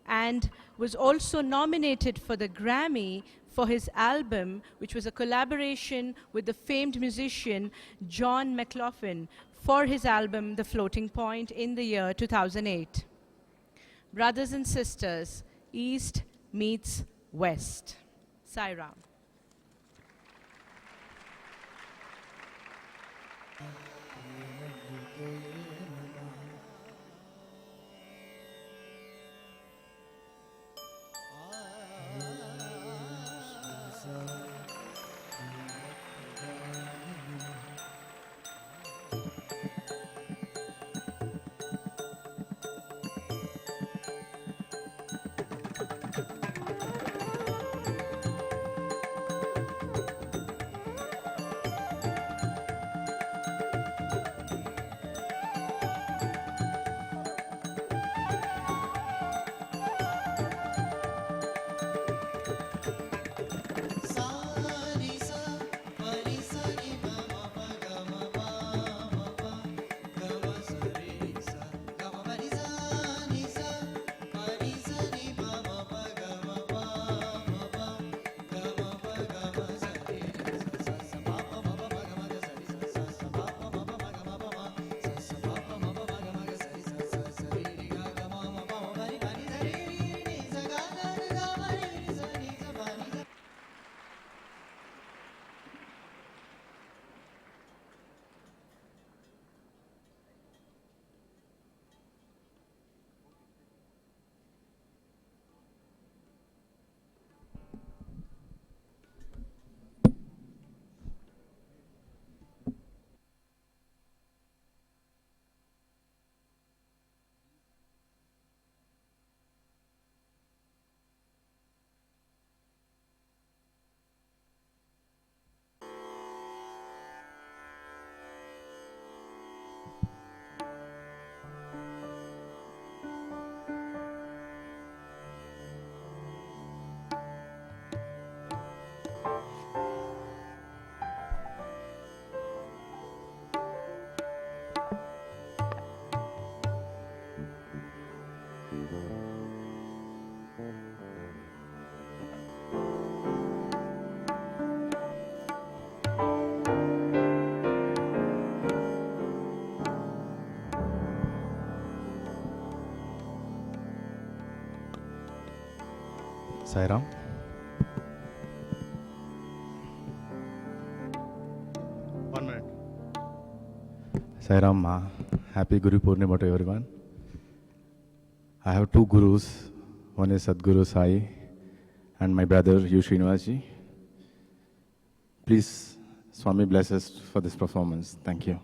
and was also nominated for the Grammy for his album, which was a collaboration with the famed musician John McLaughlin for his album The Floating Point in the year 2008. Brothers and sisters, East meets West. Sai Ram. Sairam. One minute. Sairam, happy Guru Poornima to everyone. I have two gurus. One is Sadguru Sai and my brother U. Srinivasji. Please, Swami bless us for this performance. Thank you.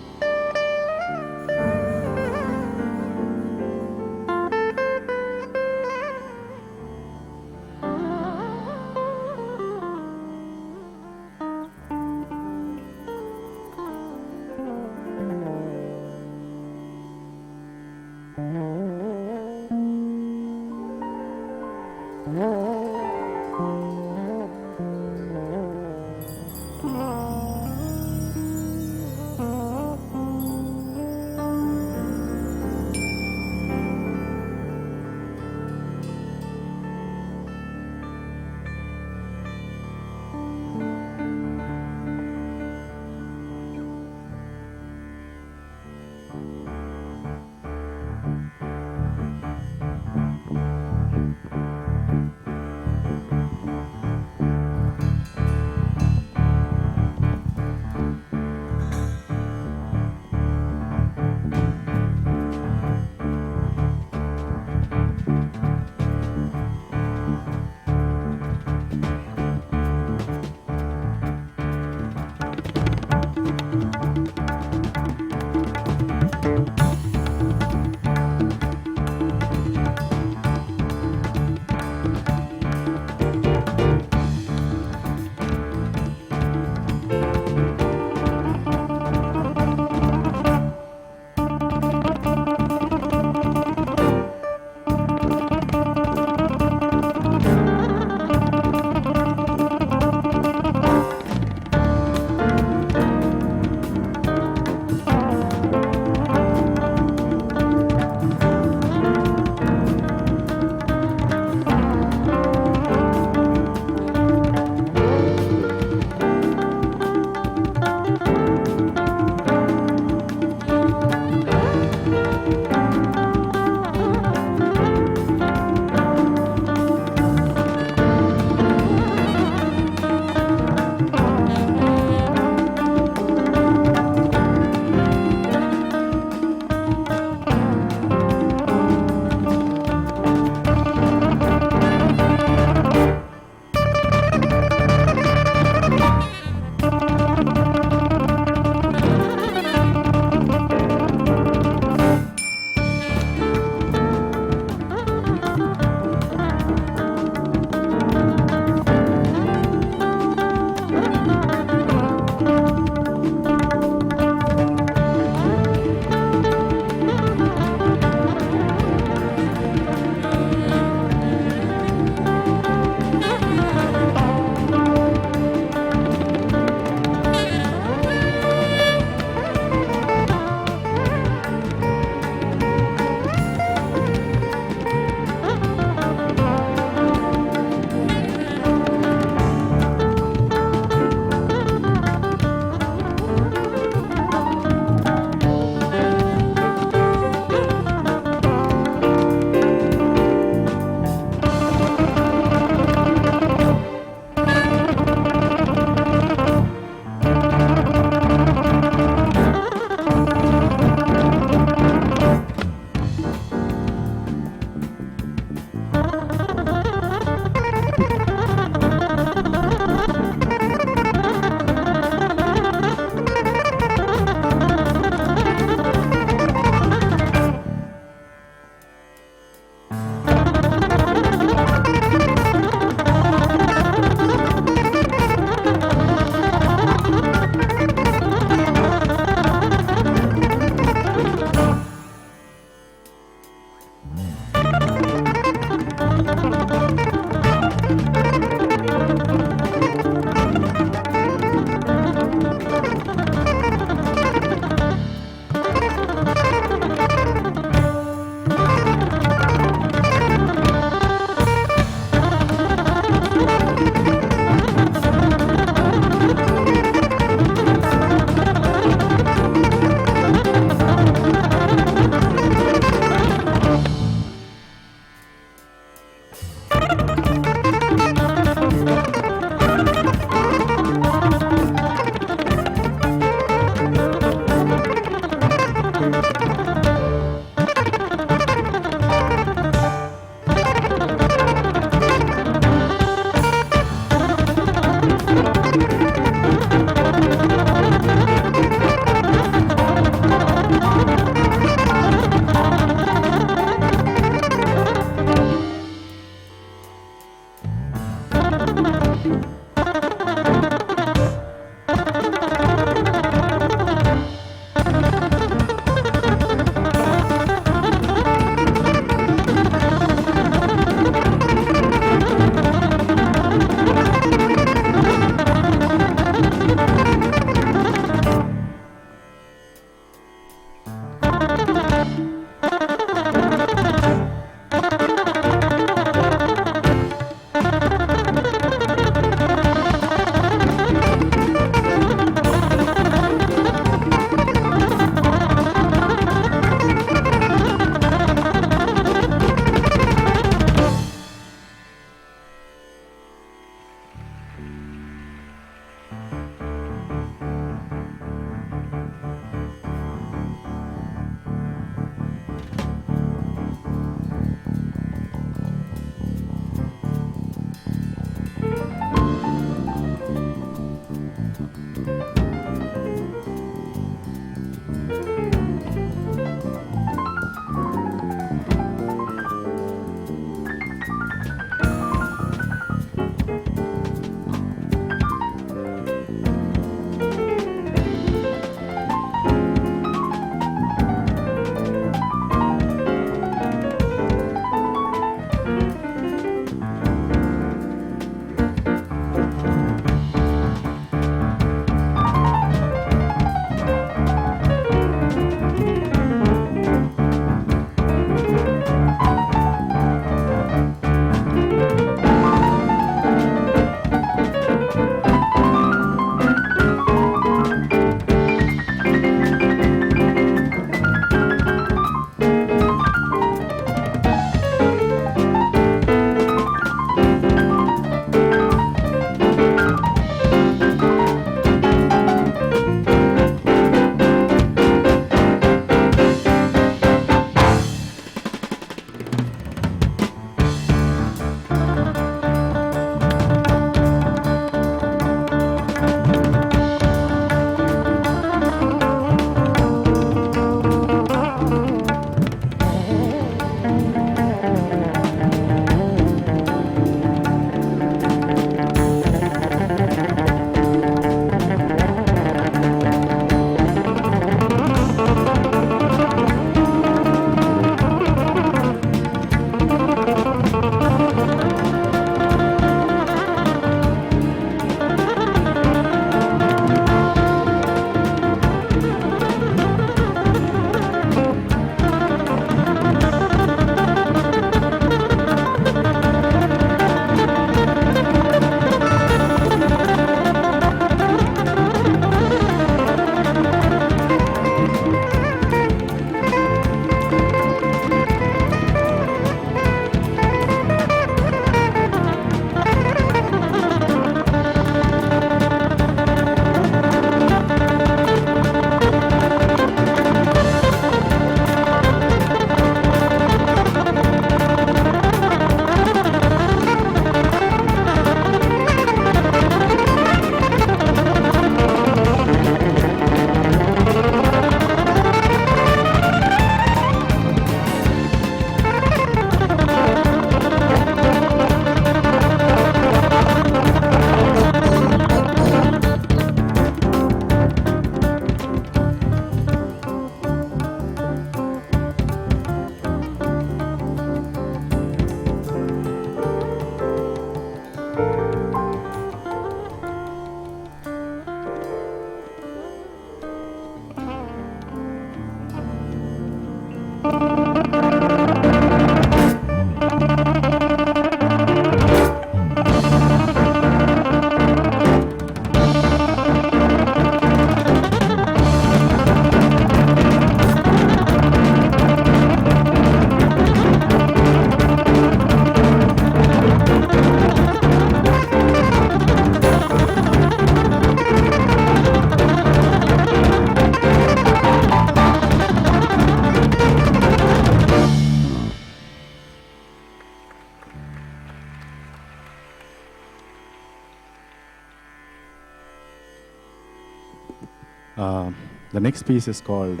The next piece is called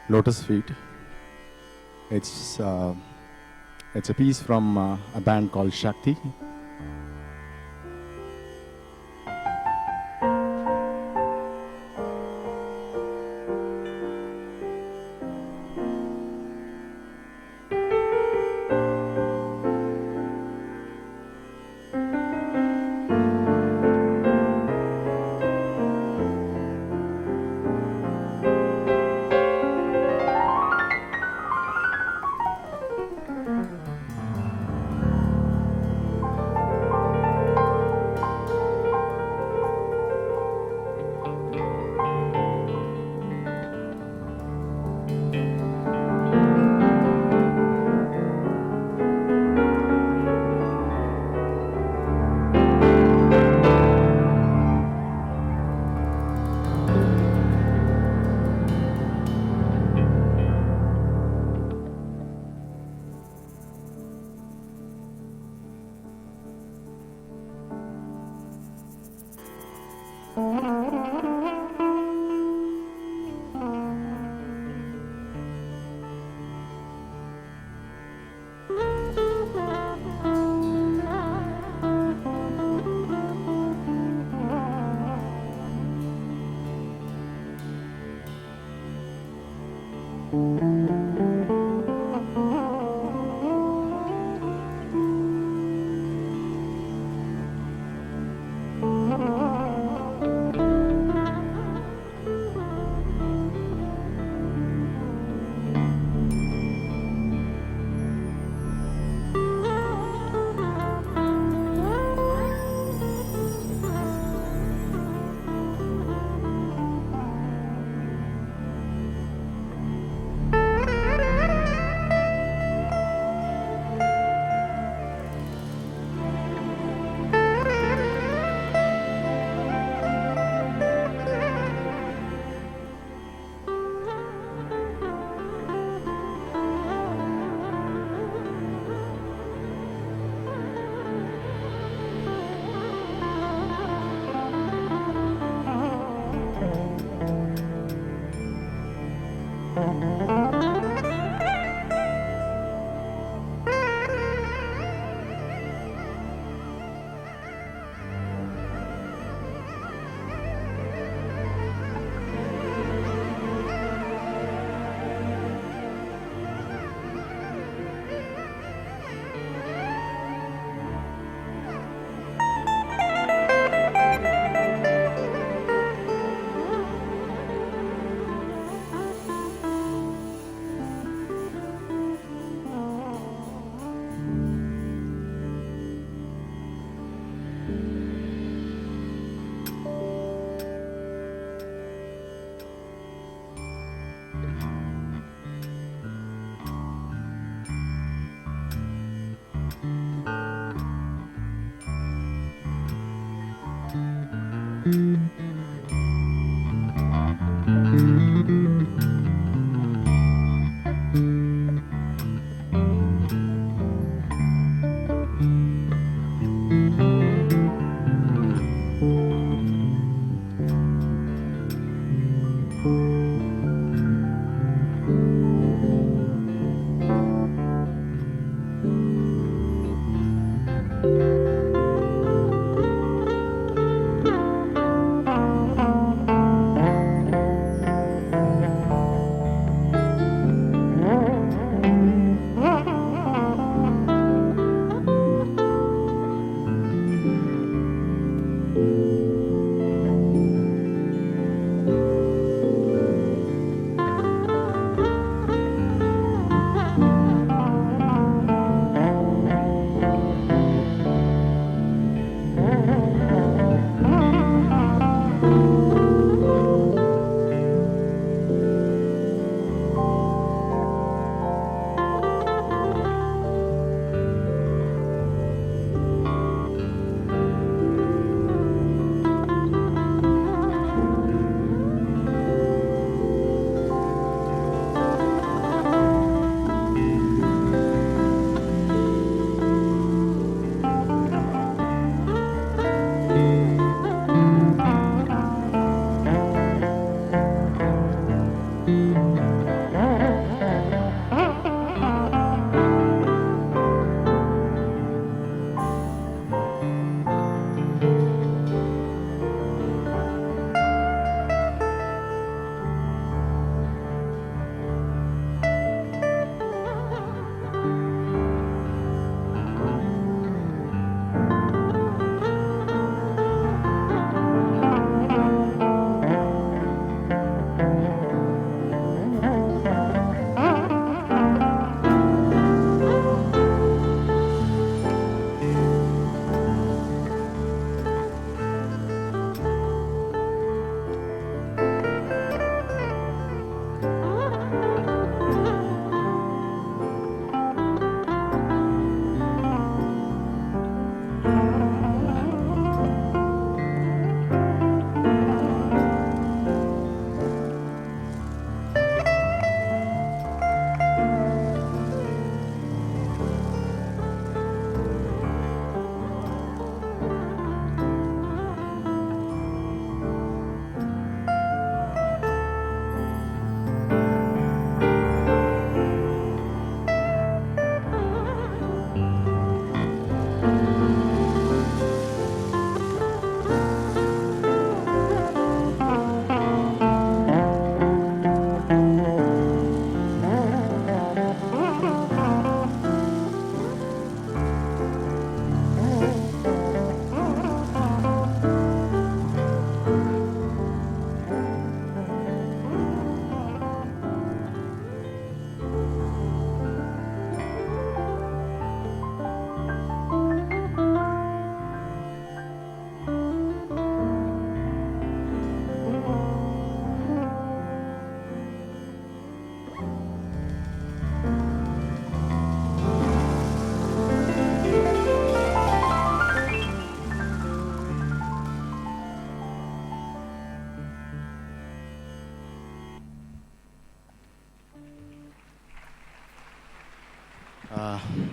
Lotus Feet. It's a piece from a band called Shakti.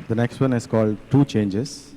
The next one is called Two Changes.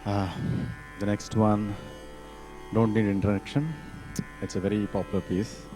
The next one, don't need introduction. It's a very popular piece.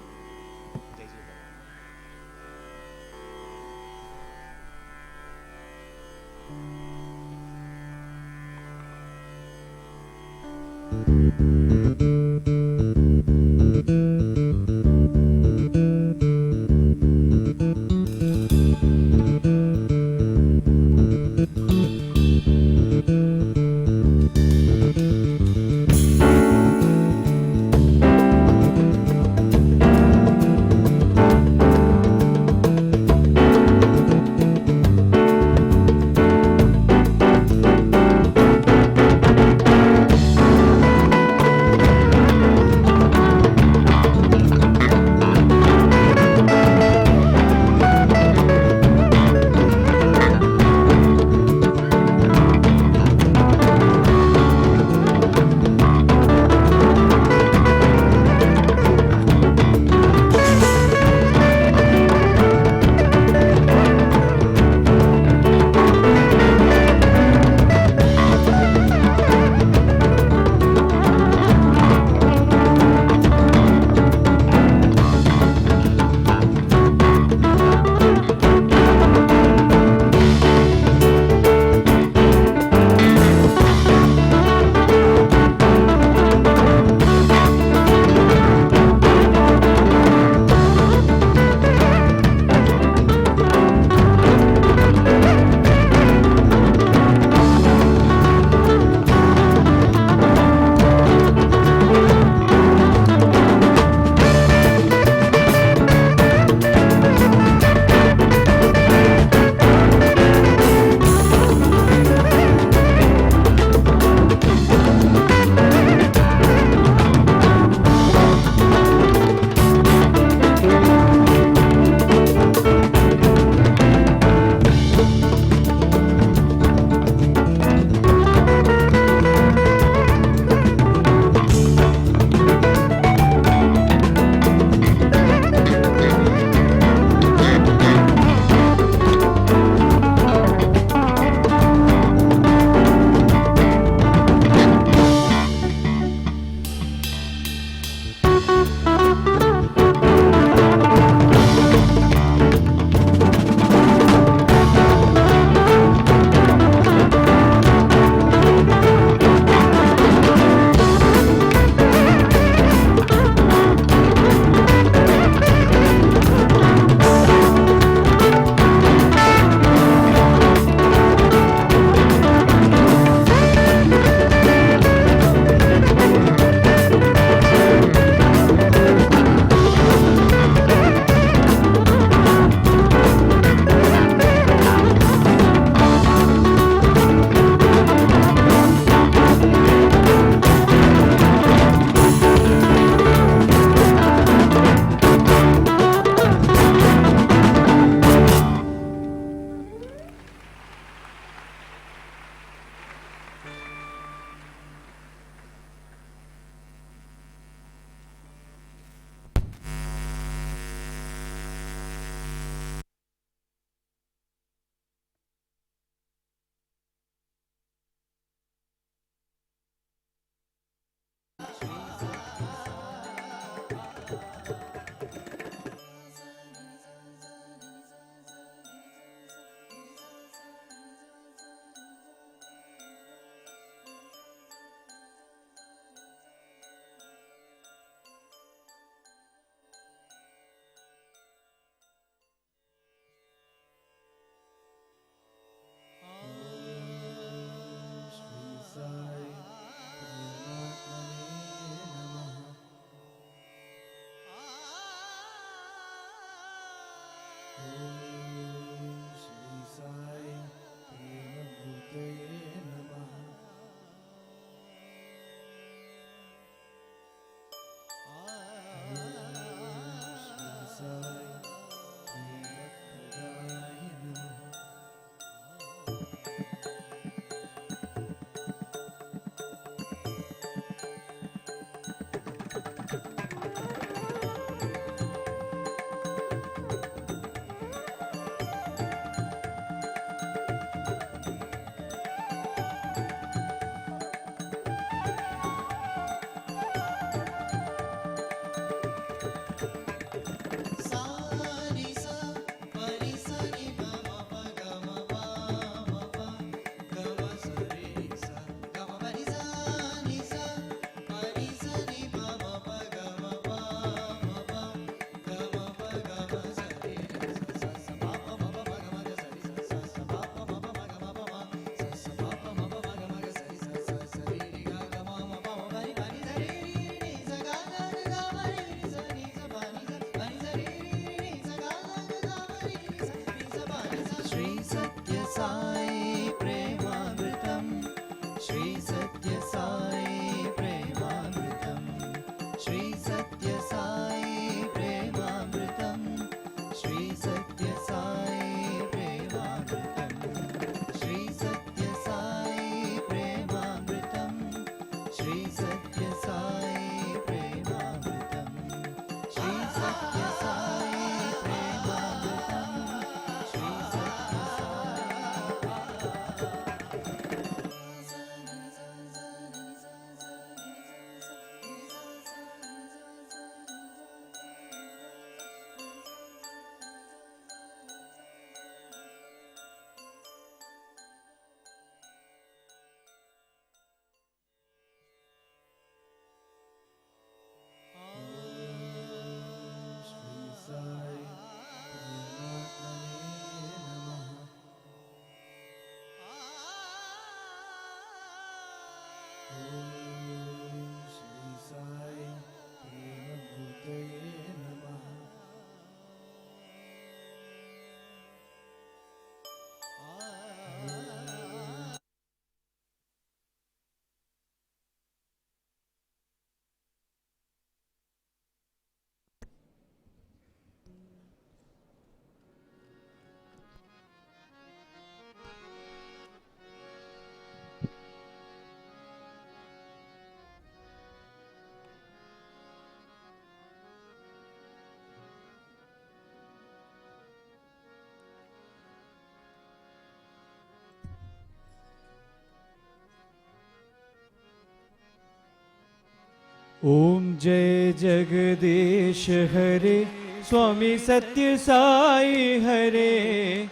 ओम जय जगदीश हरे, स्वामी सत्य साई हरे,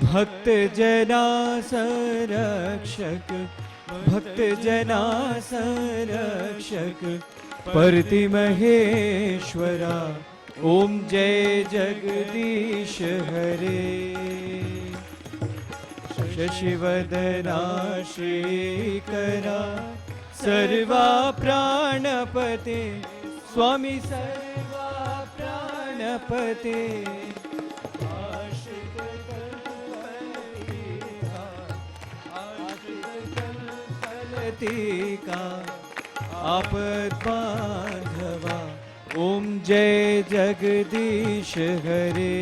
भक्त जना संरक्षक, भक्त जना संरक्षक, परति महेश्वरा। ओम जय जगदीश हरे। शशिवदना श्रीकरा, सर्वा प्राणपते, स्वामी सर्वा प्राणपते, आश्रित कल्पलतिका, आपद बांधवा। ओम जय जगदीश हरे।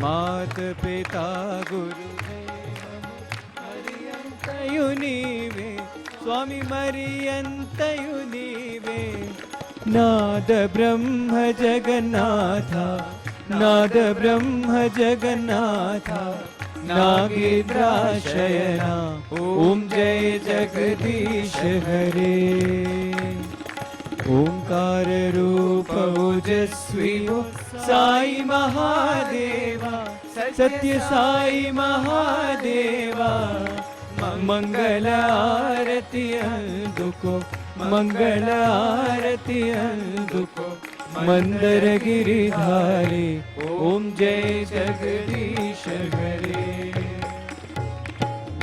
मात पिता गुरुदेव मरियंतयुनीवे, स्वामी मरियंतयुनीवे। नाद ब्रह्म जगन्नाथा, नाद ब्रह्म जगन्नाथा, नागेन्द्राशयना। ओम जय जगदीश हरे। ओंकार रूप ओजस्वी साई महादेवा, सत्य साई महादेवा। मंगल आरती अंधुको, मंगल आरती अंधुको, मंदर गिरिधारी। ओम जय जगदीश हरे।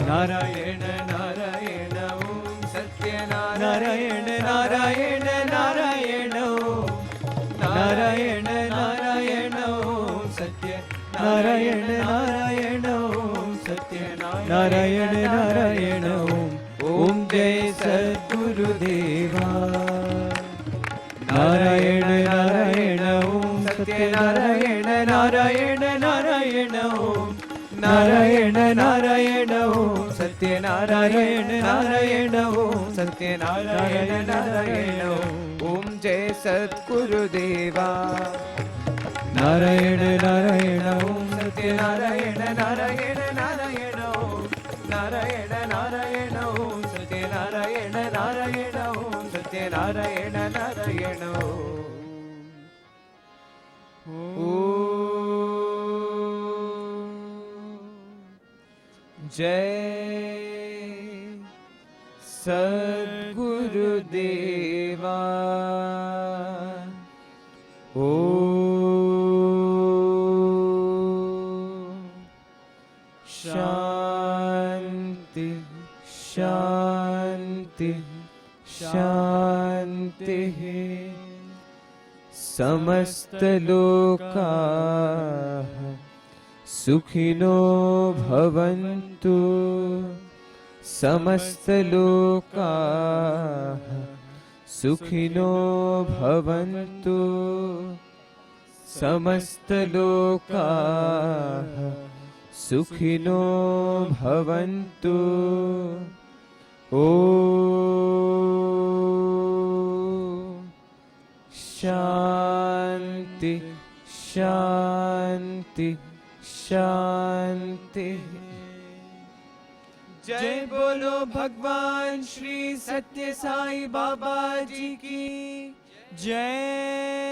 नारायण नारायण ओम सत्य नारायण नारायण नारायण ओम नारायण नारायण ओम सत्य नारायण नारायण ओम सत्य नारायण नारायण ओम। ओम जय सद्गुरुदेवा। नारायण नारायण ओम सत्य नारायण नारायण नारायण ओम नारायण नारायण ओम सत्य नारायण नारायण ओम सत्य नारायण नारायण ओम। जय सद्गुरुदेवा। नारायण नारायण ओम सत्य नारायण नारायण नारायण ओम नारायण नारायण ओम सत्य नारायण नारायण ओम सत्य नारायण नारायण ओम। जय सद्गुरुदेवा। शांति शांति शांति। समस्त लोकाः सुखिनो भवन्तु, समस्त लोकाः सुखिनो भवन्तु, समस्त लोकाः सुखिनो भवन्तु। ॐ शांति शांति शांति। जय बोलो भगवान श्री सत्य साई बाबा जी की जय।